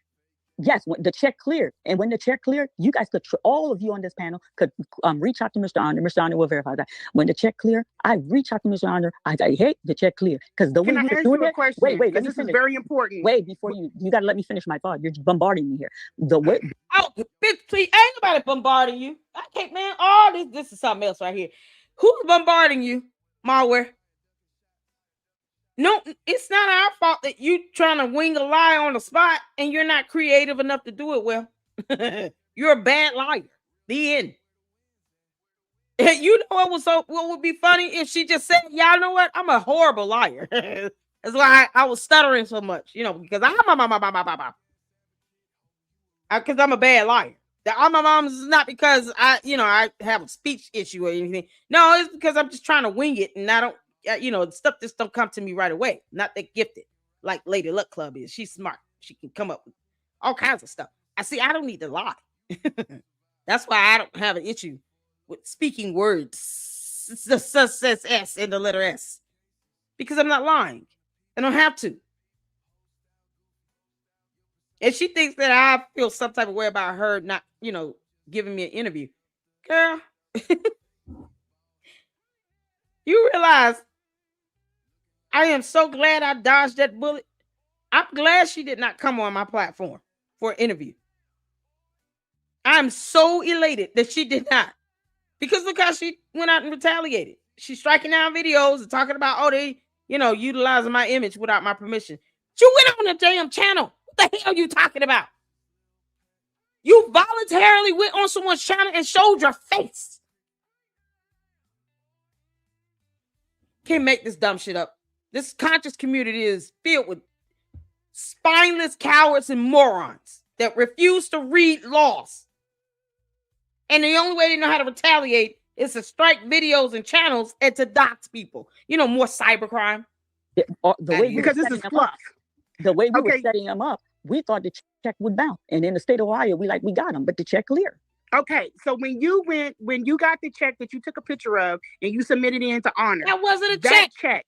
S7: Yes, when the check cleared. And when the check cleared, you guys could, all of you on this panel could reach out to Mr. Honor. Mr. Honor will verify that. When the check cleared, I reach out to Mr. Honor. I say, hey, the check cleared. Because the way
S3: Can I ask you a question?
S7: Wait,
S3: this is very important.
S7: Wait, before you got to let me finish my thought. You're bombarding me here. The way.
S1: Oh, bitch, please, ain't nobody bombarding you. I can't, man. Oh, this is something else right here. Who's bombarding you, MALware? No, it's not our fault that you trying to wing a lie on the spot and you're not creative enough to do it well. You're a bad liar. The end. You know what would be funny if she just said, y'all know what? I'm a horrible liar. That's why I was stuttering so much, you know, because I'm a bad liar. The mom's is not because I have a speech issue or anything. No, it's because I'm just trying to wing it and I don't. Stuff just don't come to me right away. Not that gifted like Lady Luck Club is. She's smart. She can come up with all kinds of stuff. I don't need to lie. That's why I don't have an issue with speaking words. It's the success S and the letter S. Because I'm not lying. I don't have to. If she thinks that I feel some type of way about her not, giving me an interview. Girl, you realize I am so glad I dodged that bullet. I'm glad she did not come on my platform for an interview. I'm so elated that she did not. Because look how she went out and retaliated. She's striking down videos and talking about, they, utilizing my image without my permission. You went on the damn channel. What the hell are you talking about? You voluntarily went on someone's channel and showed your face. Can't make this dumb shit up. This conscious community is filled with spineless cowards and morons that refuse to read laws. And the only way they know how to retaliate is to strike videos and channels and to dox people. More cybercrime.
S3: Because this is fluff.
S7: The way we were setting them up, we thought the check would bounce. And in the state of Ohio, we got them, but the check cleared.
S3: Okay, so when you got the check that you took a picture of and you submitted it into Honor.
S1: That wasn't a
S3: check.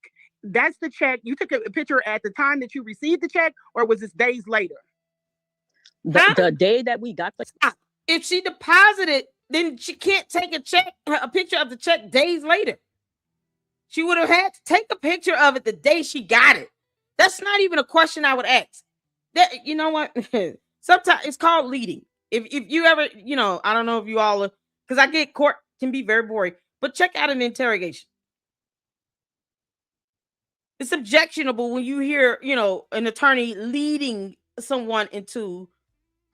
S3: That's the check. You took a picture at the time that you received the check, or was this days later?
S7: The day that we got the check.
S1: If she deposited, then she can't take a picture of the check days later. She would have had to take a picture of it the day she got it. That's not even a question I would ask. That, you know what? Sometimes it's called leading. If you ever, I don't know if you all are, because I get court can be very boring, but check out an interrogation. It's objectionable when you hear, an attorney leading someone into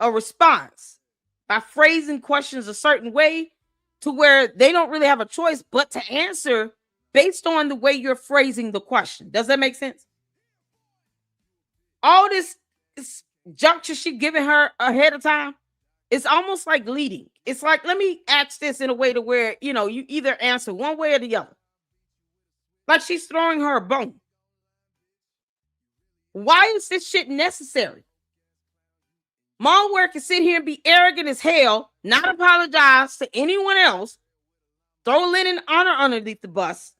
S1: a response by phrasing questions a certain way to where they don't really have a choice but to answer based on the way you're phrasing the question. Does that make sense? All this juncture she giving her ahead of time, it's almost like leading. It's like, let me ask this in a way to where, you either answer one way or the other. Like she's throwing her a bone. Why is this shit necessary? MALware can sit here and be arrogant as hell, not apologize to anyone else, throw Lynn and Honor underneath the bus,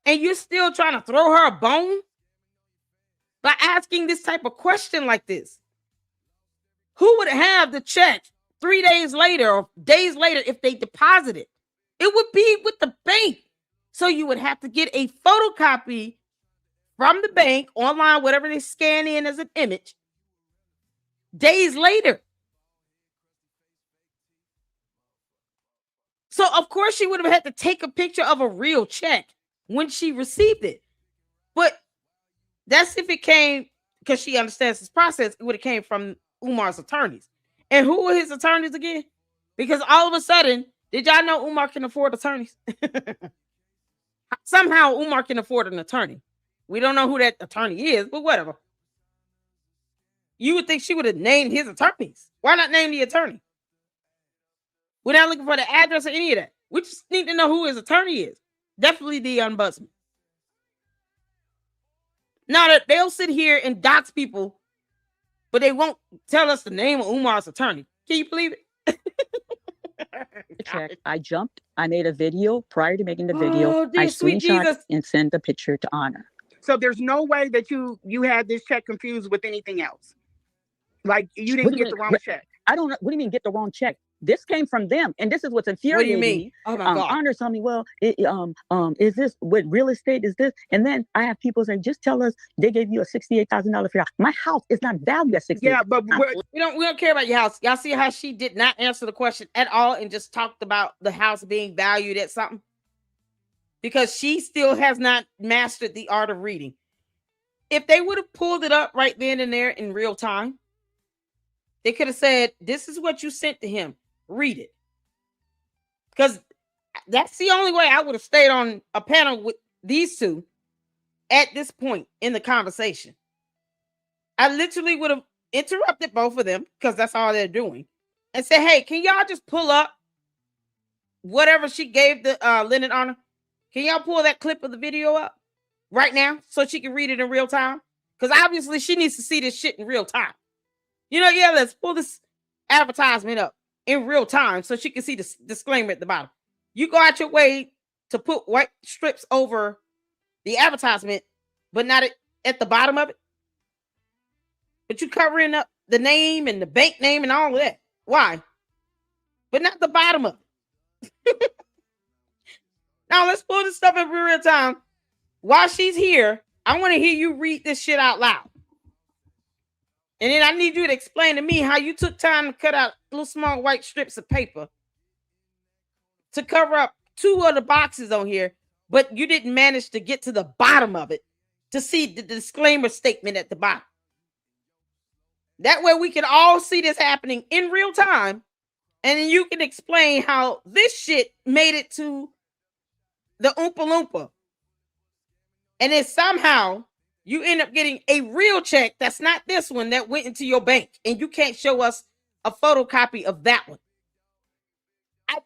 S1: and you're still trying to throw her a bone by asking this type of question like this. Who would have the check 3 days later or days later if they deposited? It would be with the bank. So you would have to get a photocopy from the bank online, whatever they scan in as an image, days later. So, of course, she would have had to take a picture of a real check when she received it. But that's if it came, because she understands this process, it would have came from UMAR's attorneys. And who were his attorneys again? Because all of a sudden, did y'all know UMAR can afford attorneys? Somehow, UMAR can afford an attorney. We don't know who that attorney is, but whatever. You would think she would have named his attorneys. Why not name the attorney? We're not looking for the address or any of that. We just need to know who his attorney is. Definitely the ombudsman. Now that they'll sit here and dox people, but they won't tell us the name of UMAR's attorney. Can you believe it?
S7: Check. I jumped. I made a video prior to making the video. I screenshot and sent the picture to Honor.
S3: So there's no way that you had this check confused with anything else. Like you didn't get the wrong check.
S7: I don't know. What do you mean get the wrong check? This came from them, and this is what's infuriating.
S1: What do you mean? Oh my God.
S7: Honor told me, well, is this what real estate is this? And then I have people say, just tell us they gave you a $68,000 fee. My house is not valued at $68,000.
S3: Yeah, but
S1: we don't care about your house. Y'all see how she did not answer the question at all and just talked about the house being valued at something? Because she still has not mastered the art of reading. If they would have pulled it up right then and there in real time, they could have said, this is what you sent to him. Read it. Because that's the only way I would have stayed on a panel with these two at this point in the conversation. I literally would have interrupted both of them because that's all they're doing and say, hey, can y'all just pull up whatever she gave the Lynn and Honor? Can y'all pull that clip of the video up right now so she can read it in real time? Because obviously she needs to see this shit in real time. Yeah, let's pull this advertisement up in real time so she can see the disclaimer at the bottom. You go out your way to put white strips over the advertisement, but not at the bottom of it. But you covering up the name and the bank name and all of that. Why? But not the bottom of it. Now let's pull this stuff in real time. While she's here, I want to hear you read this shit out loud. And then I need you to explain to me how you took time to cut out little small white strips of paper to cover up 2 of the boxes on here, but you didn't manage to get to the bottom of it to see the disclaimer statement at the bottom. That way we can all see this happening in real time, and then you can explain how this shit made it to the Oompa Loompa. And then somehow you end up getting a real check that's not this one that went into your bank, and you can't show us a photocopy of that one.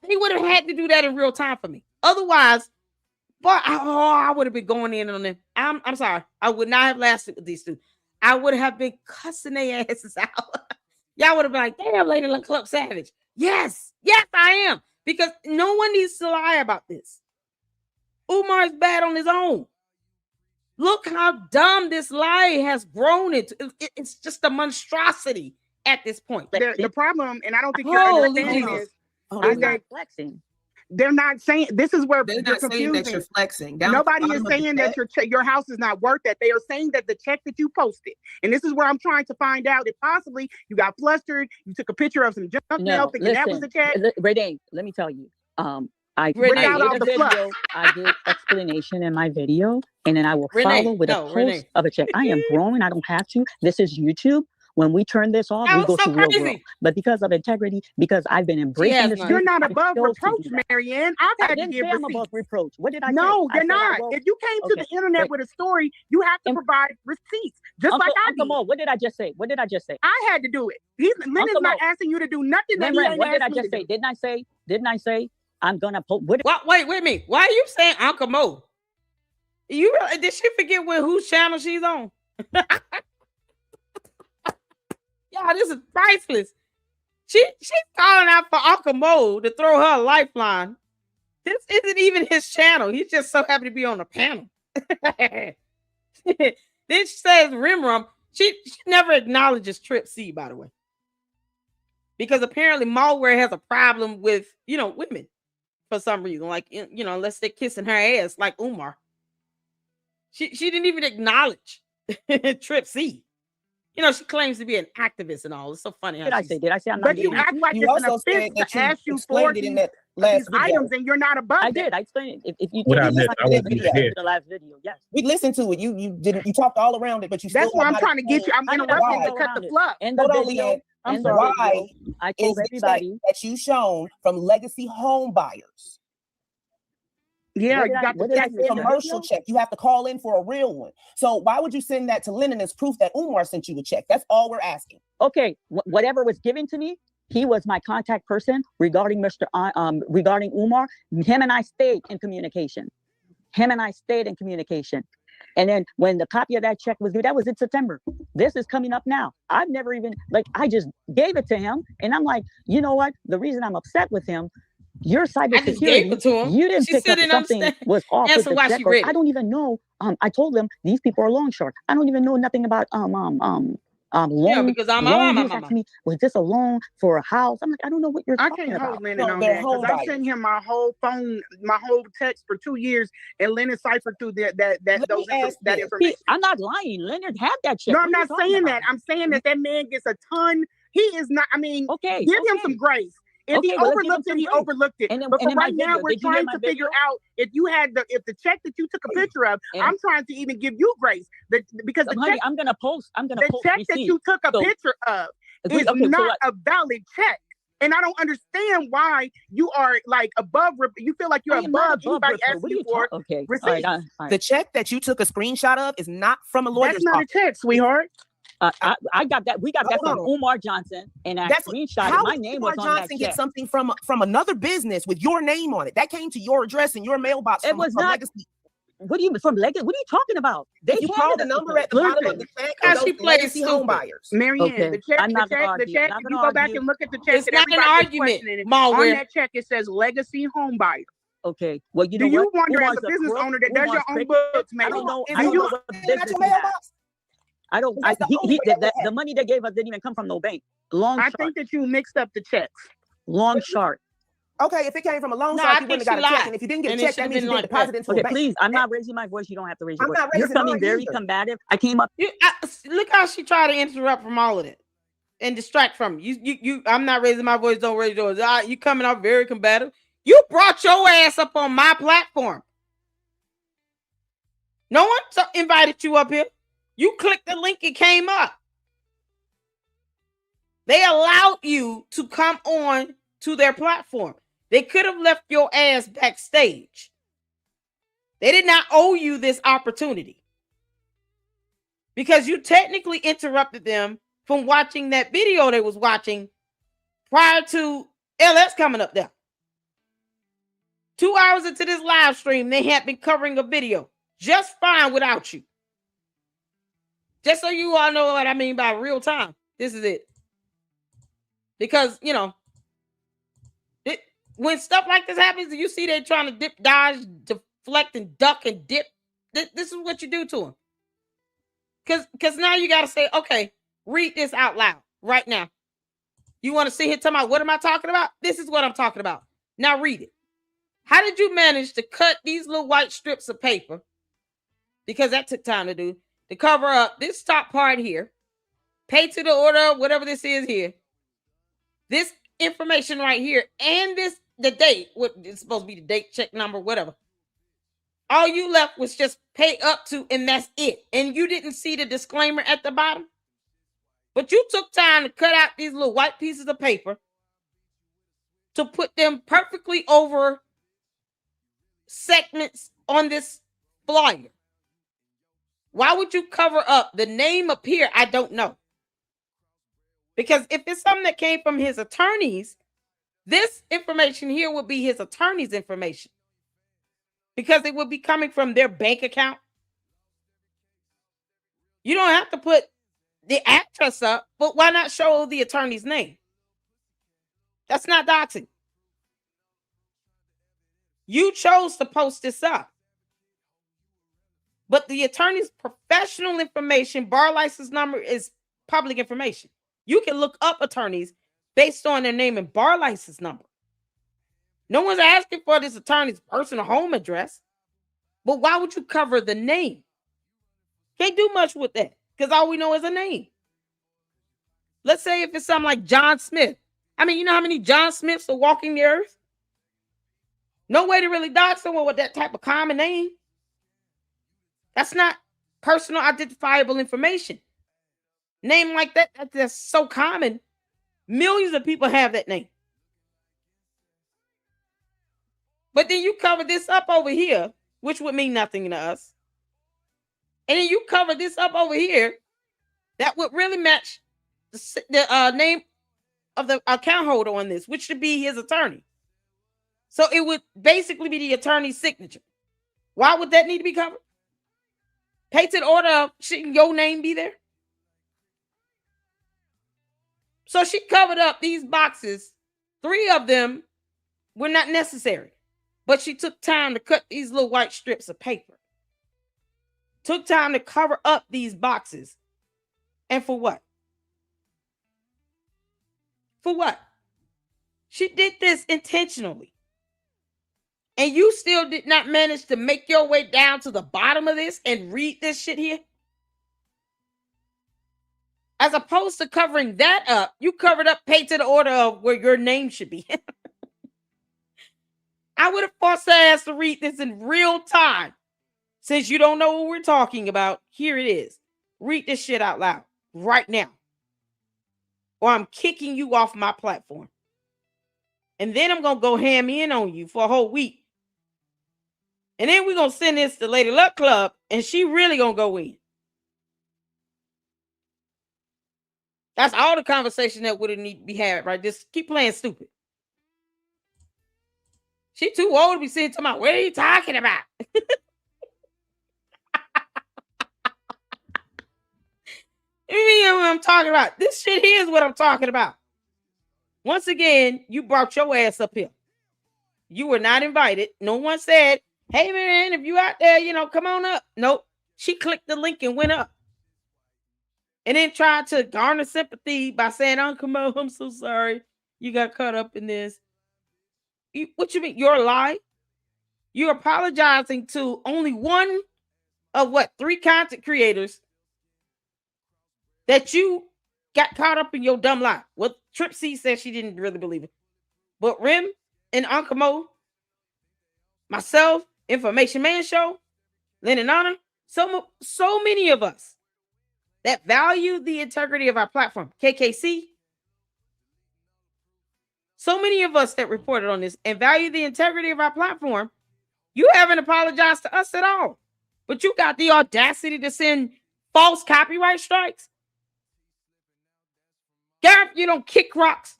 S1: They would have had to do that in real time for me. Otherwise, I would have been going in on them. I'm sorry. I would not have lasted with these two. I would have been cussing their asses out. Y'all would have been like, damn, Lady Club Savage. Yes, I am. Because no one needs to lie about this. Umar's bad on his own. Look how dumb this lie has grown into. It's just a monstrosity at this point.
S3: The problem, and I don't think you're understanding this, is that flexing. They're not saying, this is where
S5: they're
S3: you're
S5: not saying
S3: confusing.
S5: that you're flexing.
S3: Nobody is saying that your house is not worth that. They are saying that the check that you posted, and this is where I'm trying to find out if possibly you got flustered, you took a picture of some junk mail thinking that was the check.
S7: Renee, let me tell you. I
S3: Without
S7: did
S3: all
S7: a
S3: the
S7: video.
S3: fluff.
S7: I did explanation in my video, and then I will follow with a post
S1: Renee.
S7: of a check. I am grown. I don't have to. This is YouTube. When we turn this off, we go to real world. But because of integrity, because I've been embracing this,
S3: you're not above reproach, Marianne. I've had to give
S7: receipts. I'm above reproach. What did I say?
S3: No, you're not. If you came to the internet with a story, you have to provide receipts, just like I did.
S7: What did I just say? What did I just say?
S3: I had to do it. Lynn is not asking you to do nothing that he ain't
S7: what did I
S3: asked me
S7: just
S3: to
S7: say?
S3: do.
S7: Didn't I say I'm gonna post? Wait
S1: a minute. Why are you saying Uncle Mo? You really, did she forget whose channel she's on? Yeah, this is priceless. She's calling out for Uncle Mo to throw her a lifeline. This isn't even his channel. He's just so happy to be on the panel. Then she says Rimrum. She never acknowledges Trip C, by the way. Because apparently MALware has a problem with, women for some reason. Like, unless they're kissing her ass like UMAR. She didn't even acknowledge Trip C. She claims to be an activist and all. It's so funny.
S7: Did I say I'm not?
S3: But you act like it's an offense to ask you for these items, and you're not above it.
S7: I did. I explained it. If you
S2: what I missed, I wasn't
S7: video,
S2: here.
S7: the last video, yes.
S5: We listened to it. You didn't. You talked all around it, but you.
S3: That's
S5: still
S3: why I'm trying to get you. I'm interrupting to cut the fluff.
S7: And the video.
S5: And why
S7: I told everybody
S5: that you shown from legacy home buyers.
S3: Yeah, you got
S5: the commercial check. You have to call in for a real one. So why would you send that to Lennon as proof that UMAR sent you a check? That's all we're asking.
S7: Okay, whatever was given to me, he was my contact person regarding regarding UMAR. Him and I stayed in communication. And then when the copy of that check was due, that was in September. This is coming up now. I've never even, I just gave it to him. And I'm like, you know what? The reason I'm upset with him, your cybersecurity, you didn't pick up something was off with the check. I don't even know. I told them these people are loan sharks. I don't even know nothing about loan.
S1: Yeah, because I'm
S7: asking me, was this a loan for a house? I'm like, I don't know what you're talking about.
S3: I can't hold Lennon on that because I sent him my whole phone, my whole text for 2 years, and Lennon ciphered through that information.
S7: I'm not lying. Leonard had that check.
S3: No, I'm not saying that. I'm saying that man gets a ton. He is not. I mean, give him some grace. If he overlooked it, he overlooked it. But for right now, we're trying to figure out if the check that you took a picture of, I'm trying to even give you grace. Because the check,
S7: I'm gonna post
S3: the check that you took a picture of is not a valid check. And I don't understand why you are above. You feel like you're above anybody asking you for receipts.
S5: The check that you took a screenshot of is not from a lawyer's
S3: office. That's not a check, sweetheart.
S7: I got that. We got that from UMAR Johnson, and I screenshotted. My name was on that check.
S5: Johnson get something from another business with your name on it? That came to your address in your mailbox.
S7: It was not. Legacy. What do you mean from Legacy? What are you talking about?
S5: You called the number at the bottom of the check.
S1: She plays
S5: home buyers.
S3: Marianne, the check. If you go back and look at the check,
S1: it's not an argument.
S3: On that check, it says Legacy Home Buyer.
S7: Okay. Well,
S3: do you wonder as a business owner that does your own books, man?
S7: I don't know. I don't. The money they gave us didn't even come from no bank. I
S3: think that you mixed up the checks.
S7: Long short.
S5: Okay, if it came from a loan shark, you wouldn't have got a check. And if you didn't get a check, that means you didn't deposit into a bank.
S7: Please, I'm not raising my voice. You don't have to raise your voice. You're coming very combative. I came up.
S1: Look how she tried to interrupt from all of it and distract from you. I'm not raising my voice. Don't raise yours. You coming up very combative. You brought your ass up on my platform. No one invited you up here. You clicked the link, it came up. They allowed you to come on to their platform. They could have left your ass backstage. They did not owe you this opportunity because you technically interrupted them from watching that video they was watching prior to LS coming up there. 2 hours into this live stream, they had been covering a video just fine without you. Just so you all know what I mean by real time. This is it. Because, when stuff like this happens, you see they're trying to dip, dodge, deflect, and duck and dip. This is what you do to them. Because now you got to say, okay, read this out loud right now. You want to see him talking about, what am I talking about? This is what I'm talking about. Now read it. How did you manage to cut these little white strips of paper? Because that took time to do, to cover up this top part here. Pay to the order, whatever this is here. This information right here, and the date, what it's supposed to be, the date, check number, whatever. All you left was just pay up to, and that's it. And you didn't see the disclaimer at the bottom. But you took time to cut out these little white pieces of paper to put them perfectly over segments on this flyer. Why would you cover up the name up here? I don't know. Because if it's something that came from his attorneys, this information here would be his attorney's information. Because it would be coming from their bank account. You don't have to put the address up, but why not show the attorney's name? That's not doxing. You chose to post this up. But the attorney's professional information, bar license number, is public information. You can look up attorneys based on their name and bar license number. No one's asking for this attorney's personal home address. But why would you cover the name? Can't do much with that because all we know is a name. Let's say if it's something like John Smith. I mean, you know how many John Smiths are walking the earth? No way to really dox someone with that type of common name. That's not personal identifiable information. Name like that, that's so common. Millions of people have that name. But then you cover this up over here, which would mean nothing to us. And then you cover this up over here, that would really match the name of the account holder on this, which should be his attorney. So it would basically be the attorney's signature. Why would that need to be covered? Pay to the order, shouldn't your name be there? So she covered up these boxes. 3 of them were not necessary. But she took time to cut these little white strips of paper. Took time to cover up these boxes. And for what? For what? She did this intentionally. And you still did not manage to make your way down to the bottom of this and read this shit here? As opposed to covering that up, you covered up, pay to the order of where your name should be. I would have forced her ass to read this in real time. Since you don't know what we're talking about, here it is. Read this shit out loud right now. Or I'm kicking you off my platform. And then I'm going to go ham in on you for a whole week. And then we're going to send this to Lady Luck Club, and she really going to go in. That's all the conversation that would need to be had, right? Just keep playing stupid. She too old to be sitting talking about, what are you talking about? You know what I'm talking about? This shit here is what I'm talking about. Once again, you brought your ass up here. You were not invited. No one said, hey, man, if you out there, come on up. Nope. She clicked the link and went up. And then tried to garner sympathy by saying, Uncle Mo, I'm so sorry. You got caught up in this. What you mean? You're a lie? You're apologizing to only one of 3 content creators that you got caught up in your dumb lie. Well, Trip C said she didn't really believe it. But Rim and Uncle Mo, myself, Information Man Show, Lynn and Honor, so many of us that value the integrity of our platform. KKC, so many of us that reported on this and value the integrity of our platform, you haven't apologized to us at all. But you got the audacity to send false copyright strikes. Gareth, you don't kick rocks.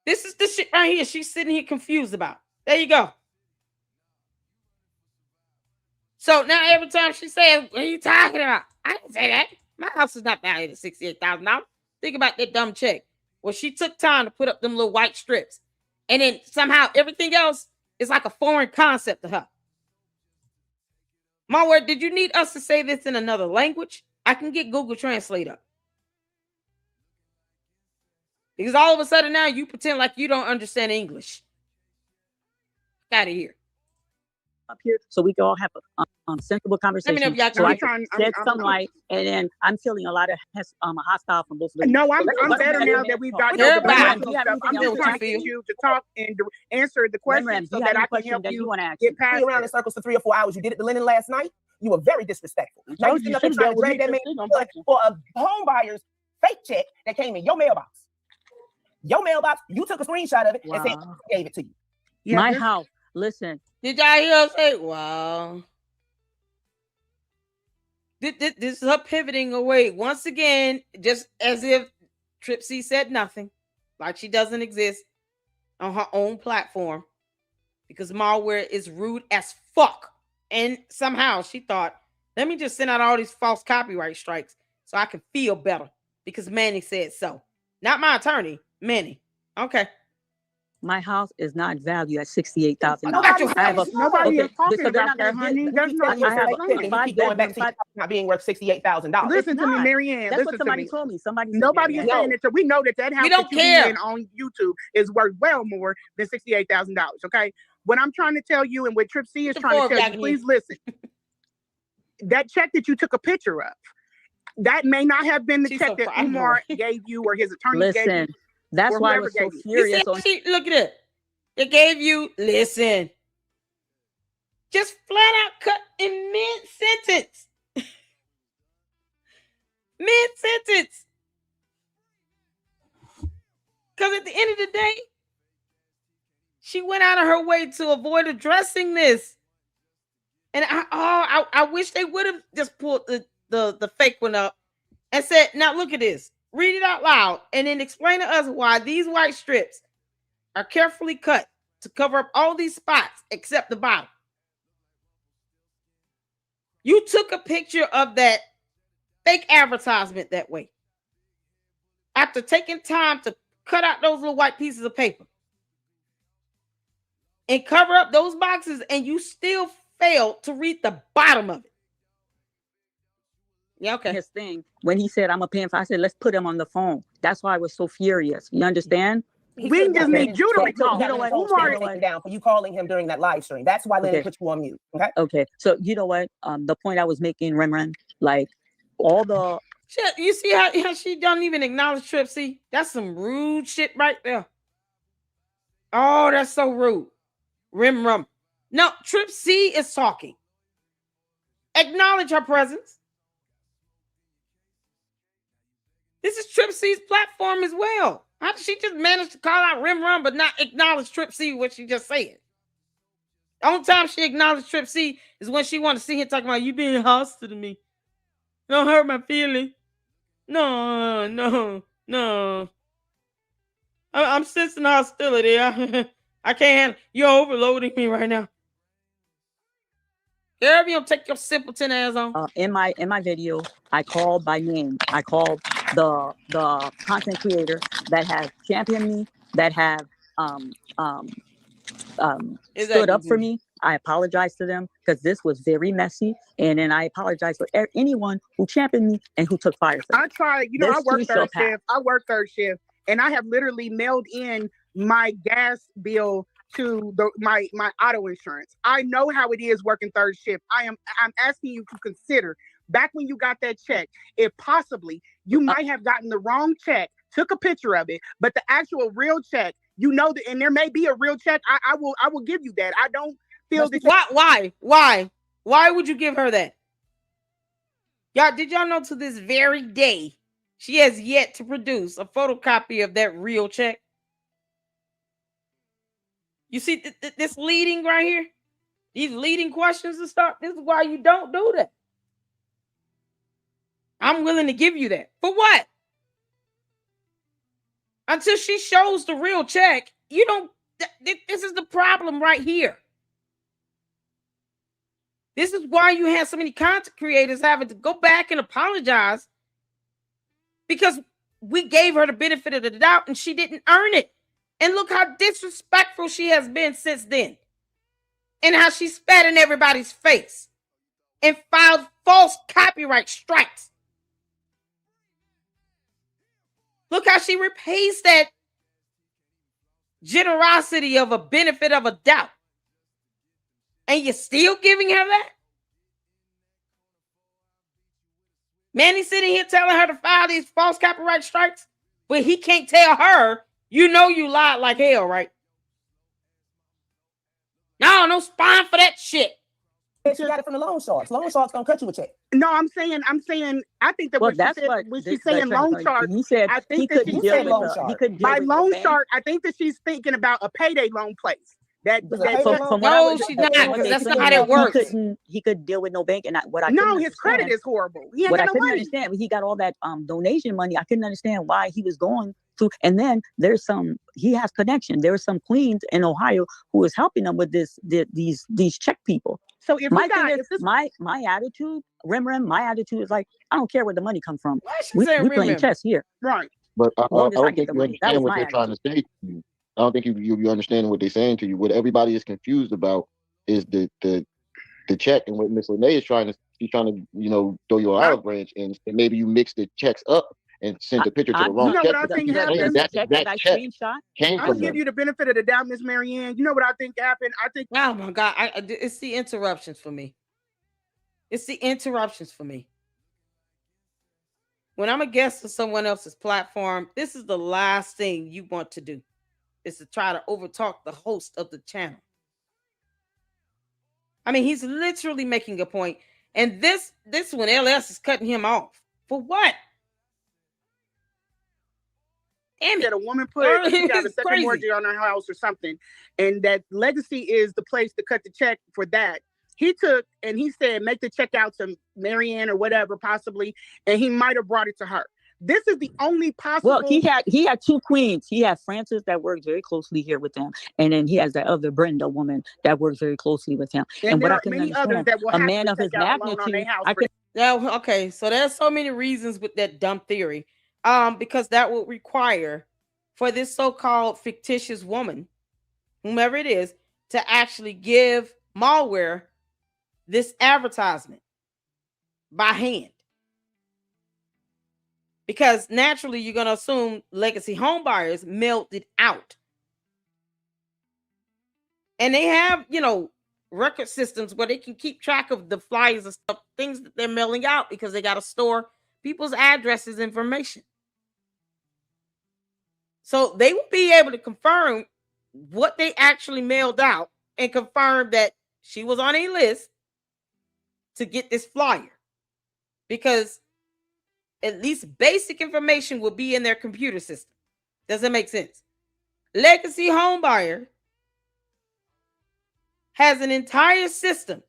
S1: This is the shit right here she's sitting here confused about. There you go. So now every time she says, what are you talking about? I didn't say that. My house is not valued at $68,000. Think about that dumb check. Well, she took time to put up them little white strips. And then somehow everything else is like a foreign concept to her. MALware, did you need us to say this in another language? I can get Google Translate up. Because all of a sudden now you pretend like you don't understand English. Out of here.
S7: Up here so we can all have a sensible conversation.
S1: Let me know if y'all
S7: so I can shed some light, and then I'm feeling a lot of hostile from both of you.
S3: No, I'm better now that we've got
S1: Everybody.
S3: I'm just trying to get you to talk and answer the questions so that I can help you get past
S5: around in circles for 3 or 4 hours. You did it to Lennon last night. You were very disrespectful. Now you sitting up and trying to drag that man for a home buyer's fake check that came in your mailbox. Your mailbox, you took a screenshot of it and said gave it to you.
S7: Yeah, my house. Listen.
S1: Did y'all hear her say, wow? This is her pivoting away. Once again, just as if Trip C said nothing, like she doesn't exist on her own platform, because MALware is rude as fuck. And somehow she thought, let me just send out all these false copyright strikes so I can feel better because Manny said so. Not my attorney, Manny. Okay.
S7: My house is not valued at $68,000.
S3: Nobody is talking about that, honey. There's no
S5: going back to not being worth $68,000.
S3: Listen to me, Marianne.
S7: That's what somebody told me.
S3: Nobody is saying it. So we know that house that you be in on YouTube is worth well more than $68,000. Okay. What I'm trying to tell you and what Trip C is trying to tell you, please listen. That check that you took a picture of, that may not have been the check that UMAR gave you or his attorney gave you.
S7: That's why I was so furious.
S1: Look at it. It gave you, listen, just flat out cut in mid-sentence. Mid-sentence. Because at the end of the day, she went out of her way to avoid addressing this. And I wish they would have just pulled the fake one up and said, now look at this. Read it out loud and then explain to us why these white strips are carefully cut to cover up all these spots except the bottom. You took a picture of that fake advertisement that way after taking time to cut out those little white pieces of paper and cover up those boxes, and you still failed to read the bottom of it. Yeah, okay.
S7: His thing when he said I'm a pimp, I said let's put him on the phone. That's why I was so furious. You understand?
S3: We just need you to recall.
S5: You know what? UMAR down for you calling him during that live stream. That's why Lennon put you on mute. Okay.
S7: Okay. So you know what? The point I was making, Rembrandt, like all the
S1: shit. You see how she don't even acknowledge Trip C? That's some rude shit right there. Oh, that's so rude. Rim. No, Trip C is talking. Acknowledge her presence. This is Trip C's platform as well. How did she just manage to call out Rim but not acknowledge Trip C what she just said? The only time she acknowledged Trip C is when she wanted to see him talking about you being hostile to me. Don't hurt my feelings. No. I'm sensing hostility. I can't handle. You're overloading me right now. Girl, you don't take your simpleton ass on.
S7: In my video, I called by name. I called the content creator that have championed me, that have stood up for me. I apologize to them because this was very messy, and then I apologize for anyone who championed me and who took fire for me.
S3: I tried. You know, I work third shift. I work third shift, and I have literally mailed in my gas bill to my auto insurance. I know how it is working third shift. I'm asking you to consider back when you got that check, if possibly you might have gotten the wrong check, took a picture of it, but the actual real check, you know that, and there may be a real check. I will give you that. I don't feel that.
S1: Why would you give her that? Y'all, did y'all know to this very day she has yet to produce a photocopy of that real check? You see this leading right here? These leading questions and stuff. This is why you don't do that. I'm willing to give you that. For what? Until she shows the real check, you don't. This is the problem right here. This is why you have so many content creators having to go back and apologize, because we gave her the benefit of the doubt and she didn't earn it. And look how disrespectful she has been since then. And how she spat in everybody's face and filed false copyright strikes. Look how she repays that generosity of a benefit of a doubt. And you're still giving her that? Manny's sitting here telling her to file these false copyright strikes, but he can't tell her, you know you lied like hell, right? No spine for that shit.
S5: She got it from the loan sharks. Loan sharks gonna cut you a check.
S3: No, I'm saying, I think that what she's saying loan shark.
S7: He said
S3: I think
S7: he couldn't deal with
S5: he
S7: couldn't
S3: by loan shark. I think that she's thinking about a payday loan place.
S1: No, she's not. That's not how that works.
S7: He couldn't deal with no bank, and
S3: his credit is horrible. He ain't got no money.
S7: Understand, he got all that donation money. I couldn't understand why he was going through. And then he has connection. There's some queens in Ohio who is helping him with these check people.
S3: So if
S7: my attitude, my attitude is like, I don't care where the money comes from. We're playing chess here,
S3: right?
S4: But I don't think you understand what they're trying to say to you. I don't think you understand what they're saying to you. What everybody is confused about is the check, and what Miss Lene is trying to throw you an olive branch, and maybe you mix the checks up and sent the picture to the wrong check.
S3: You know what I think happened?
S4: That check came from
S3: I'll give you the benefit of the doubt, Miss Marianne. You know what I think happened? I think.
S1: Oh my God! It's the interruptions for me. When I'm a guest of someone else's platform, this is the last thing you want to do, is to try to overtalk the host of the channel. I mean, he's literally making a point, and this one, LS is cutting him off for what?
S3: Damn it. That a woman put she got a second mortgage on her house or something, and that Legacy is the place to cut the check for that. He took and he said, make the check out to Marianne or whatever, possibly, and he might have brought it to her. This is the only possible.
S7: Well, he had two queens. He had Frances that works very closely here with him, and then he has that other Brenda woman that works very closely with him.
S3: And what I can understand, a man of his magnitude,
S1: okay. So there's so many reasons with that dumb theory, because that would require for this so-called fictitious woman, whomever it is, to actually give MALware this advertisement by hand. Because naturally, you're going to assume legacy homebuyers mailed it out. And they have, record systems where they can keep track of the flyers and stuff, things that they're mailing out, because they got to store people's addresses, information. So they will be able to confirm what they actually mailed out and confirm that she was on a list to get this flyer. Because at least basic information will be in their computer system. Does that make sense? Legacy Homebuyer has an entire system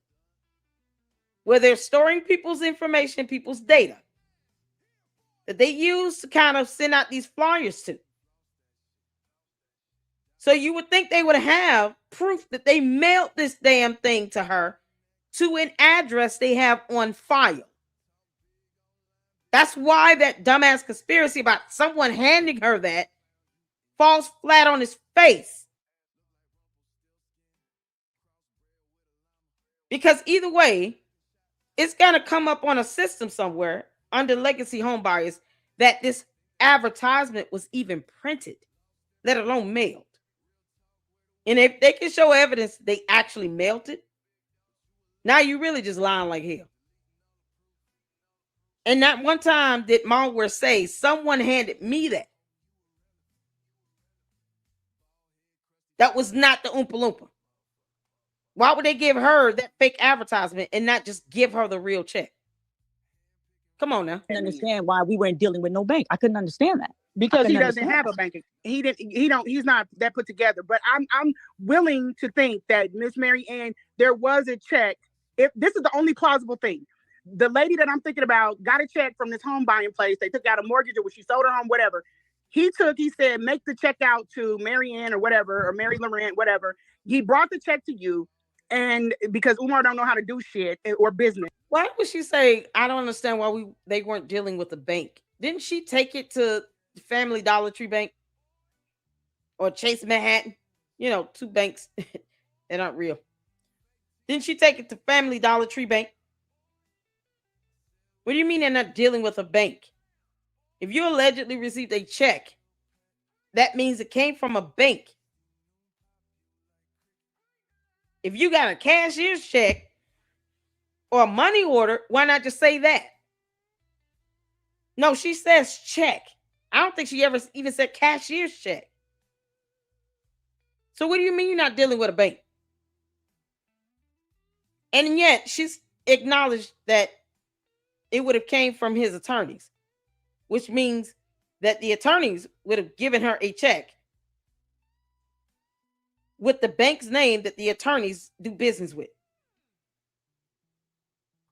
S1: where they're storing people's information, people's data, that they use to kind of send out these flyers to. So you would think they would have proof that they mailed this damn thing to her to an address they have on file. That's why that dumbass conspiracy about someone handing her that falls flat on his face. Because either way, it's going to come up on a system somewhere under legacy homebuyers that this advertisement was even printed, let alone mailed. And if they can show evidence they actually mailed it, now you really just lying like hell. And not one time did MALware say, someone handed me that. That was not the Oompa Loompa. Why would they give her that fake advertisement and not just give her the real check? Come on now.
S7: I couldn't understand why we weren't dealing with no bank. I couldn't understand that.
S3: Because he doesn't have a bank. He's not that put together. But I'm willing to think that Miss Marianne, there was a check. If this is the only plausible thing. The lady that I'm thinking about got a check from this home buying place. They took out a mortgage or when she sold her home, whatever. He said, make the check out to Marianne or whatever, or Mary Lorient, whatever. He brought the check to you. And because UMAR don't know how to do shit or business.
S1: Why would she say, I don't understand why they weren't dealing with the bank? Didn't she take it to the Family Dollar Tree Bank or Chase Manhattan? Two banks. They're not real. Didn't she take it to Family Dollar Tree Bank? What do you mean they're not dealing with a bank? If you allegedly received a check, that means it came from a bank. If you got a cashier's check or a money order, why not just say that? No, she says check. I don't think she ever even said cashier's check. So what do you mean you're not dealing with a bank? And yet she's acknowledged that it would have came from his attorneys, which means that the attorneys would have given her a check with the bank's name that the attorneys do business with.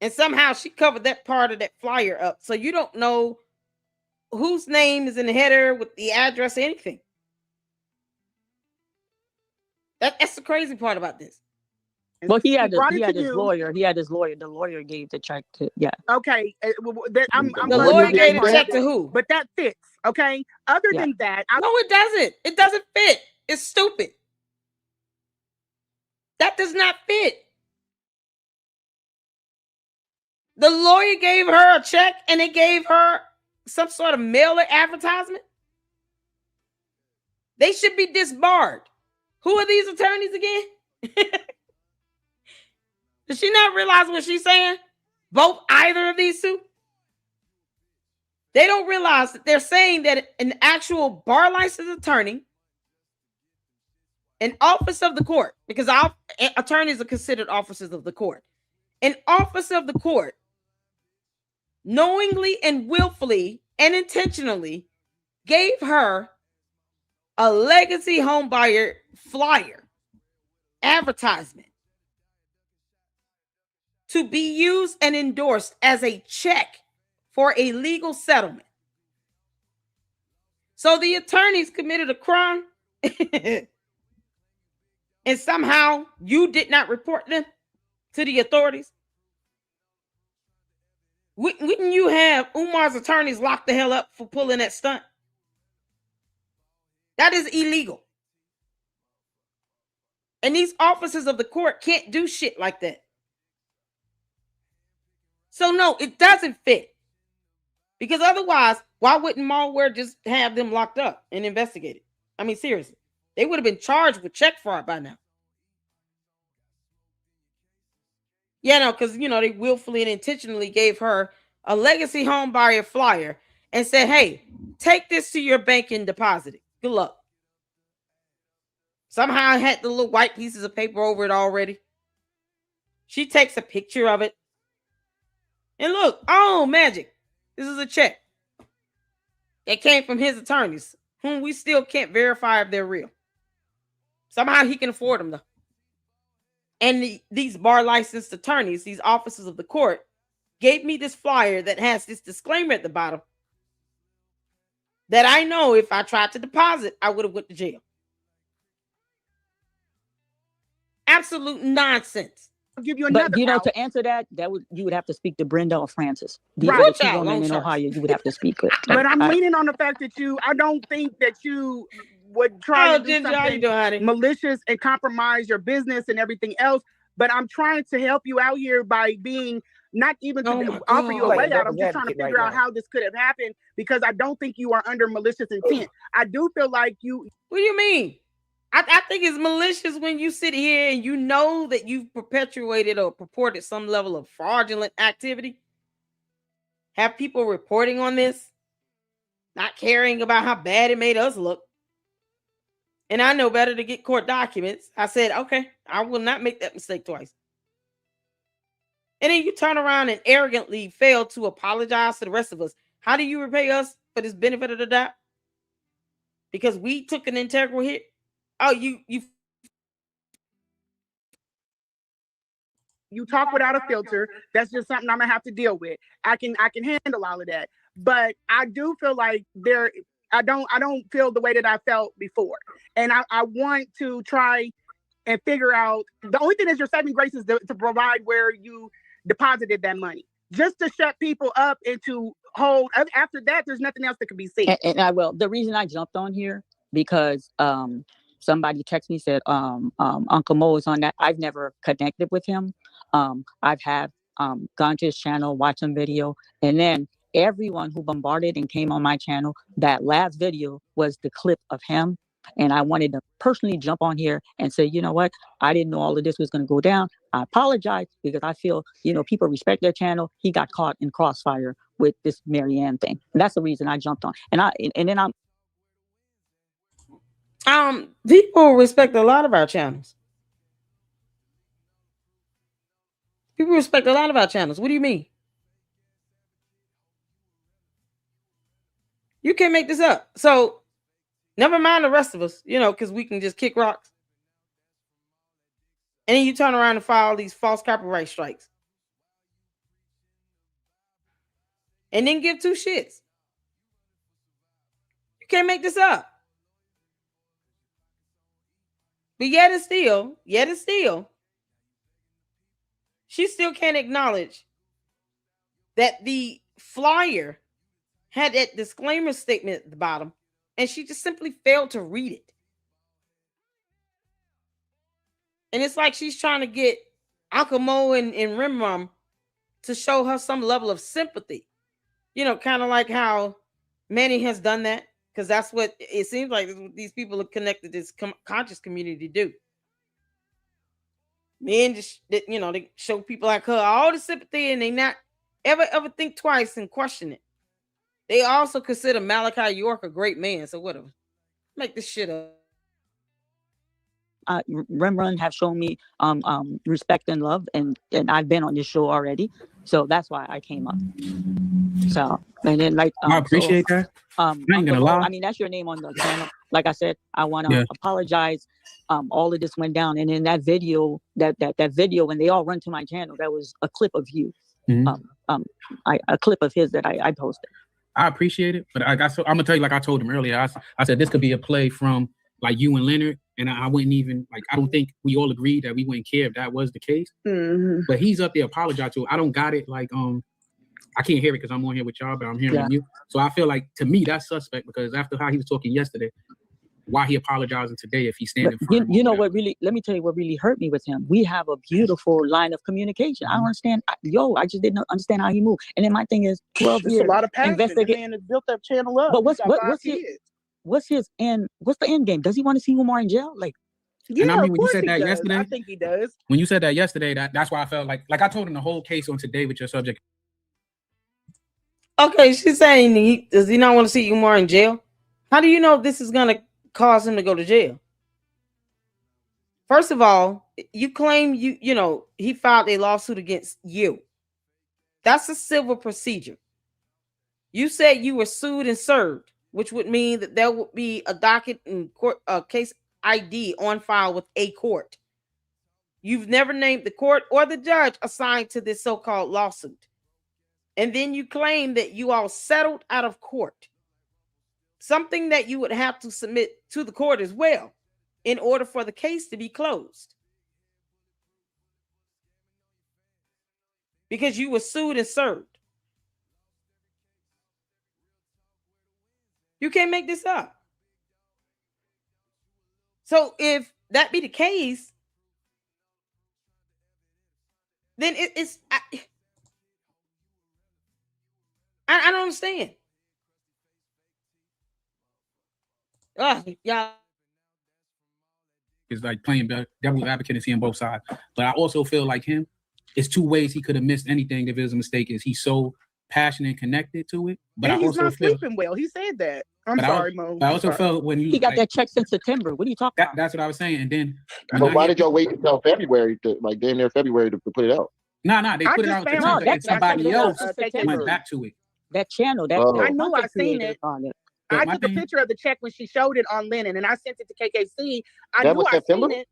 S1: And somehow she covered that part of that flyer up. So you don't know whose name is in the header with the address or anything. That's the crazy part about this.
S7: Well, he had his lawyer. He had his lawyer. The lawyer gave the check to, yeah.
S3: Okay. I'm
S1: the lawyer gave the check to who?
S3: But that fits. Okay. Other than that.
S1: No, it doesn't. It doesn't fit. It's stupid. That does not fit. The lawyer gave her a check and they gave her some sort of mailer advertisement. They should be disbarred. Who are these attorneys again? Does she not realize what she's saying? Both either of these two? They don't realize that they're saying that an actual bar license attorney, an office of the court, because attorneys are considered officers of the court. An office of the court knowingly and willfully and intentionally gave her a legacy homebuyer flyer advertisement to be used and endorsed as a check for a legal settlement. So the attorneys committed a crime and somehow you did not report them to the authorities. Wouldn't you have UMAR's attorneys locked the hell up for pulling that stunt? That is illegal. And these officers of the court can't do shit like that. So no, it doesn't fit. Because otherwise, why wouldn't MALware just have them locked up and investigated? I mean, seriously. They would have been charged with check fraud by now. Yeah, no, because, they willfully and intentionally gave her a legacy home buyer flyer and said, hey, take this to your bank and deposit it. Good luck. Somehow I had the little white pieces of paper over it already. She takes a picture of it. And look, oh, magic. This is a check. It came from his attorneys, whom we still can't verify if they're real. Somehow he can afford them, though. And these bar licensed attorneys, these officers of the court, gave me this flyer that has this disclaimer at the bottom that I know if I tried to deposit, I would have went to jail. Absolute nonsense.
S3: I'll give you another.
S7: But to answer that, you would have to speak to Brenda or Francis. These
S3: right.
S7: are the two women in Ohio you would have to speak with.
S3: But I'm leaning on the fact that I don't think that you would try to do something malicious and compromise your business and everything else. But I'm trying to help you out here by being not even to offer you a way out. I'm just trying to figure out how this could have happened because I don't think you are under malicious intent. I do feel like you.
S1: What do you mean? I think it's malicious when you sit here and you know that you've perpetuated or purported some level of fraudulent activity. Have people reporting on this, not caring about how bad it made us look. And I know better to get court documents. I said, okay, I will not make that mistake twice. And then you turn around and arrogantly fail to apologize to the rest of us. How do you repay us for this benefit of the doubt? Because we took an integral hit. Oh, you
S3: talk without a filter. That's just something I'm gonna have to deal with. I can handle all of that. But I do feel like I don't feel the way that I felt before. And I want to try and figure out the only thing that you're saving grace is to provide where you deposited that money. Just to shut people up and to hold after that, there's nothing else that can be seen.
S7: And I will. The reason I jumped on here because somebody texted me, said, Uncle Mo is on that. I've never connected with him. I've gone to his channel, watched some video, and then everyone who bombarded and came on my channel, that last video was the clip of him And I wanted to personally jump on here and say, you know what? I didn't know all of this was going to go down. I apologize because I feel, people respect their channel. He got caught in crossfire with this Marianne thing. And that's the reason I jumped on. And then
S1: people respect a lot of our channels. People respect a lot of our channels. What do you mean? You can't make this up. So never mind the rest of us, because we can just kick rocks. And then you turn around and file these false copyright strikes. And then give two shits. You can't make this up. But yet and still, she still can't acknowledge that the flyer had that disclaimer statement at the bottom, and she just simply failed to read it. And it's like she's trying to get Uncle Mo and Rimrum to show her some level of sympathy. Kind of like how Manny has done that, because that's what it seems like these people are connected to this conscious community do. Men just, they show people like her all the sympathy, and they not ever think twice and question it. They also consider Malachi York a great man, so whatever. Make this shit up.
S7: Rembrandt have shown me respect and love, and I've been on this show already, so that's why I came up. So, and then I
S2: appreciate that. I ain't gonna lie.
S7: I mean, that's your name on the channel. Like I said, I want to apologize. All of this went down, and in that video, that video, when they all run to my channel, that was a clip of you, a clip of his that I posted.
S2: I appreciate it, but I'm gonna tell you, like I told him earlier, I said this could be a play from like you and Leonard, and I wouldn't even I don't think we all agreed that we wouldn't care if that was the case. But he's up there apologizing to. I don't got it. Like I can't hear it because I'm on here with y'all, but I'm hearing from you. So I feel like, to me, that's suspect, because after how he was talking yesterday, why he apologizing today if he's standing for him?
S7: What really, let me tell you what really hurt me with him. We have a beautiful line of communication. I don't understand. I just didn't understand how he moved. And then my thing is, 12 years.
S3: A lot of passion. The man has built that channel up.
S7: But what's the end game? Does he want to see UMAR in jail? Like,
S3: yeah,
S2: and I mean, when you said that yesterday,
S3: I think he does.
S2: When you said that yesterday, that's why I felt like I told him the whole case on Today with Your Subject.
S1: Okay, she's saying does he not want to see UMAR in jail? How do you know this is going to cause him to go to jail? First of all, you claim he filed a lawsuit against you. That's a civil procedure. You said you were sued and served, which would mean that there would be a docket and court case ID on file with a court. You've never named the court or the judge assigned to this so-called lawsuit. And then you claim that you all settled out of court, something that you would have to submit to the court as well in order for the case to be closed. Because you were sued and served. You can't make this up. So if that be the case, then it's... I don't understand. Yeah.
S2: It's like playing devil's advocate and seeing both sides. But I also feel like him, it's two ways he could have missed anything if it was a mistake. Is he's so passionate and connected to it. But
S3: and he's not sleeping well. He said that. I'm sorry, Mo.
S2: I also felt when
S7: he got that check since September. What are you talking about?
S2: That's what I was saying. And then,
S4: but why did y'all wait until February February to put it out?
S2: No, they put it out and somebody else went back to it.
S7: That channel,
S3: I know I seen it. I took a picture of the check when she showed it on Lennon, and I sent it to KKC. I knew I seen it.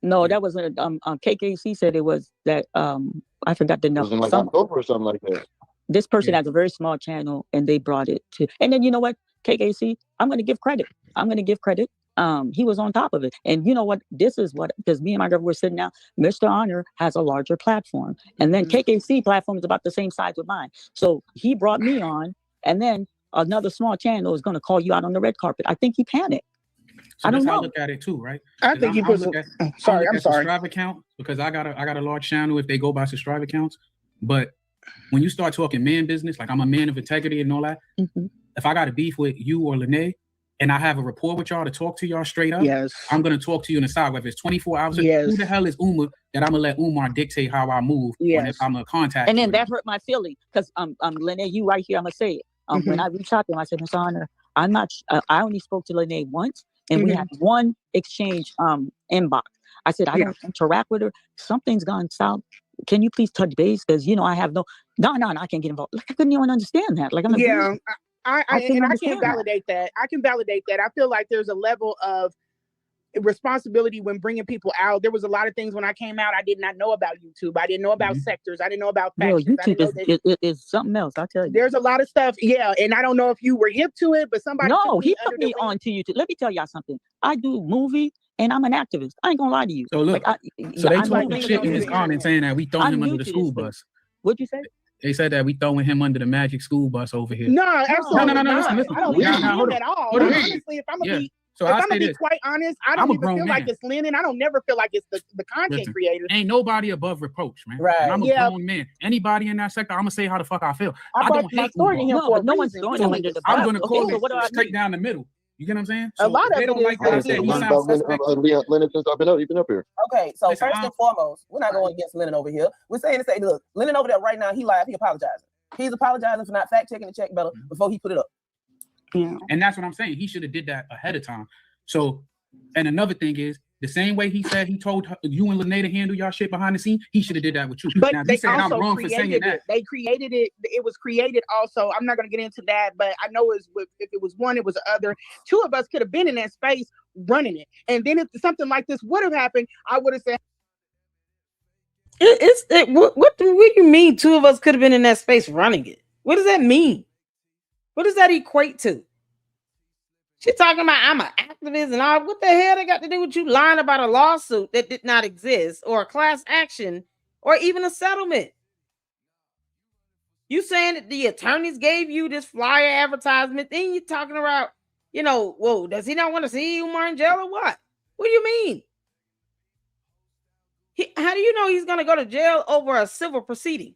S7: No, that wasn't. KKC said it was that. I forgot the number.
S4: It was in like October or something like that.
S7: This person has a very small channel, and they brought it to. And then you know what, KKC, I'm going to give credit. He was on top of it. And you know what? This is what, because me and my girlfriend were sitting down, Mr. Honor has a larger platform. And then KKC platform is about the same size with mine. So he brought me on, and then another small channel is going to call you out on the red carpet. I think he panicked.
S2: So I don't know. I look at it too, right?
S3: I think he put
S2: I'm sorry. Subscriber count, because I got a large channel if they go by subscriber counts. But when you start talking man business, like I'm a man of integrity and all that, if I got a beef with you or Lene, and I have a rapport with y'all to talk to y'all straight up,
S3: yes,
S2: I'm gonna talk to you in the side, whether it's 24 hours.
S3: Yes.
S2: Who the hell is Umar that I'm gonna let Umar dictate how I move when I'm gonna contact
S7: and
S2: you?
S7: then that hurt my feeling because Lene, you right here, I'm gonna say it. When I reached out to him, I said, Miss Honor, I'm not I only spoke to Lene once, and we had one exchange inbox. I said, I don't interact with her. Something's gone south. Can you please touch base? Because I have no, I can't get involved. Like, I couldn't even understand that. Like, I'm like,
S3: I can validate that. I can validate that. I feel like there's a level of responsibility when bringing people out. There was a lot of things when I came out I did not know about YouTube. I didn't know about sectors. I didn't know about factions.
S7: YouTube is something else. I tell you.
S3: There's a lot of stuff. Yeah, and I don't know if you were hip to it, but somebody.
S7: No, he put me onto YouTube. Let me tell y'all something. I do movie and I'm an activist. I ain't gonna lie to you.
S2: So look, so they talking shit in his comment saying that we throwing him under the school bus.
S7: What'd you say?
S2: They said that we throwing him under the magic school bus over here.
S3: No, absolutely
S2: no.
S3: not.
S2: Listen.
S3: I don't think him at all. Honestly, if I'm gonna be. So I'm gonna be quite honest. I don't even feel like it's Lennon. I don't never feel like it's the content creators.
S2: Ain't nobody above reproach, man.
S5: Right.
S2: And I'm a grown man. Anybody in that sector, I'm gonna say how the fuck I feel. I don't hate
S3: him.
S7: No one's throwing him under the bus.
S2: I'm gonna call it straight down the middle. You get what I'm saying?
S3: So a lot of
S2: they don't like what I said.
S4: Lennon since I've been up here.
S5: Okay, so first and foremost, we're not going against Lennon over here. We're saying to say, look, Lennon over there right now, he live, he apologizing. He's apologizing for not fact checking the check better before he put it up.
S3: Yeah.
S2: And that's what I'm saying. He should have did that ahead of time. So, and another thing is, the same way he said he told you and Lene to handle y'all shit behind the scene, he should have did that with you.
S3: But
S2: now,
S3: they
S2: saying
S3: also
S2: I'm wrong for saying that.
S3: They created it. It was created also. I'm not going to get into that, but I know if it was one, it was the other. Two of us could have been in that space running it. And then if something like this would have happened, I would have said,
S1: what do you mean two of us could have been in that space running it? What does that mean? What does that equate to? She talking about I'm an activist and all. What the hell they got to do with you lying about a lawsuit that did not exist or a class action or even a settlement? You saying that the attorneys gave you this flyer advertisement, then you're talking about, whoa, does he not want to see UMAR in jail or what? What do you mean? How do you know he's going to go to jail over a civil proceeding?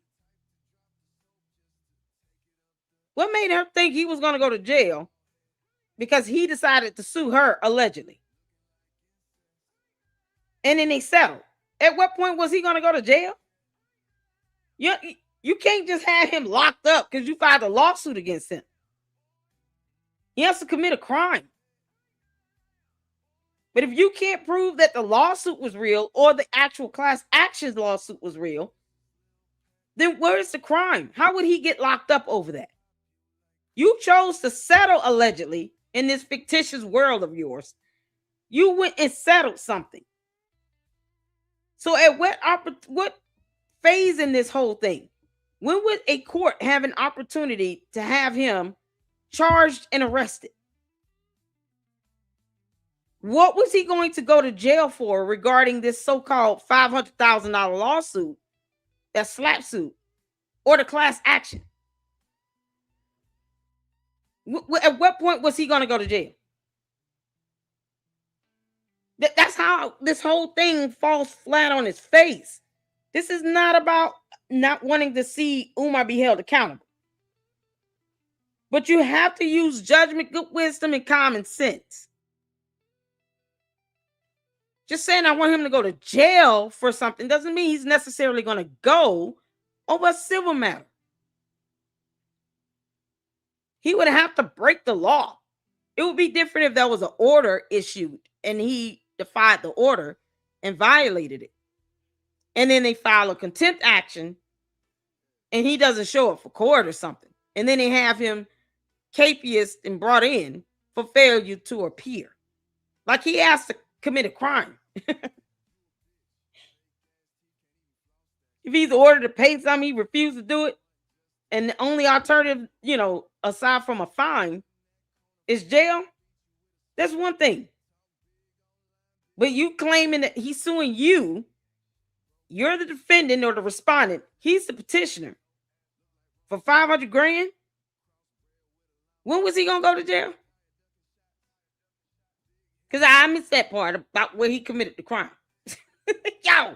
S1: What made her think he was going to go to jail? Because he decided to sue her, allegedly. And then they settled. At what point was he going to go to jail? You can't just have him locked up because you filed a lawsuit against him. He has to commit a crime. But if you can't prove that the lawsuit was real or the actual class actions lawsuit was real, then where's the crime? How would he get locked up over that? You chose to settle allegedly in this fictitious world of yours. You went and settled something. So at what phase in this whole thing? When would a court have an opportunity to have him charged and arrested? What was he going to go to jail for regarding this so-called $500,000 lawsuit, that slap suit, or the class action? At what point was he going to go to jail? That's how this whole thing falls flat on its face. This is not about not wanting to see UMAR be held accountable. But you have to use judgment, good wisdom, and common sense. Just saying I want him to go to jail for something doesn't mean he's necessarily going to go over a civil matter. He would have to break the law. It would be different if there was an order issued and he defied the order and violated it. And then they file a contempt action and he doesn't show up for court or something. And then they have him capious and brought in for failure to appear. Like he has to commit a crime. If he's ordered to pay something, he refused to do it. And the only alternative, aside from a fine, is jail. That's one thing. But you claiming that he's suing you, you're the defendant or the respondent. He's the petitioner for $500,000. When was he gonna go to jail? Because I missed that part about where he committed the crime. Yeah,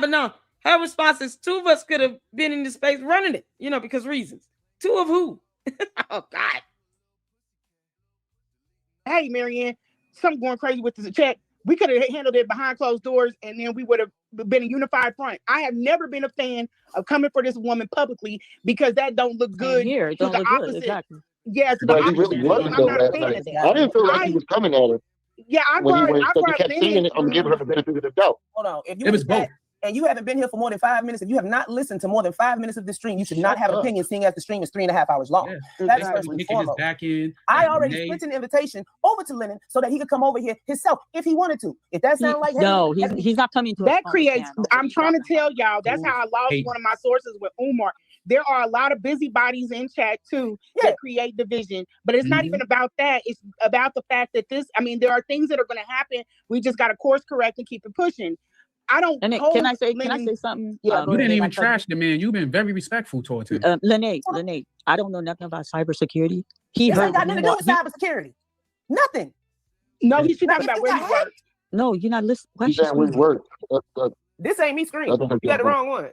S1: but no. Her response is two of us could have been in this space running it, because reasons. Two of who? Oh, God.
S3: hey, Marianne, something going crazy with the check. We could have handled it behind closed doors, and then we would have been a unified front. I have never been a fan of coming for this woman publicly because that don't look good.
S7: Here, it don't look good. Exactly.
S3: Yeah, to the
S4: But he
S3: opposite.
S4: really wasn't
S3: I'm
S4: though
S3: not a
S4: last
S3: fan
S4: night.
S3: of that.
S4: I didn't feel like he was coming at her.
S3: Yeah, I
S4: kept saying it. I'm giving her the benefit of the doubt.
S5: Hold on. If you
S2: It was both.
S5: and you haven't been here for more than 5 minutes, if you have not listened to more than 5 minutes of the stream, you should not have an opinion, seeing as the stream is 3.5 hours long.
S2: Yeah.
S5: That's first and foremost. I already sent an invitation over to Lennon so that he could come over here himself if he wanted to. If that sounds like
S7: no, he's not coming to
S3: that creates. I'm trying to tell y'all. That's how I lost one of my sources with UMAR. There are a lot of busybodies in chat too that create division, but it's not even about that. It's about the fact that there are things that are going to happen. We just got to course correct and keep it pushing. I don't.
S7: Can I say something?
S2: Yeah, you didn't even trash the man. You've been very respectful towards him.
S7: Lene, I don't know nothing about cybersecurity. He
S5: ain't got nothing to do with cybersecurity. Nothing.
S3: No, he's talking about where he works.
S7: No, you're not listening.
S4: He's saying we work.
S5: This ain't me screaming. You got the wrong one.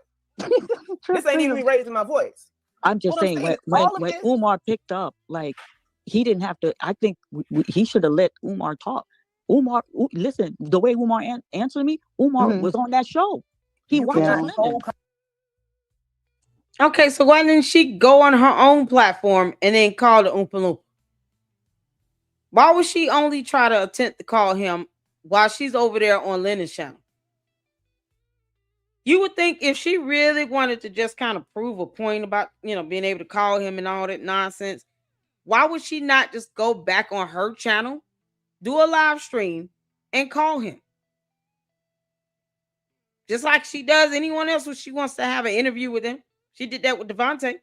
S5: This ain't even me raising my voice.
S7: I'm just saying when Umar picked up, like he didn't have to. I think he should have let Umar talk. Umar, listen, the way Umar answered me, Umar was on that show. He watched
S1: Okay, so why didn't she go on her own platform and then call the Oompa Loompa? Why would she only try to attempt to call him while she's over there on Lennon's channel? You would think if she really wanted to just kind of prove a point about, being able to call him and all that nonsense, why would she not just go back on her channel, do a live stream, and call him? Just like she does anyone else when she wants to have an interview with him. She did that with Devontae.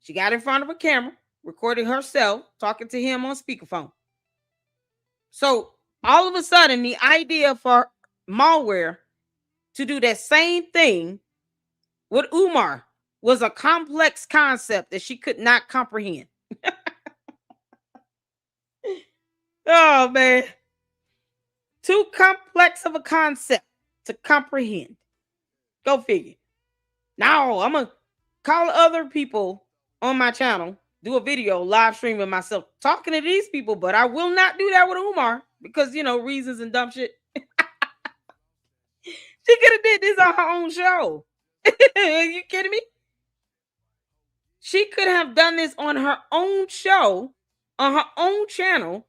S1: She got in front of a camera, recorded herself, talking to him on speakerphone. So all of a sudden, the idea for MALware to do that same thing with UMAR was a complex concept that she could not comprehend. Oh, man. Too complex of a concept to comprehend. Go figure. Now, I'm going to call other people on my channel, do a video, live stream of myself talking to these people, but I will not do that with UMAR because, reasons and dumb shit. She could have did this on her own show. Are you kidding me? She could have done this on her own show, on her own channel,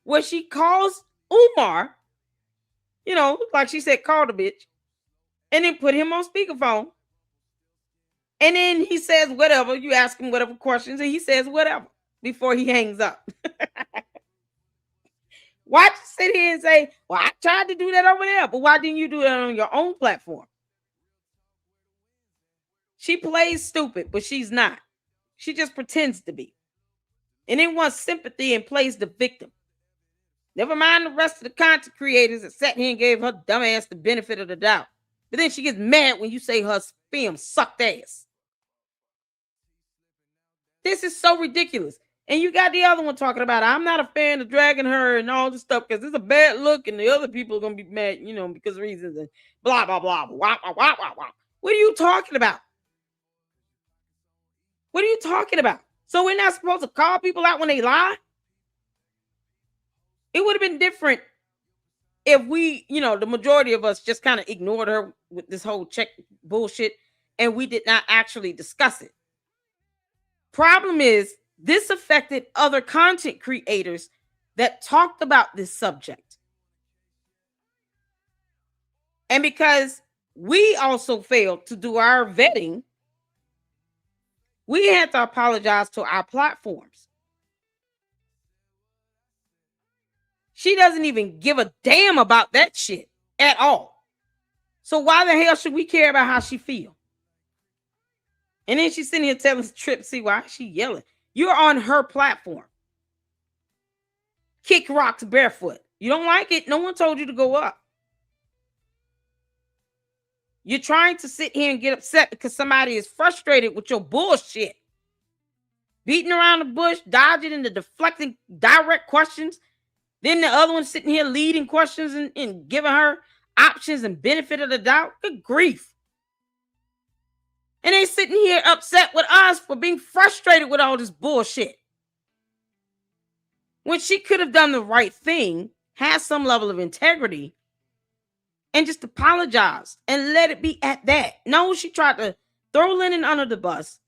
S1: where she calls UMAR, like she said, call the bitch, and then put him on speakerphone. And then he says whatever. You ask him whatever questions, and he says whatever before he hangs up. Why just sit here and say, well, I tried to do that over there, but why didn't you do that on your own platform? She plays stupid, but she's not. She just pretends to be. And then wants sympathy and plays the victim. Never mind the rest of the content creators that sat here and gave her dumbass the benefit of the doubt. But then she gets mad when you say her film sucked ass. This is so ridiculous. And you got the other one talking about, I'm not a fan of dragging her and all this stuff because it's a bad look and the other people are going to be mad, because of reasons and blah, blah, blah, blah, blah, blah, blah, blah. What are you talking about? What are you talking about? So we're not supposed to call people out when they lie? It would have been different if we, the majority of us just kind of ignored her with this whole check bullshit and we did not actually discuss it. Problem is, this affected other content creators that talked about this subject. And because we also failed to do our vetting, we had to apologize to our platforms. She doesn't even give a damn about that shit at all. So why the hell should we care about how she feels? And then she's sitting here telling Trip, see why she yelling. You're on her platform. Kick rocks barefoot. You don't like it? No one told you to go up. You're trying to sit here and get upset because somebody is frustrated with your bullshit. Beating around the bush, dodging and deflecting direct questions. Then the other one sitting here leading questions and giving her options and benefit of the doubt. Good grief. And they sitting here upset with us for being frustrated with all this bullshit. when she could have done the right thing, had some level of integrity, and just apologized and let it be at that. No, she tried to throw Lennon under the bus,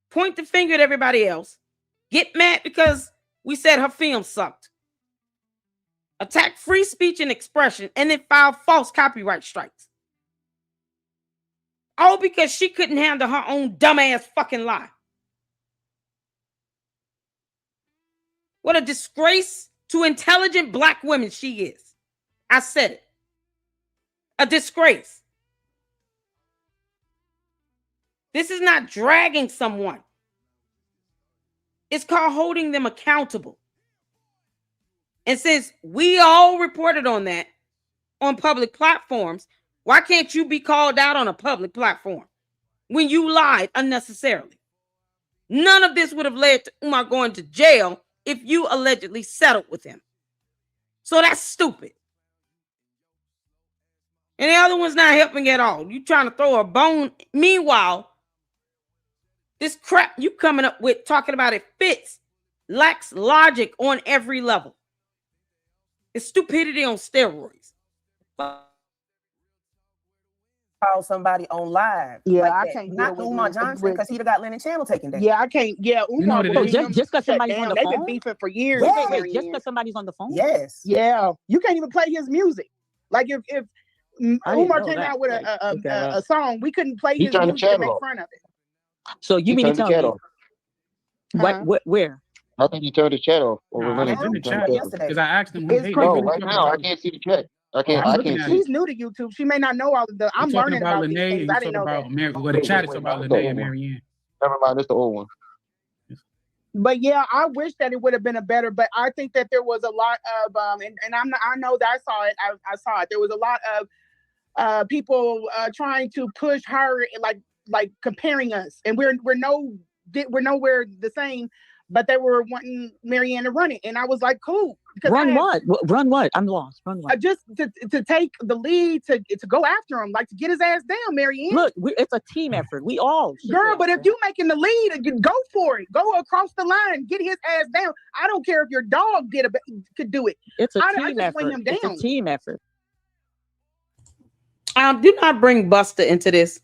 S1: point the finger at everybody else, get mad because we said her film sucked, attack free speech and expression, and then file false copyright strikes. All because she couldn't handle her own dumbass fucking lie. What a disgrace to intelligent Black women she is. I said it. A disgrace. This is not dragging someone. It's called holding them accountable. And since we all reported on that on public platforms, why can't you be called out on a public platform when you lied unnecessarily? None of this would have led to Umar going to jail if you allegedly settled with him. So that's stupid. And the other one's not helping at all. You trying to throw a bone. Meanwhile, this crap you coming up with, talking about it fits, lacks logic on every level. It's stupidity on steroids.
S5: Call somebody on live.
S3: Yeah,
S5: like
S3: I
S5: that.
S3: can't
S5: Not
S3: deal with
S5: Umar Johnson because he'd have got Lennon channel taken down.
S3: Yeah, I can't. Yeah, Umar.
S2: You know
S7: just because somebody's on the
S3: They've
S7: phone.
S3: been beefing for years.
S7: Wait, just because somebody's on the phone.
S5: Yes.
S3: Yeah, you can't even play his music. Like if Umar came out with a song, we couldn't play his music to make fun of it.
S7: So you mean to tell me where?
S4: I think he turned his chat off.
S2: I was in the chat because I asked him.
S3: It's
S2: Hey,
S3: crazy.
S4: right now, I can't see the chat. I can't see.
S3: She's new to YouTube. She may not know all of the. I'm learning about these things. I didn't know that.
S2: Well, the chat is about Lene and Marianne.
S4: Never mind, it's the old one.
S3: But yeah, I wish that it would have been a better. But I think that there was a lot of and I'm not, I know that I saw it. I saw it. There was a lot of people trying to push her, like comparing us, and we're nowhere the same. But they were wanting Marianne to run it, and I was like, cool.
S7: Run what? Run what? I'm lost. Run what?
S3: Just to take the lead, to go after him, like to get his ass down, Marianne.
S7: Look, it's a team effort. We all.
S3: Girl, but if you making the lead, go for it. Go across the line, get his ass down. I don't care if your dog could do it.
S7: It's a team effort. It's a team effort.
S1: Do not bring Buster into this.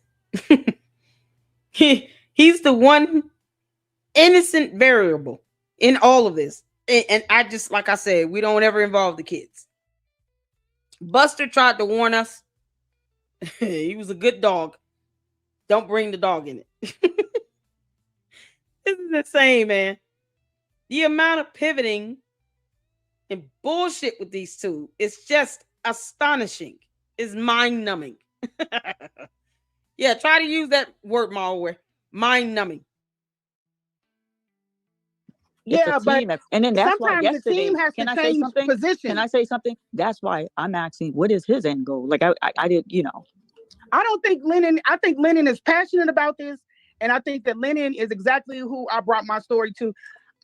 S1: He's the one innocent variable in all of this. And I just, like I said, we don't ever involve the kids. Buster tried to warn us. He was a good dog. Don't bring the dog in it. This is insane, man. The amount of pivoting and bullshit with these two is just astonishing. It's mind-numbing. Yeah, try to use that word, MALware. Mind-numbing.
S3: Yeah, but
S7: and then that's why
S3: sometimes the team has to change position.
S7: Can I say something? That's why I'm asking, what is his end goal? Like I did,
S3: I don't think Lennon. I think Lennon is passionate about this, and I think that Lennon is exactly who I brought my story to.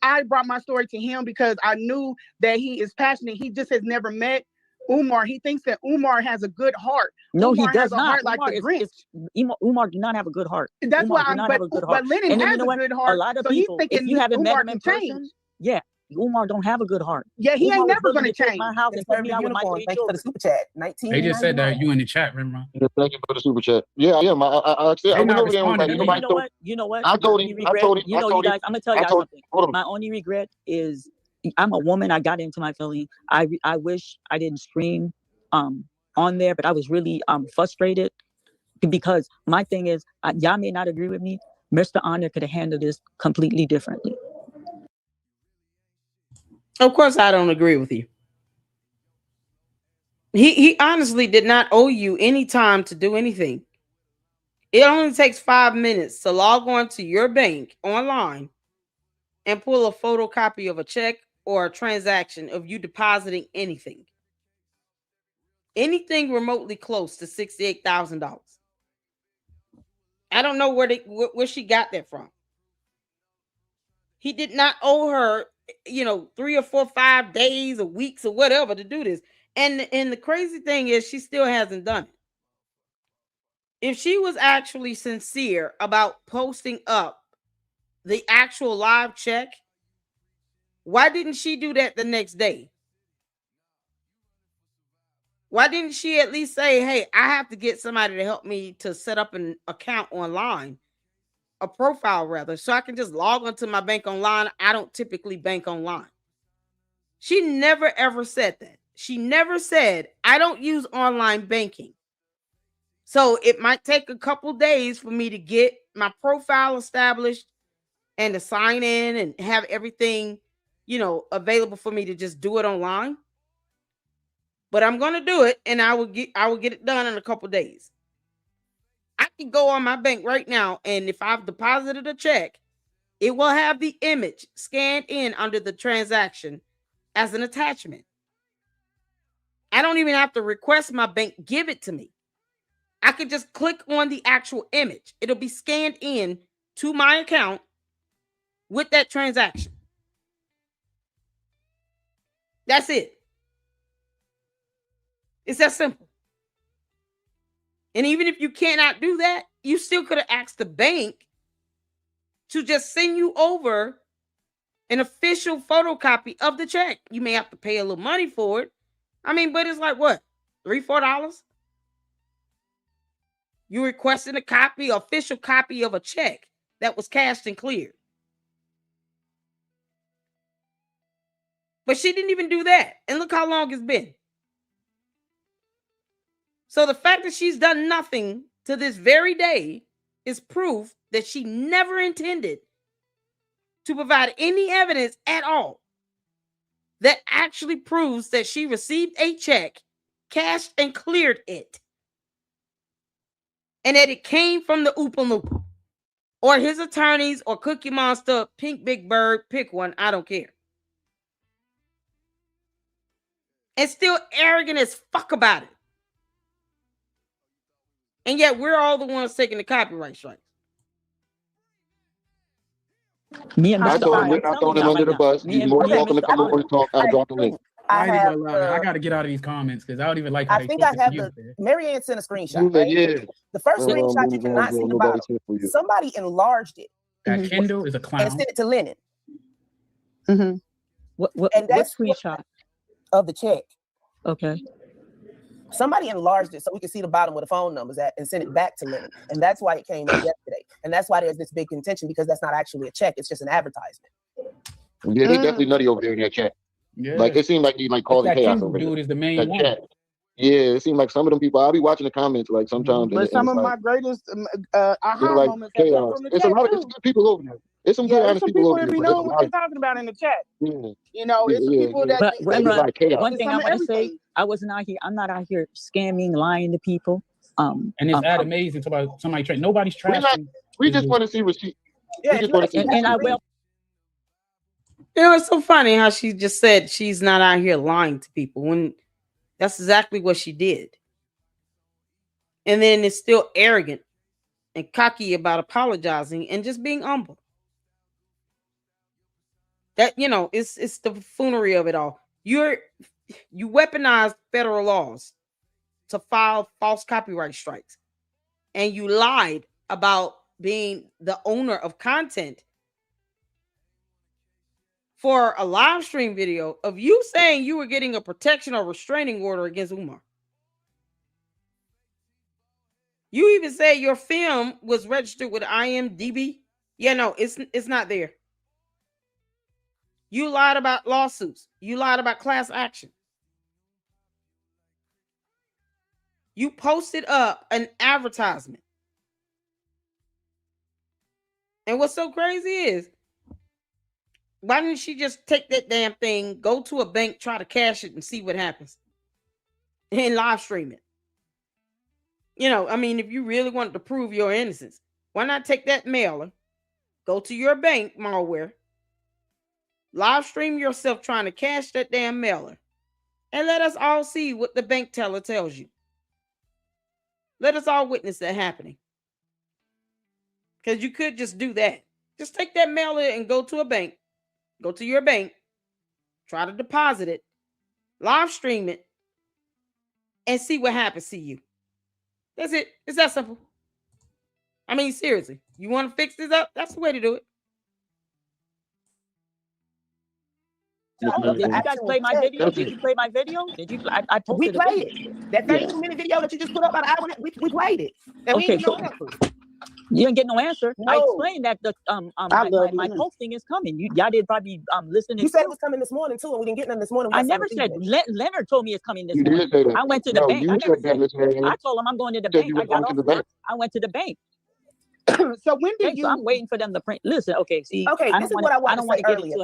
S3: I brought my story to him because I knew that he is passionate. He just has never met Umar. He thinks that Umar has a good heart.
S7: No,
S3: Umar
S7: he does
S3: has a
S7: not.
S3: heart like the Grinch.
S7: Umar do not have a good heart.
S3: That's
S7: Umar
S3: why
S7: have a good heart.
S3: But Lennon has a good heart.
S7: A lot of
S3: so
S7: people,
S3: he's thinking
S7: if you haven't
S3: Umar
S7: met him in
S3: can
S7: person,
S3: change.
S7: yeah, Umar don't have a good heart.
S3: Yeah, he
S7: Umar
S3: ain't never going to
S7: take
S3: change.
S7: my house and put me out with my three
S5: Thanks for the super chat. 19.
S2: They just said that you in the chat, remember?
S4: Yeah, thank you for the super chat. Yeah, I am. I went over there and was like,
S7: you know what?
S4: I told him.
S7: You know, you guys, I'm gonna tell you guys something. My only regret is I'm a woman. I got into my feeling. I wish I didn't scream on there, but I was really frustrated because my thing is, y'all may not agree with me. Mr. Honor could have handled this completely differently.
S1: Of course, I don't agree with you. He honestly did not owe you any time to do anything. It only takes 5 minutes to log on to your bank online and pull a photocopy of a check or a transaction of you depositing anything. Anything remotely close to $68,000. I don't know where she got that from. He did not owe her 3 or 4, 5 days or weeks or whatever to do this. And the crazy thing is she still hasn't done it. If she was actually sincere about posting up the actual live check, Why didn't she do that the next day? Why didn't she at least say, hey, I have to get somebody to help me to set up an account online, a profile rather, so I can just log onto my bank online. I don't typically bank online. She never ever said that. She never said, I don't use online banking. So it might take a couple days for me to get my profile established and to sign in and have everything, available for me to just do it online. But I'm going to do it, and I will get it done in a couple days. I can go on my bank right now, and if I've deposited a check, it will have the image scanned in under the transaction as an attachment. I don't even have to request my bank give it to me. I could just click on the actual image. It'll be scanned in to my account with that transaction. That's it. It's that simple. And even if you cannot do that, you still could have asked the bank to just send you over an official photocopy of the check. You may have to pay a little money for it. But it's like what? $3, $4? You requesting official copy of a check that was cashed and cleared. But she didn't even do that. And look how long it's been. So the fact that she's done nothing to this very day is proof that she never intended to provide any evidence at all that actually proves that she received a check, cashed and cleared it, and that it came from the Oompa Loompa or his attorneys or Cookie Monster, Pink Big Bird, pick one, I don't care. And still arrogant as fuck about it. And yet we're all the ones taking the copyright strikes.
S4: I throw him under the bus. He's more welcome to come over and talk. I'll drop the link.
S2: I got to get out of these comments because I don't even like how
S5: I think I have Marianne sent a screenshot. Right?
S4: Yeah.
S5: The first screenshot you cannot see the bottom. Somebody enlarged it.
S2: That Kindle is a clown.
S5: And sent it to Lennon.
S7: Mm-hmm. What screenshot?
S5: Of the check.
S7: Okay.
S5: Somebody enlarged it so we could see the bottom where the phone numbers at and sent it back to Lennon. And that's why it came up yesterday. And that's why there's this big contention, because that's not actually a check. It's just an advertisement.
S4: Yeah, they definitely nutty over there in that chat. Yeah. Like, it seemed like he causing chaos over there.
S2: Dude is the main one.
S4: Chat. Yeah, it seemed like some of them people, I'll be watching the comments like sometimes.
S3: But some of my greatest aha moments have come from the chat.
S4: It's good people over there. It's some good honest people over there.
S3: Be knowing what they're talking about in the chat.
S4: Yeah.
S3: It's people that.
S7: But one thing I want to say, I'm not out here scamming, lying to people.
S2: And it's that amazing about somebody trying. Nobody's trashing.
S4: We just want to see what she.
S5: Yeah,
S7: and I will.
S1: It's so funny how she just said she's not out here lying to people when that's exactly what she did. And then it's still arrogant and cocky about apologizing and just being humble. That, it's the buffoonery of it all. You weaponize federal laws to file false copyright strikes. And you lied about being the owner of content for a live stream video of you saying you were getting a protection or restraining order against UMAR. You even say your film was registered with IMDb. Yeah, no, it's not there. You lied about lawsuits. You lied about class action. You posted up an advertisement. And what's so crazy is, why didn't she just take that damn thing, go to a bank, try to cash it, and see what happens? And live stream it. If you really wanted to prove your innocence, why not take that mailer, go to your bank, MALware, live stream yourself trying to cash that damn mailer, and let us all see what the bank teller tells you. Let us all witness that happening. Because you could just do that. Just take that mailer and go to a bank. Go to your bank, try to deposit it, live stream it, and see what happens to you. That's it. It's that simple. Seriously, you want to fix this up? That's the way to do it.
S7: Did you guys play my video? Did you play my video? Did you? I posted.
S5: We played it. That 32-minute video that you just put up about an hour. We played it. And
S7: okay, so you didn't get no answer.
S5: No.
S7: I explained that my posting is coming. Y'all did probably listen.
S5: You said it was coming this morning too, and we didn't get none this morning.
S7: I never said Leonard told me it's coming this morning. I went to the bank. I told him I'm going to the bank. I got off work. I went to the bank.
S3: So when did you?
S7: So I'm waiting for them to print. Listen, okay, see.
S5: Okay, this is what I want to say earlier.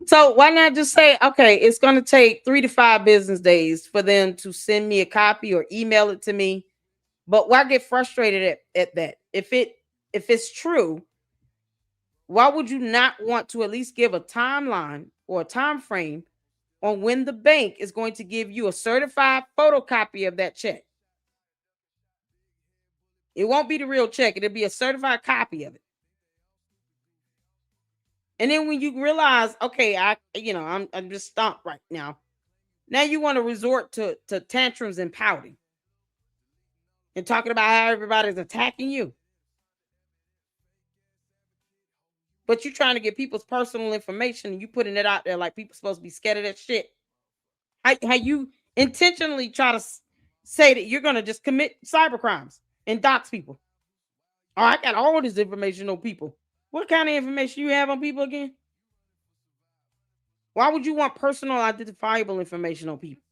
S1: So why not just say, okay, it's going to take 3 to 5 business days for them to send me a copy or email it to me. But why get frustrated at that? If it's true, why would you not want to at least give a timeline or a time frame on when the bank is going to give you a certified photocopy of that check? It won't be the real check. It'll be a certified copy of it. And then when you realize, okay, I'm just stumped right now. Now you want to resort to tantrums and pouting and talking about how everybody's attacking you. But you're trying to get people's personal information and you putting it out there like people supposed to be scared of that shit. How you intentionally try to say that you're going to just commit cyber crimes and dox people. Oh, I got all this information on people. What kind of information you have on people again? Why would you want personal identifiable information on people?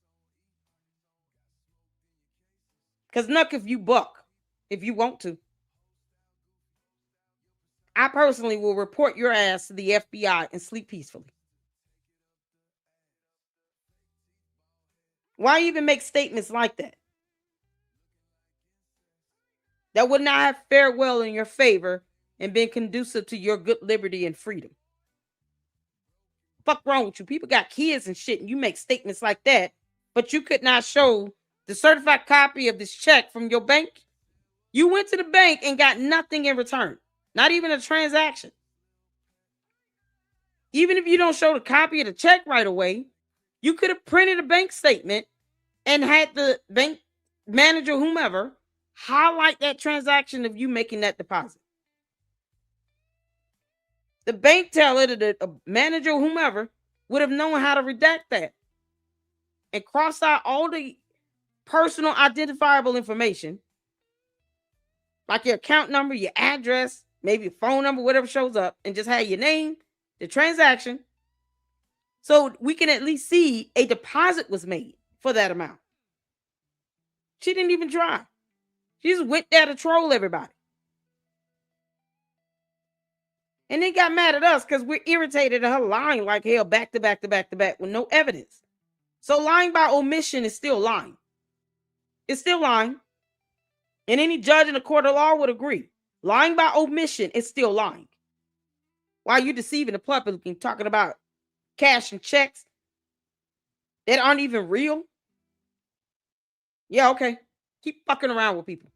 S1: Because knuck if you buck, if you want to. I personally will report your ass to the FBI and sleep peacefully. Why even make statements like that? That would not have fared well in your favor and been conducive to your good liberty and freedom. Fuck wrong with you? People got kids and shit, and you make statements like that, but you could not show the certified copy of this check from your bank. You went to the bank and got nothing in return, not even a transaction. Even if you don't show the copy of the check right away, you could have printed a bank statement and had the bank manager, whomever, highlight that transaction of you making that deposit. The bank teller, the manager, whomever, would have known how to redact that and cross out all the personal identifiable information, like your account number, your address, maybe your phone number, whatever shows up, and just have your name, the transaction, so we can at least see a deposit was made for that amount. She didn't even try. She just went there to troll everybody. And then got mad at us because we're irritated at her lying like hell back to back to back to back with no evidence. So lying by omission is still lying. It's still lying. And any judge in a court of law would agree. Lying by omission is still lying. Why are you deceiving the public and talking about cash and checks that aren't even real? Yeah, okay. Keep fucking around with people.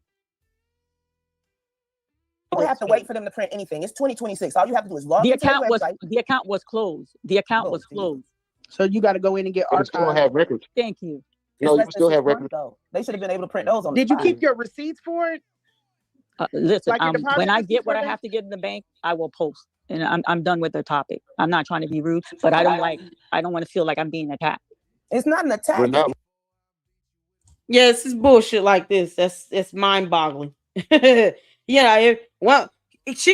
S5: You don't have to wait for them to print anything. It's 2026. All you have to do is log
S7: into
S5: the website.
S7: The account was closed. The account was closed.
S3: So you got to go in and get
S4: archived. Still have records.
S7: Thank you.
S4: No, you still have records.
S5: They should have been able to print those on.
S3: Did you keep your receipts for it?
S7: Listen, when I get what I have to get in the bank, I will post. And I'm done with the topic. I'm not trying to be rude, but I don't want to feel like I'm being attacked.
S5: It's not an attack.
S1: Yeah, it's just bullshit like this. That's mind-boggling. She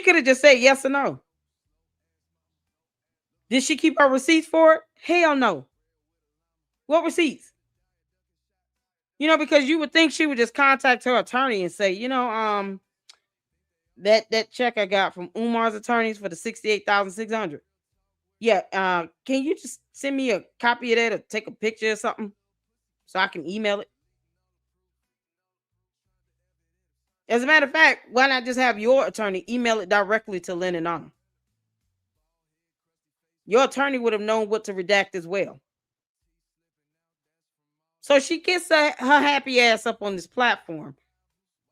S1: could have just said yes or no. Did she keep her receipts for it? Hell no. What receipts? Because you would think she would just contact her attorney and say, that check I got from UMAR's attorneys for the $68,600. Yeah, can you just send me a copy of that or take a picture or something so I can email it? As a matter of fact, why not just have your attorney email it directly to Lynn and Anna? Your attorney would have known what to redact as well. So she gets her happy ass up on this platform.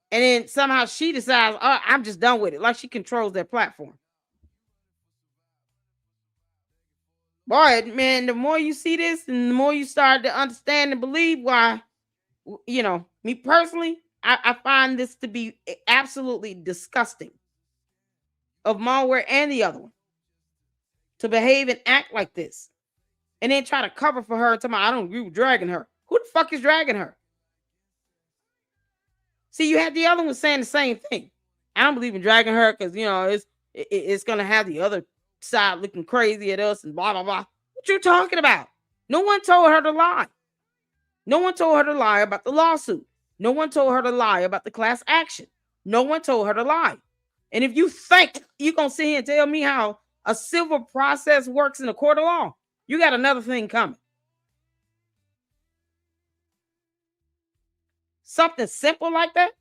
S1: And then somehow she decides, oh, I'm just done with it. Like she controls their platform. Boy, man, the more you see this and the more you start to understand and believe why, me personally, I find this to be absolutely disgusting of MALware and the other one to behave and act like this. And then try to cover for her and tell me, I don't agree with dragging her. Who the fuck is dragging her? See, you had the other one saying the same thing. I don't believe in dragging her because, you know, it's going to have the other side looking crazy at us and blah, blah, blah. What you talking about? No one told her to lie. No one told her to lie about the lawsuit. No one told her to lie about the class action. No one told her to lie. And if you think you're going to sit here and tell me how a civil process works in a court of law, you got another thing coming. Something simple like that?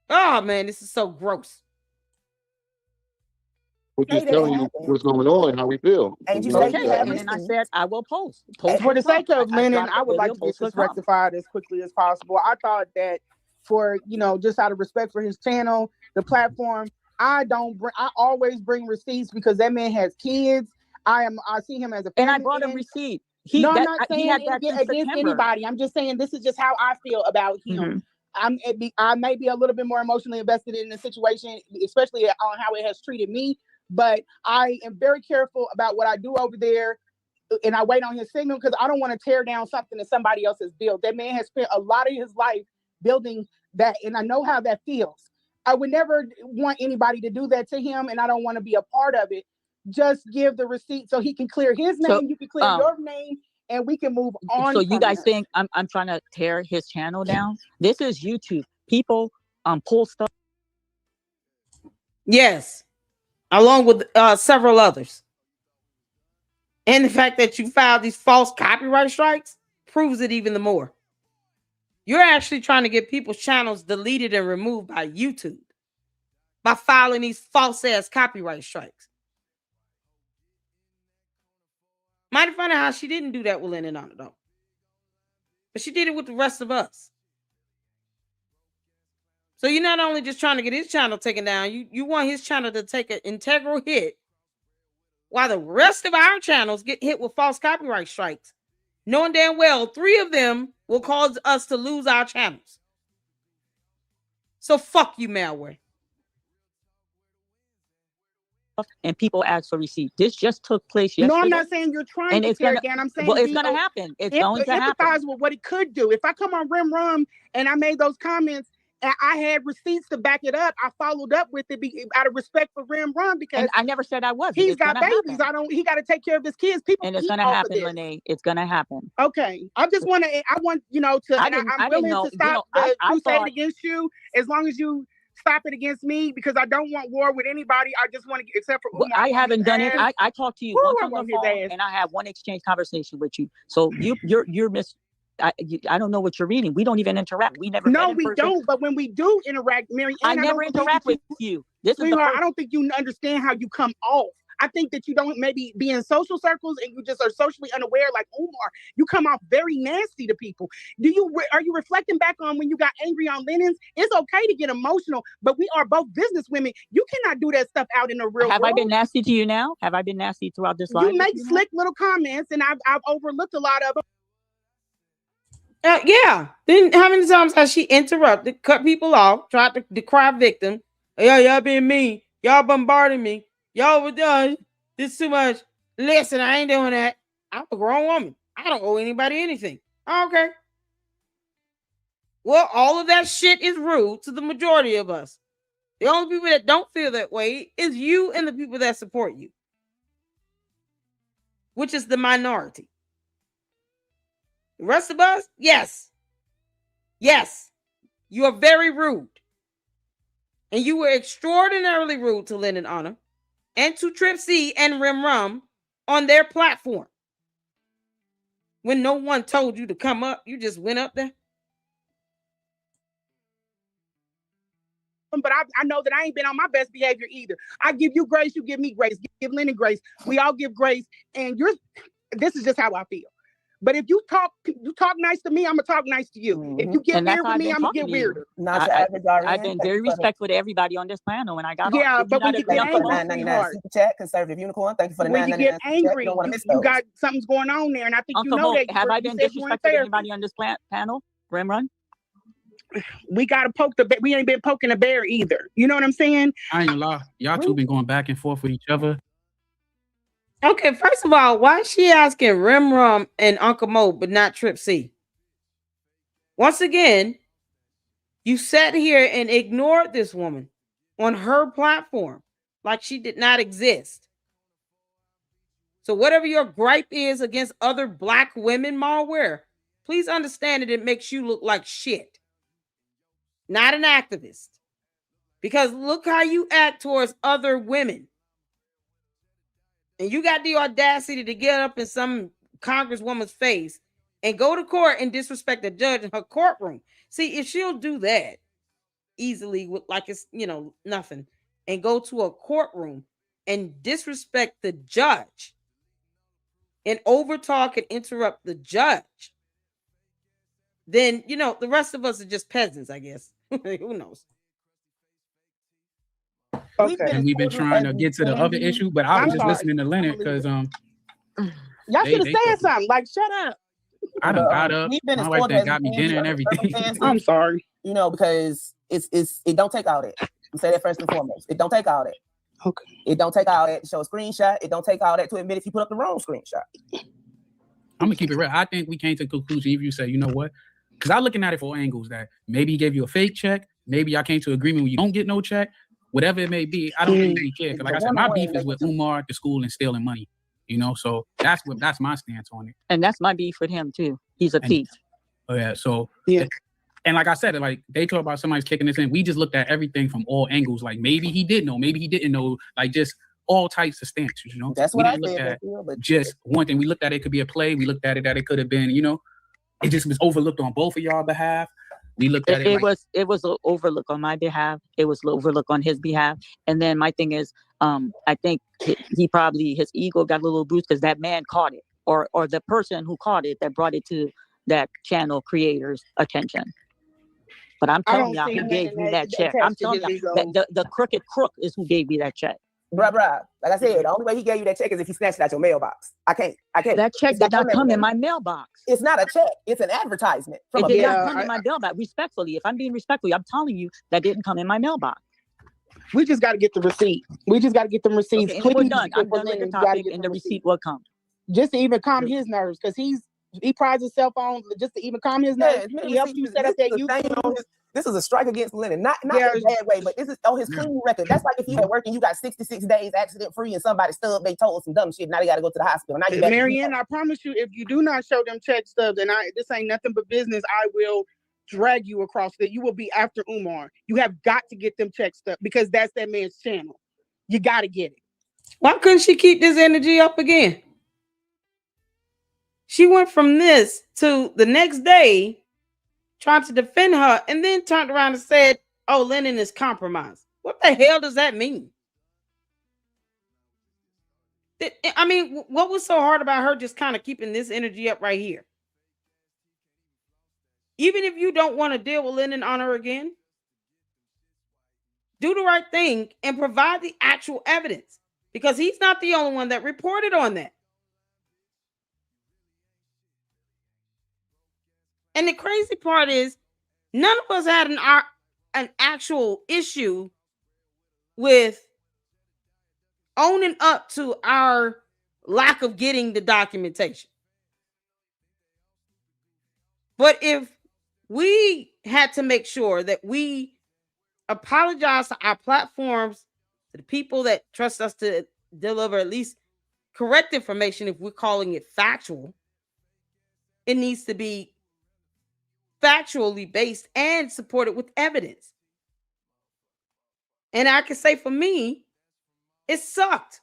S1: Oh, man, this is so gross.
S4: We're just telling you what's going on and how we feel.
S7: And you say and then I said I will post.
S3: For the sake of Lennon, I would like to get this rectified as quickly as possible. I thought that for, you know, just out of respect for his channel, the platform, I always bring receipts because that man has kids. I see him as a family.
S7: And I brought him receipt.
S3: I'm not saying against anybody. I'm just saying this is just how I feel about him. I may be a little bit more emotionally invested in the situation, especially on how it has treated me. But I am very careful about what I do over there, and I wait on his signal because I don't want to tear down something that somebody else has built. That man has spent a lot of his life building that, and I know how that feels. I would never want anybody to do that to him, and I don't want to be a part of it. Just give the receipt so he can clear his name, you can clear your name, and we can move on.
S7: So you guys think I'm trying to tear his channel down? This is YouTube. People pull stuff.
S1: Yes. Along with several others. And the fact that you filed these false copyright strikes proves it even the more. You're actually trying to get people's channels deleted and removed by YouTube by filing these false-ass copyright strikes. Mighty funny how she didn't do that with Lennon on it, though. But she did it with the rest of us. So you're not only just trying to get his channel taken down, you want his channel to take an integral hit while the rest of our channels get hit with false copyright strikes, knowing damn well 3 of them will cause us to lose our channels. So fuck you, MALware.
S7: And people ask for receipts. This just took place yesterday.
S3: No, I'm not saying you're trying to tear it down. I'm saying
S7: it's going to happen. It's going to happen.
S3: Empathize with what it could do. If I come on Rim Rum and I made those comments, and I had receipts to back it up, I followed up with it out of respect for Rim Rum because
S7: and I never said I was.
S3: He's got babies. He got to take care of his kids. People,
S7: and it's going to happen, Lene. It's going to happen.
S3: Okay, I want you know to. I'm willing to stop the crusade against you as long as you stop it against me because I don't want war with anybody. I just want to, except for UMAR.
S7: I haven't done it. I talked to you once on the phone, and I have one exchange conversation with you. So you're I don't know what you're reading. We don't even interact. We never.
S3: No, we don't. But when we do interact, Mary,
S7: I never interact with you. This is
S3: I don't think you understand how you come off. I think that you don't maybe be in social circles and you just are socially unaware like UMAR. You come off very nasty to people. Are you reflecting back on when you got angry on Lennon's? It's okay to get emotional, but we are both business women. You cannot do that stuff out in the real world.
S7: Have I been nasty to you now? Have I been nasty throughout this life?
S3: You make slick little comments and I've overlooked a lot of them.
S1: Yeah. Then how many times has she interrupted, cut people off, tried to decry victim? Y'all being mean. Y'all bombarding me. Y'all were done. This is too much. Listen, I ain't doing that. I'm a grown woman. I don't owe anybody anything. Okay. Well, all of that shit is rude to the majority of us. The only people that don't feel that way is you and the people that support you, which is the minority. The rest of us, yes. Yes. You are very rude. And you were extraordinarily rude to Lennon Honor and to Trip C and Rim Rum on their platform. When no one told you to come up, you just went up there.
S3: But I know that I ain't been on my best behavior either. I give you grace, you give me grace. Give Lennon grace. We all give grace. And this is just how I feel. But if you talk nice to me, I'm gonna talk nice to you. Mm-hmm. If you get weird with me, I'm gonna get weirder.
S7: I've been very respectful to everybody on this panel, and I got
S3: but when you get angry,
S5: chat, conservative unicorn. Thank you for the
S3: when you get angry, you got something's going on there, and I think
S7: Uncle
S3: you know
S7: Mo,
S3: that.
S7: Have I been disrespectful to anybody on this panel? Rim Run?
S3: we gotta poke the bear. We ain't been poking the bear either. You know what I'm saying?
S2: I ain't gonna lie. Y'all two been going back and forth with each other.
S1: Okay, first of all, why is she asking Rim Rum and Uncle Mo, but not Trip C? Once again, you sat here and ignored this woman on her platform like she did not exist. So whatever your gripe is against other Black women, MALware, please understand that it makes you look like shit. Not an activist. Because look how you act towards other women. And you got the audacity to get up in some congresswoman's face and go to court and disrespect the judge in her courtroom. See, if she'll do that easily, with like it's, nothing, and go to a courtroom and disrespect the judge and overtalk and interrupt the judge, then, the rest of us are just peasants, I guess. Who knows?
S3: Okay.
S2: And we've been trying to get to the other issue, but I was just listening to Leonard because
S3: y'all should have said something. Like, shut up.
S2: I done got up. My wife done got me dinner and everything.
S3: I'm sorry.
S5: Because it don't take all that. You say that first and foremost. It don't take all that.
S3: Okay.
S5: It don't take all that to show a screenshot. It don't take all that to admit if you put up the wrong screenshot.
S2: I'm gonna keep it real. I think we came to the conclusion if you say, you know what? Because I'm looking at it for angles that maybe he gave you a fake check. Maybe y'all came to agreement when you don't get no check. Whatever it may be, I don't really care. Because like I said, my beef is with UMAR, the school, and stealing money. So that's my stance on it.
S7: And that's my beef with him too. He's a thief.
S2: Oh yeah. So
S3: yeah.
S2: And like I said, like they talk about somebody's kicking this in. We just looked at everything from all angles. Like maybe he did know, maybe he didn't know. Like just all types of stances.
S5: That's what I
S2: looked at. Just one thing. We looked at it could be a play. We looked at it that it could have been. It just was overlooked on both of y'all behalf. We looked at it.
S7: It was an overlook on my behalf. It was an overlook on his behalf. And then my thing is, I think he probably his ego got a little bruised because that man caught it, or the person who caught it that brought it to that channel creator's attention. But I'm telling y'all, who gave me that check. I'm telling y'all, the crooked crook is who gave me that check.
S5: Bruh. Like I said, the only way he gave you that check is if he snatched it out your mailbox. I can't.
S7: That check did not come in my mailbox.
S5: It's not a check. It's an advertisement.
S7: It did not come in my mailbox. Respectfully, if I'm being respectful, I'm telling you that didn't come in my mailbox.
S3: We just got to get the receipt. We just got to get them receipts.
S7: Okay, we're done. I'm done with the topic, and the receipt will come.
S3: Just to even calm his nerves, because he prides himself on just to even calm his nerves. He helped you set up that YouTube.
S5: This is a strike against Lennon, not in a bad way, but this is on his clean record. That's like if you were working, you got 66 days accident free, and somebody stubbed they told some dumb shit. Now you got to go to the hospital. Now you
S3: Marianne, I promise you, if you do not show them check stubs, and this ain't nothing but business, I will drag you across that. You will be after UMAR. You have got to get them check stubs because that's that man's channel. You got to get it.
S1: Why couldn't she keep this energy up again? She went from this to the next day trying to defend her, and then turned around and said, oh, Lennon is compromised. What the hell does that mean? I mean, what was so hard about her just kind of keeping this energy up right here? Even if you don't want to deal with Lennon on her again, do the right thing and provide the actual evidence, because he's not the only one that reported on that. And the crazy part is, none of us had an actual issue with owning up to our lack of getting the documentation. But if we had to make sure that we apologize to our platforms, to the people that trust us to deliver at least correct information, if we're calling it factual, it needs to be factually based and supported with evidence. And I can say for me, it sucked.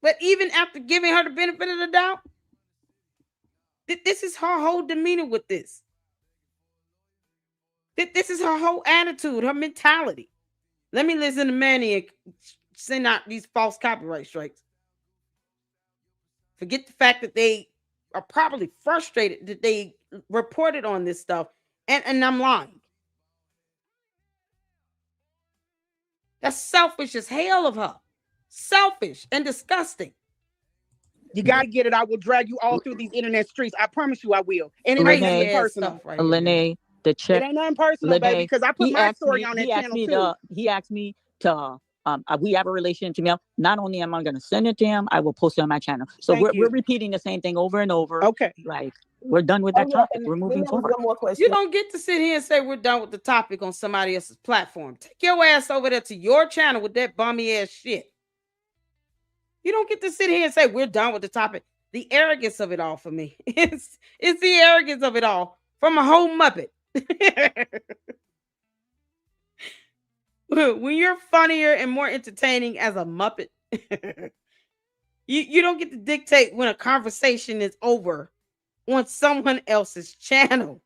S1: But even after giving her the benefit of the doubt, this is her whole demeanor with this. This is her whole attitude, her mentality. Let me listen to Manny and send out these false copyright strikes. Forget the fact that they are probably frustrated that they reported on this stuff, and I'm lying. That's selfish as hell of her. Selfish and disgusting.
S3: You got to get it. I will drag you all through these internet streets. I promise you I will. And it
S7: Lene,
S3: ain't personal.
S1: Right
S7: Lene, the check.
S3: It ain't nothing personal, baby, because I put my story on that channel too.
S7: He asked me to, we have a relationship. Not only am I going to send it to him, I will post it on my channel. So we're repeating the same thing over and over.
S3: Okay.
S7: Like, we're done with that topic. We're moving forward.
S5: One more question.
S1: You don't get to sit here and say we're done with the topic on somebody else's platform. Take your ass over there to your channel with that bummy ass shit. You don't get to sit here and say we're done with the topic. The arrogance of it all for me. It's the arrogance of it all from a whole Muppet. When you're funnier and more entertaining as a Muppet, you don't get to dictate when a conversation is over on someone else's channel.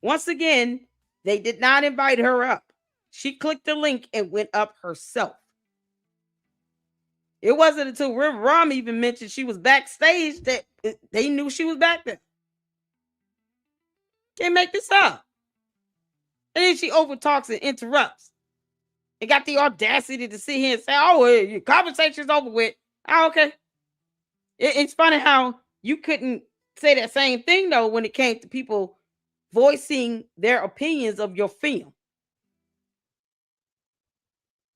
S1: Once again, they did not invite her up. She clicked the link and went up herself. It wasn't until Riv Ram even mentioned she was backstage that they knew she was back there. Can't make this up. And then she overtalks and interrupts. And got the audacity to sit here and say, oh, your conversation's over with. Oh, okay. It's funny how you couldn't say that same thing, though, when it came to people voicing their opinions of your film.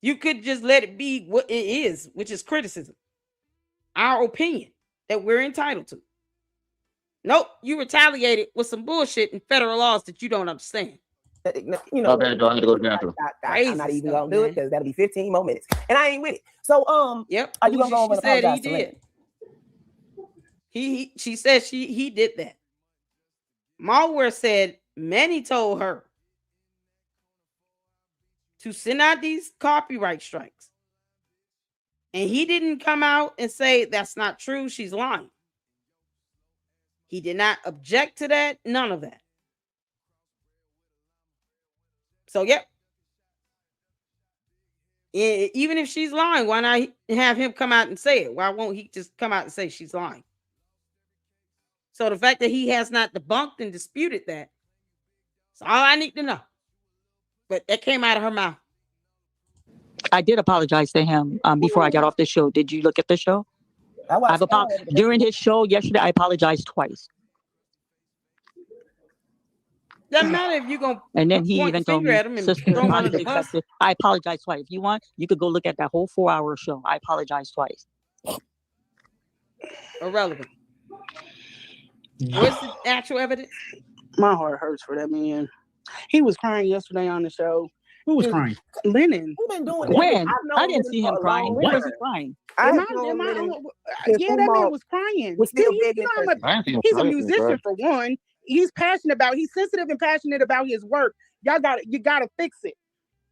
S1: You could just let it be what it is, which is criticism. Our opinion that we're entitled to. Nope, you retaliated with some bullshit in federal laws that you don't understand.
S5: You know,
S4: I had to go down to.
S5: I'm not even gonna do it because that'll be 15 more minutes, and I ain't with it. So,
S1: yep.
S5: Are you gonna go over and apologize
S1: he did. She said he did that. MALware said Manny told her to send out these copyright strikes. And he didn't come out and say that's not true. She's lying. He did not object to that. None of that. So, yep. Even if she's lying, why not have him come out and say it? Why won't he just come out and say she's lying? So the fact that he has not debunked and disputed that's all I need to know. But that came out of her mouth.
S7: I did apologize to him before I got off the show. Did you look at the show? During his show yesterday, I apologized twice.
S1: Doesn't matter if you're going to
S7: and then he even told me, sister, I apologize twice. If you want, you could go look at that whole 4-hour show. I apologize twice.
S1: Irrelevant. Where's the actual evidence?
S3: My heart hurts for that man. He was crying yesterday on the show.
S2: Who was crying?
S3: Lennon.
S5: Who been doing
S7: when? I didn't see him crying. When was he crying?
S3: Yeah, that man was crying. He's a musician for one. He's sensitive and passionate about his work. You gotta fix it.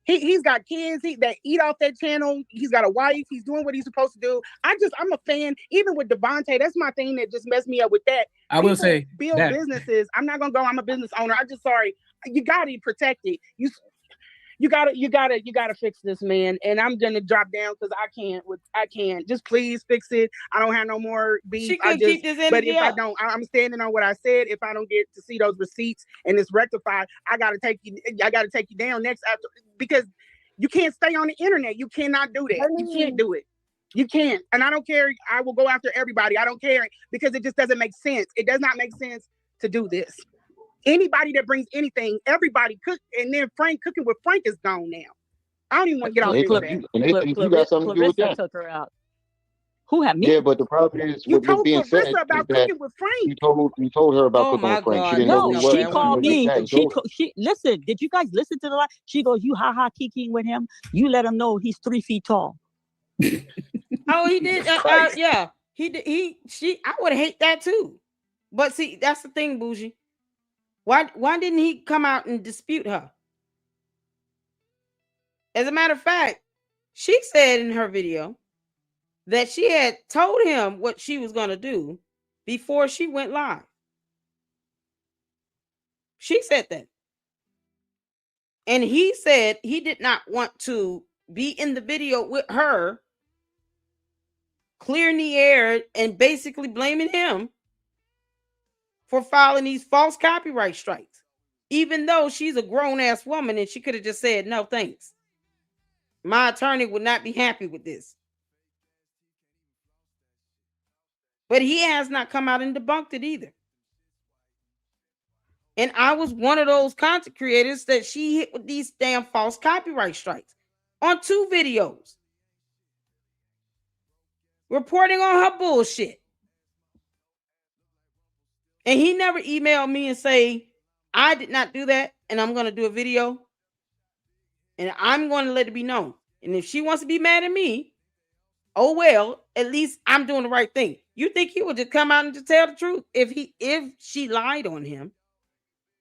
S3: He's got kids that eat off that channel. He's got a wife. He's doing what he's supposed to do. I'm a fan. Even with Devontae, that's my thing that just messed me up with that.
S2: I will say
S3: build businesses. I'm not gonna go. I'm a business owner. I'm just sorry. You gotta protect it. You gotta fix this, man. And I'm gonna drop down because I can't. Just please fix it. I don't have no more beef.
S1: She could keep this energy.
S3: But if I don't, I'm standing on what I said. If I don't get to see those receipts and it's rectified, I gotta take you down next after, because you can't stay on the internet. You cannot do that. You can't do it. You can't. And I don't care. I will go after everybody. I don't care, because it just doesn't make sense. It does not make sense to do this. Anybody that brings anything, everybody cook, and then Cooking with Frank is gone now. I don't even want to get off this.
S4: You got something to do with that.
S7: Took her out. Who had me?
S4: Yeah, but the problem is,
S3: you told Clarissa about Cooking with Frank.
S4: You told her about Cooking with Frank. She didn't know who
S7: she called me. She listen. Did you guys listen to the live? She goes, "You kikiing with him. You let him know he's 3 feet tall."
S1: Oh, he did. Yeah, he did. I would hate that too. But see, that's the thing, Bougie. Why didn't he come out and dispute her? As a matter of fact, she said in her video that she had told him what she was going to do before she went live. She said that. And he said he did not want to be in the video with her, clearing the air and basically blaming him for filing these false copyright strikes, even though she's a grown-ass woman and she could have just said, no, thanks. My attorney would not be happy with this. But he has not come out and debunked it either. And I was one of those content creators that she hit with these damn false copyright strikes on 2 videos. Reporting on her bullshit. And he never emailed me and say, I did not do that, and I'm going to do a video, and I'm going to let it be known. And if she wants to be mad at me, oh well, at least I'm doing the right thing. You think he would just come out and just tell the truth? If she lied on him,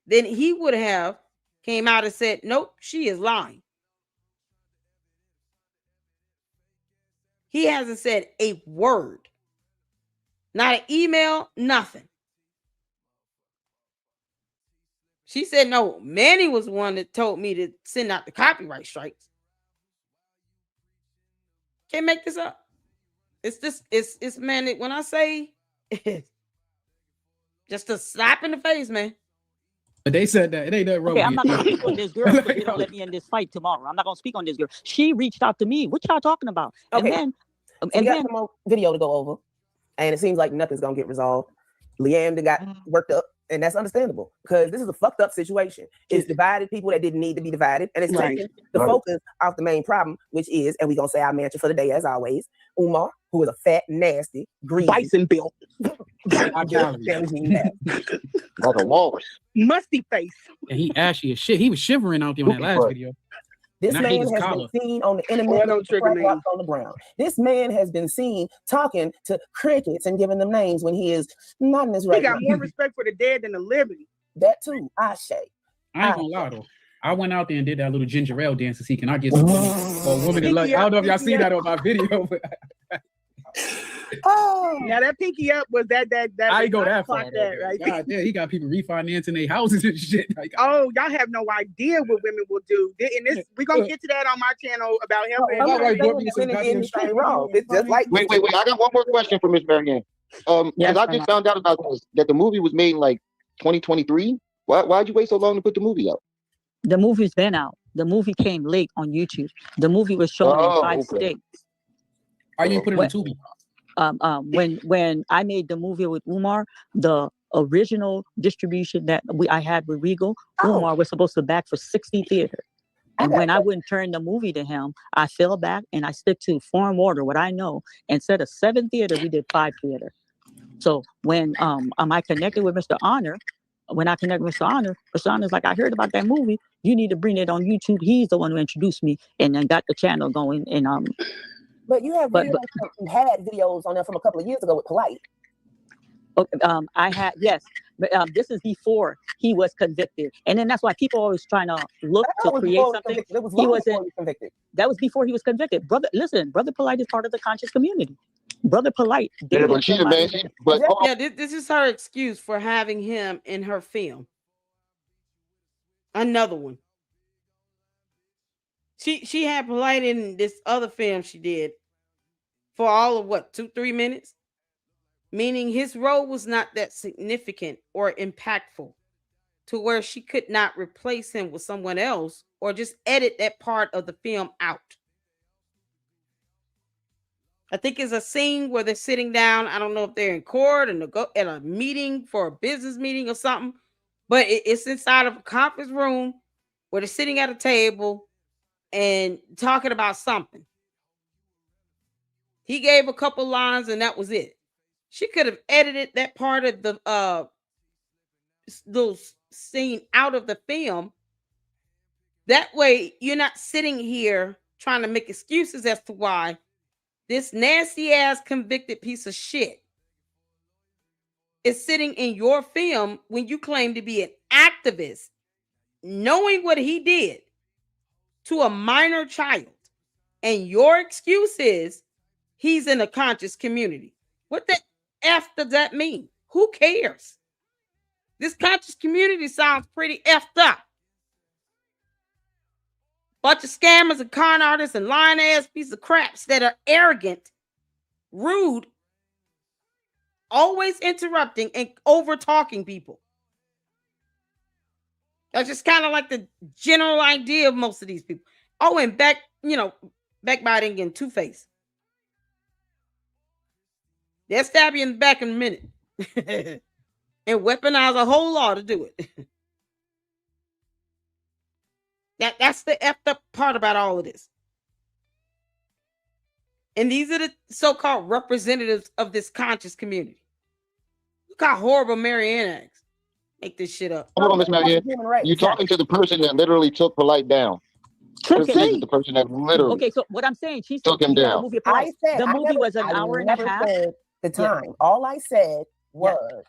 S1: then he would have came out and said, nope, she is lying. He hasn't said a word. Not an email, nothing. She said, no, Manny was the one that told me to send out the copyright strikes. Can't make this up. It's man, when I say just a slap in the face, man.
S2: But they said that it ain't that wrong.
S7: Okay, I'm not gonna speak on this girl because you don't let me in this fight tomorrow. I'm not gonna speak on this girl. She reached out to me. What y'all talking about?
S5: Okay.
S7: And
S5: then we got some more video to go over, and it seems like nothing's gonna get resolved. Leanne got worked up, and that's understandable because this is a fucked up situation. It's divided people that didn't need to be divided, and it's taking the focus off the main problem, which is, and we're gonna say our mantra for the day as always, UMAR, who is a fat, nasty, greasy,
S3: bison built,
S4: like a walrus,
S3: musty face,
S2: and he ashy as shit. He was shivering out there on that last video.
S5: This man has been seen on the internet on the ground. This man has been seen talking to crickets and giving them names when he is not in his right.
S3: He got more respect for the dead than the living.
S5: That too, I say.
S2: I ain't gonna lie though. I went out there and did that little ginger ale dance to see can I get some woman to like. I don't know if y'all see that on my video, but
S3: now that pinky up was that
S2: I ain't go that far.
S3: That, right?
S2: God damn, he got people refinancing their houses and shit. Like,
S3: oh, y'all have no idea what women will do. And this we're gonna get to that on my channel about helping.
S4: It's just like wait. I got one more question for Miss Marianne. Because I just found out about this that the movie was made in like 2023. Why'd you wait so long to put the movie out?
S7: The movie's been out. The movie came late on YouTube. The movie was shown in 5 states.
S2: Why you put it on Tubi?
S7: When I made the movie with UMAR, the original distribution that I had with Regal, UMAR was supposed to back for 60 theaters. And when I wouldn't turn the movie to him, I fell back and I stick to form order, what I know. Instead of 7 theaters, we did 5 theaters. So when I connected with Mr. Honor, Mr. Honor's like, I heard about that movie. You need to bring it on YouTube. He's the one who introduced me and then got the channel going. And
S5: But you have you had videos on there from a couple of years ago with Polite.
S7: I had, yes, but this is before he was convicted, and then that's why people always trying to look to create something. He wasn't convicted. That was before he was convicted. Brother Polite is part of the conscious community. Brother Polite.
S4: Yeah, but
S1: this is her excuse for having him in her film. Another one. She had Polite in this other film she did for all of 2-3 minutes, meaning his role was not that significant or impactful to where she could not replace him with someone else or just edit that part of the film out. I think it's a scene where they're sitting down. I don't know if they're in court and go at a meeting for a business meeting or something, but it's inside of a conference room where they're sitting at a table and talking about something. He gave a couple lines and that was it. She could have edited that part of the those scene out of the film. That way you're not sitting here trying to make excuses as to why this nasty ass convicted piece of shit is sitting in your film when you claim to be an activist, knowing what he did to a minor child. And your excuse is he's in a conscious community. What the F does that mean? Who cares? This conscious community sounds pretty effed up. Bunch of scammers and con artists and lying ass pieces of craps that are arrogant, rude, always interrupting and over talking people. That's just kind of like the general idea of most of these people. Oh, and backbiting and two-face. They'll stab you in the back in a minute and weaponize a whole law to do it. That's the effed up part about all of this. And these are the so-called representatives of this conscious community. Look how horrible Marianne acts. Make this shit up.
S4: Hold on, Miss Marianne. You talking to the person that literally took Polite down. This is the person that literally.
S7: Okay, so what I'm saying, she
S4: took him down.
S7: The movie was an hour and a half.
S5: Said the time. Yeah. All I said was,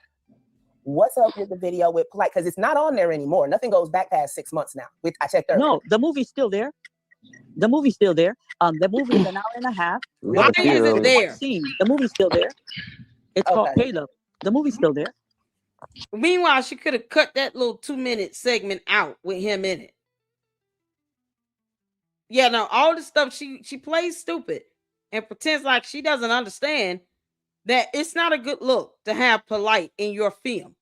S5: what's up with the video with Polite? Because it's not on there anymore. Nothing goes back past 6 months now. I checked earlier.
S7: No, the movie's still there. The movie's still there. The movie is an hour and a half.
S1: Why is it there?
S7: The movie's still there. It's called Caleb. The movie's still there.
S1: Meanwhile, she could have cut that little 2-minute segment out with him in it. Yeah, no, all the stuff she plays stupid and pretends like she doesn't understand that it's not a good look to have Polite in your film,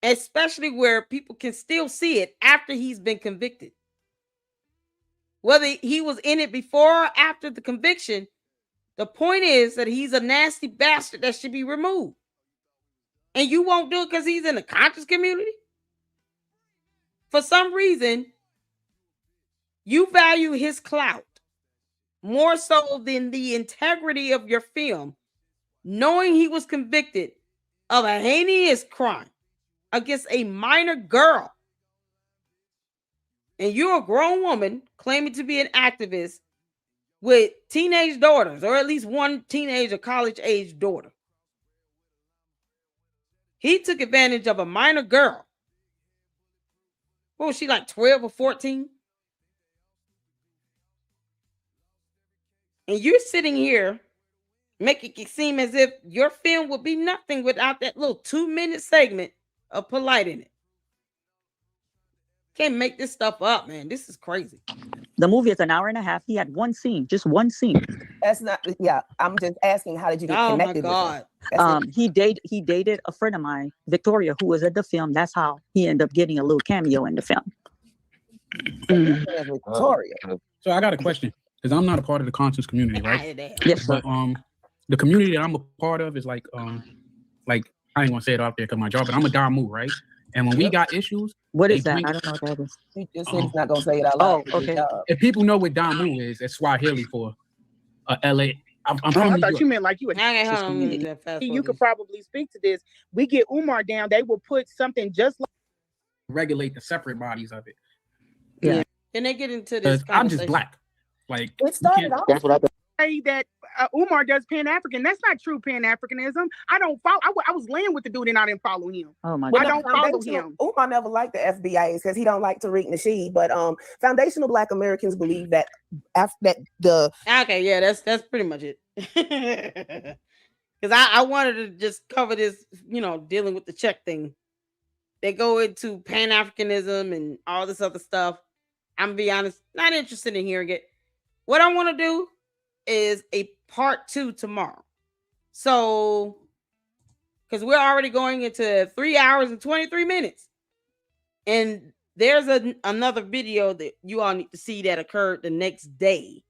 S1: especially where people can still see it after he's been convicted. Whether he was in it before or after the conviction, the point is that he's a nasty bastard that should be removed. And you won't do it because he's in the conscious community? For some reason, you value his clout more so than the integrity of your film, knowing he was convicted of a heinous crime against a minor girl. And you're a grown woman claiming to be an activist with teenage daughters, or at least one teenage or college-age daughter. He took advantage of a minor girl. What was she, like 12 or 14? And you're sitting here making it seem as if your film would be nothing without that little 2-minute segment of Polite in it. Can't make this stuff up, man. This is crazy.
S7: The movie is an hour and a half. He had one scene, just one scene.
S5: That's not, I'm just asking, how did you get connected?
S1: Oh my God.
S7: He dated a friend of mine, Victoria, who was at the film. That's how he ended up getting a little cameo in the film.
S5: Victoria.
S2: So I got a question, because I'm not a part of the conscious community, right?
S7: Yes, sir.
S2: But the community that I'm a part of is like I ain't gonna say it out there because my job, but I'm a Damu, right? And when we got issues,
S7: what is that? I don't know what that is.
S5: He just said he's not gonna say it out loud.
S7: Oh, okay.
S2: If people know what Damu is, that's Swahili for LA. I
S3: thought you meant like you you could probably speak to this. We get UMAR down, they will put something just like
S2: regulate the separate bodies of it.
S7: Yeah.
S1: Can they get into this?
S2: I'm just black. Like
S5: it started off.
S4: That's what I
S3: say that UMAR does Pan-African. That's not true Pan-Africanism. I don't follow. I was laying with the dude and I didn't follow him.
S7: Oh my
S3: God.
S7: God.
S3: I don't follow him.
S5: UMAR never liked the FBAs because he don't like Tariq Nasheed. But foundational Black Americans believe that
S1: that's pretty much it. Because I wanted to just cover this, dealing with the check thing. They go into Pan-Africanism and all this other stuff. I'm gonna be honest, not interested in hearing it. What I want to do is a part 2 tomorrow. So, because we're already going into 3 hours and 23 minutes. And there's another video that you all need to see that occurred the next day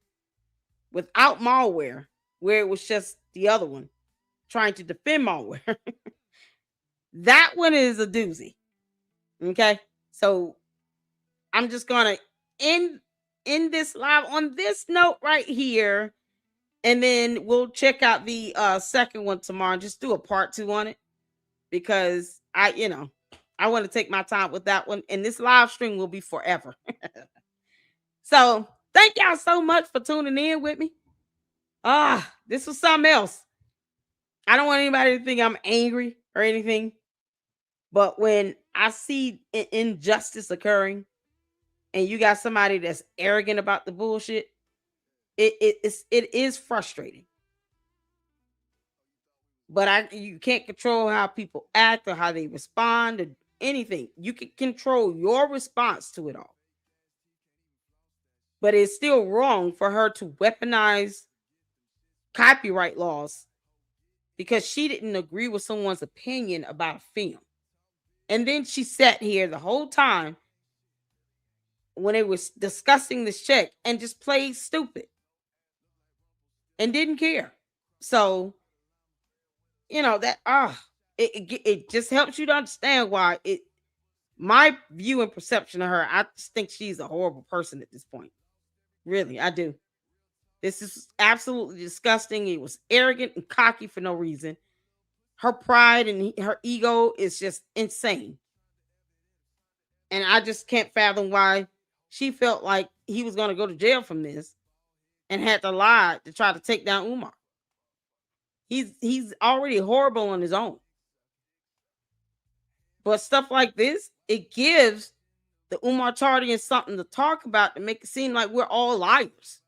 S1: without MALware, where it was just the other one trying to defend MALware. That one is a doozy. Okay. So I'm just going to end this live on this note right here. And then we'll check out the second one tomorrow and just do a part 2 on it. Because I want to take my time with that one. And this live stream will be forever. So thank y'all so much for tuning in with me. This was something else. I don't want anybody to think I'm angry or anything. But when I see injustice occurring and you got somebody that's arrogant about the bullshit, it is frustrating. But you can't control how people act or how they respond or anything. You can control your response to it all. But it's still wrong for her to weaponize copyright laws because she didn't agree with someone's opinion about a film. And then she sat here the whole time when they was discussing this check and just played stupid and didn't care. So you know, that it just helps you to understand why my view and perception of her, I just think she's a horrible person at this point. Really, I do. This is absolutely disgusting. It was arrogant and cocky for no reason. Her pride and her ego is just insane. And I just can't fathom why she felt like he was going to go to jail from this and had to lie to try to take down UMAR. He's already horrible on his own. But stuff like this, it gives the UMAR Tardians something to talk about to make it seem like we're all liars.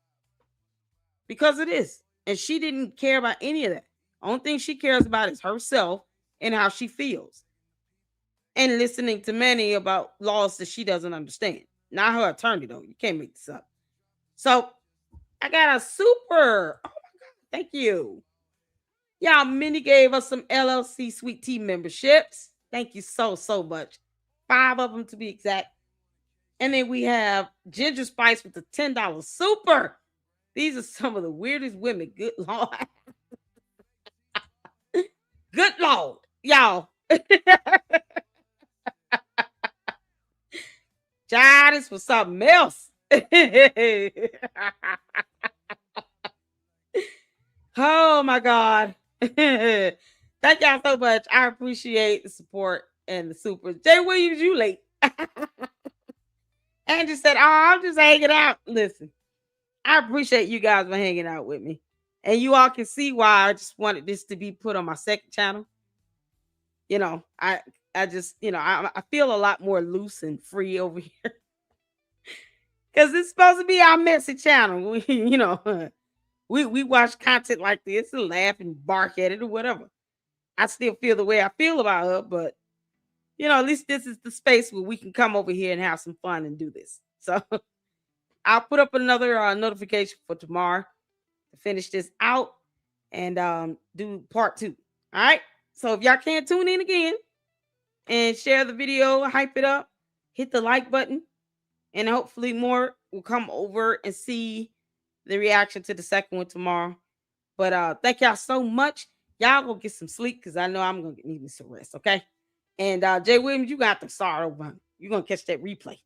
S1: Because it is. And she didn't care about any of that. The only thing she cares about is herself and how she feels. And listening to many about laws that she doesn't understand. Not her attorney, though. You can't make this up. So, I got a super. Oh, my God. Thank you. Y'all, Minnie gave us some LLC Sweet Tea memberships. Thank you so much. 5 of them to be exact. And then we have Ginger Spice with the $10 super. These are some of the weirdest women. Good Lord. Good Lord. Y'all. Child, this was something else. Oh, my God. Thank y'all so much. I appreciate the support and the super. Jay Williams, you late. Angie said, "Oh, I'm just hanging out." Listen, I appreciate you guys for hanging out with me. And you all can see why I just wanted this to be put on my second channel. You know, I just, you know, I feel a lot more loose and free over here. Because it's supposed to be our messy channel. We, you know, we watch content like this and laugh and bark at it or whatever. I still feel the way I feel about her, but you know, at least this is the space where we can come over here and have some fun and do this. So I'll put up another notification for tomorrow to finish this out and do part 2. All right. So if y'all can't tune in again and share the video, hype it up, hit the like button, and hopefully more will come over and see the reaction to the second one tomorrow. But thank y'all so much. Y'all go get some sleep because I know I'm gonna need me some rest. Okay. And Jay Williams, you got to start over. You're gonna catch that replay.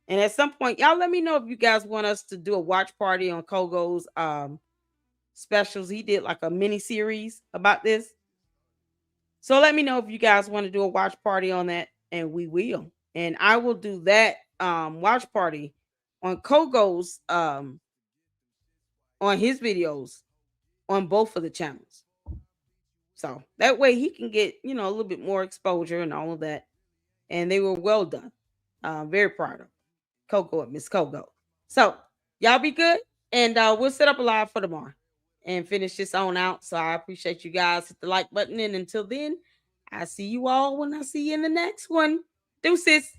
S1: And at some point, y'all let me know if you guys want us to do a watch party on Kogo's specials. He did like a mini series about this. So let me know if you guys want to do a watch party on that, and we will. And I will do that watch party on Kogo's on his videos on both of the channels. So that way he can get, you know, a little bit more exposure and all of that. And they were well done. Very proud of Coco and Miss Kogo. So y'all be good. And we'll set up a live for tomorrow and finish this on out. So I appreciate you guys. Hit the like button. And until then, I see you all when I see you in the next one. Deuces.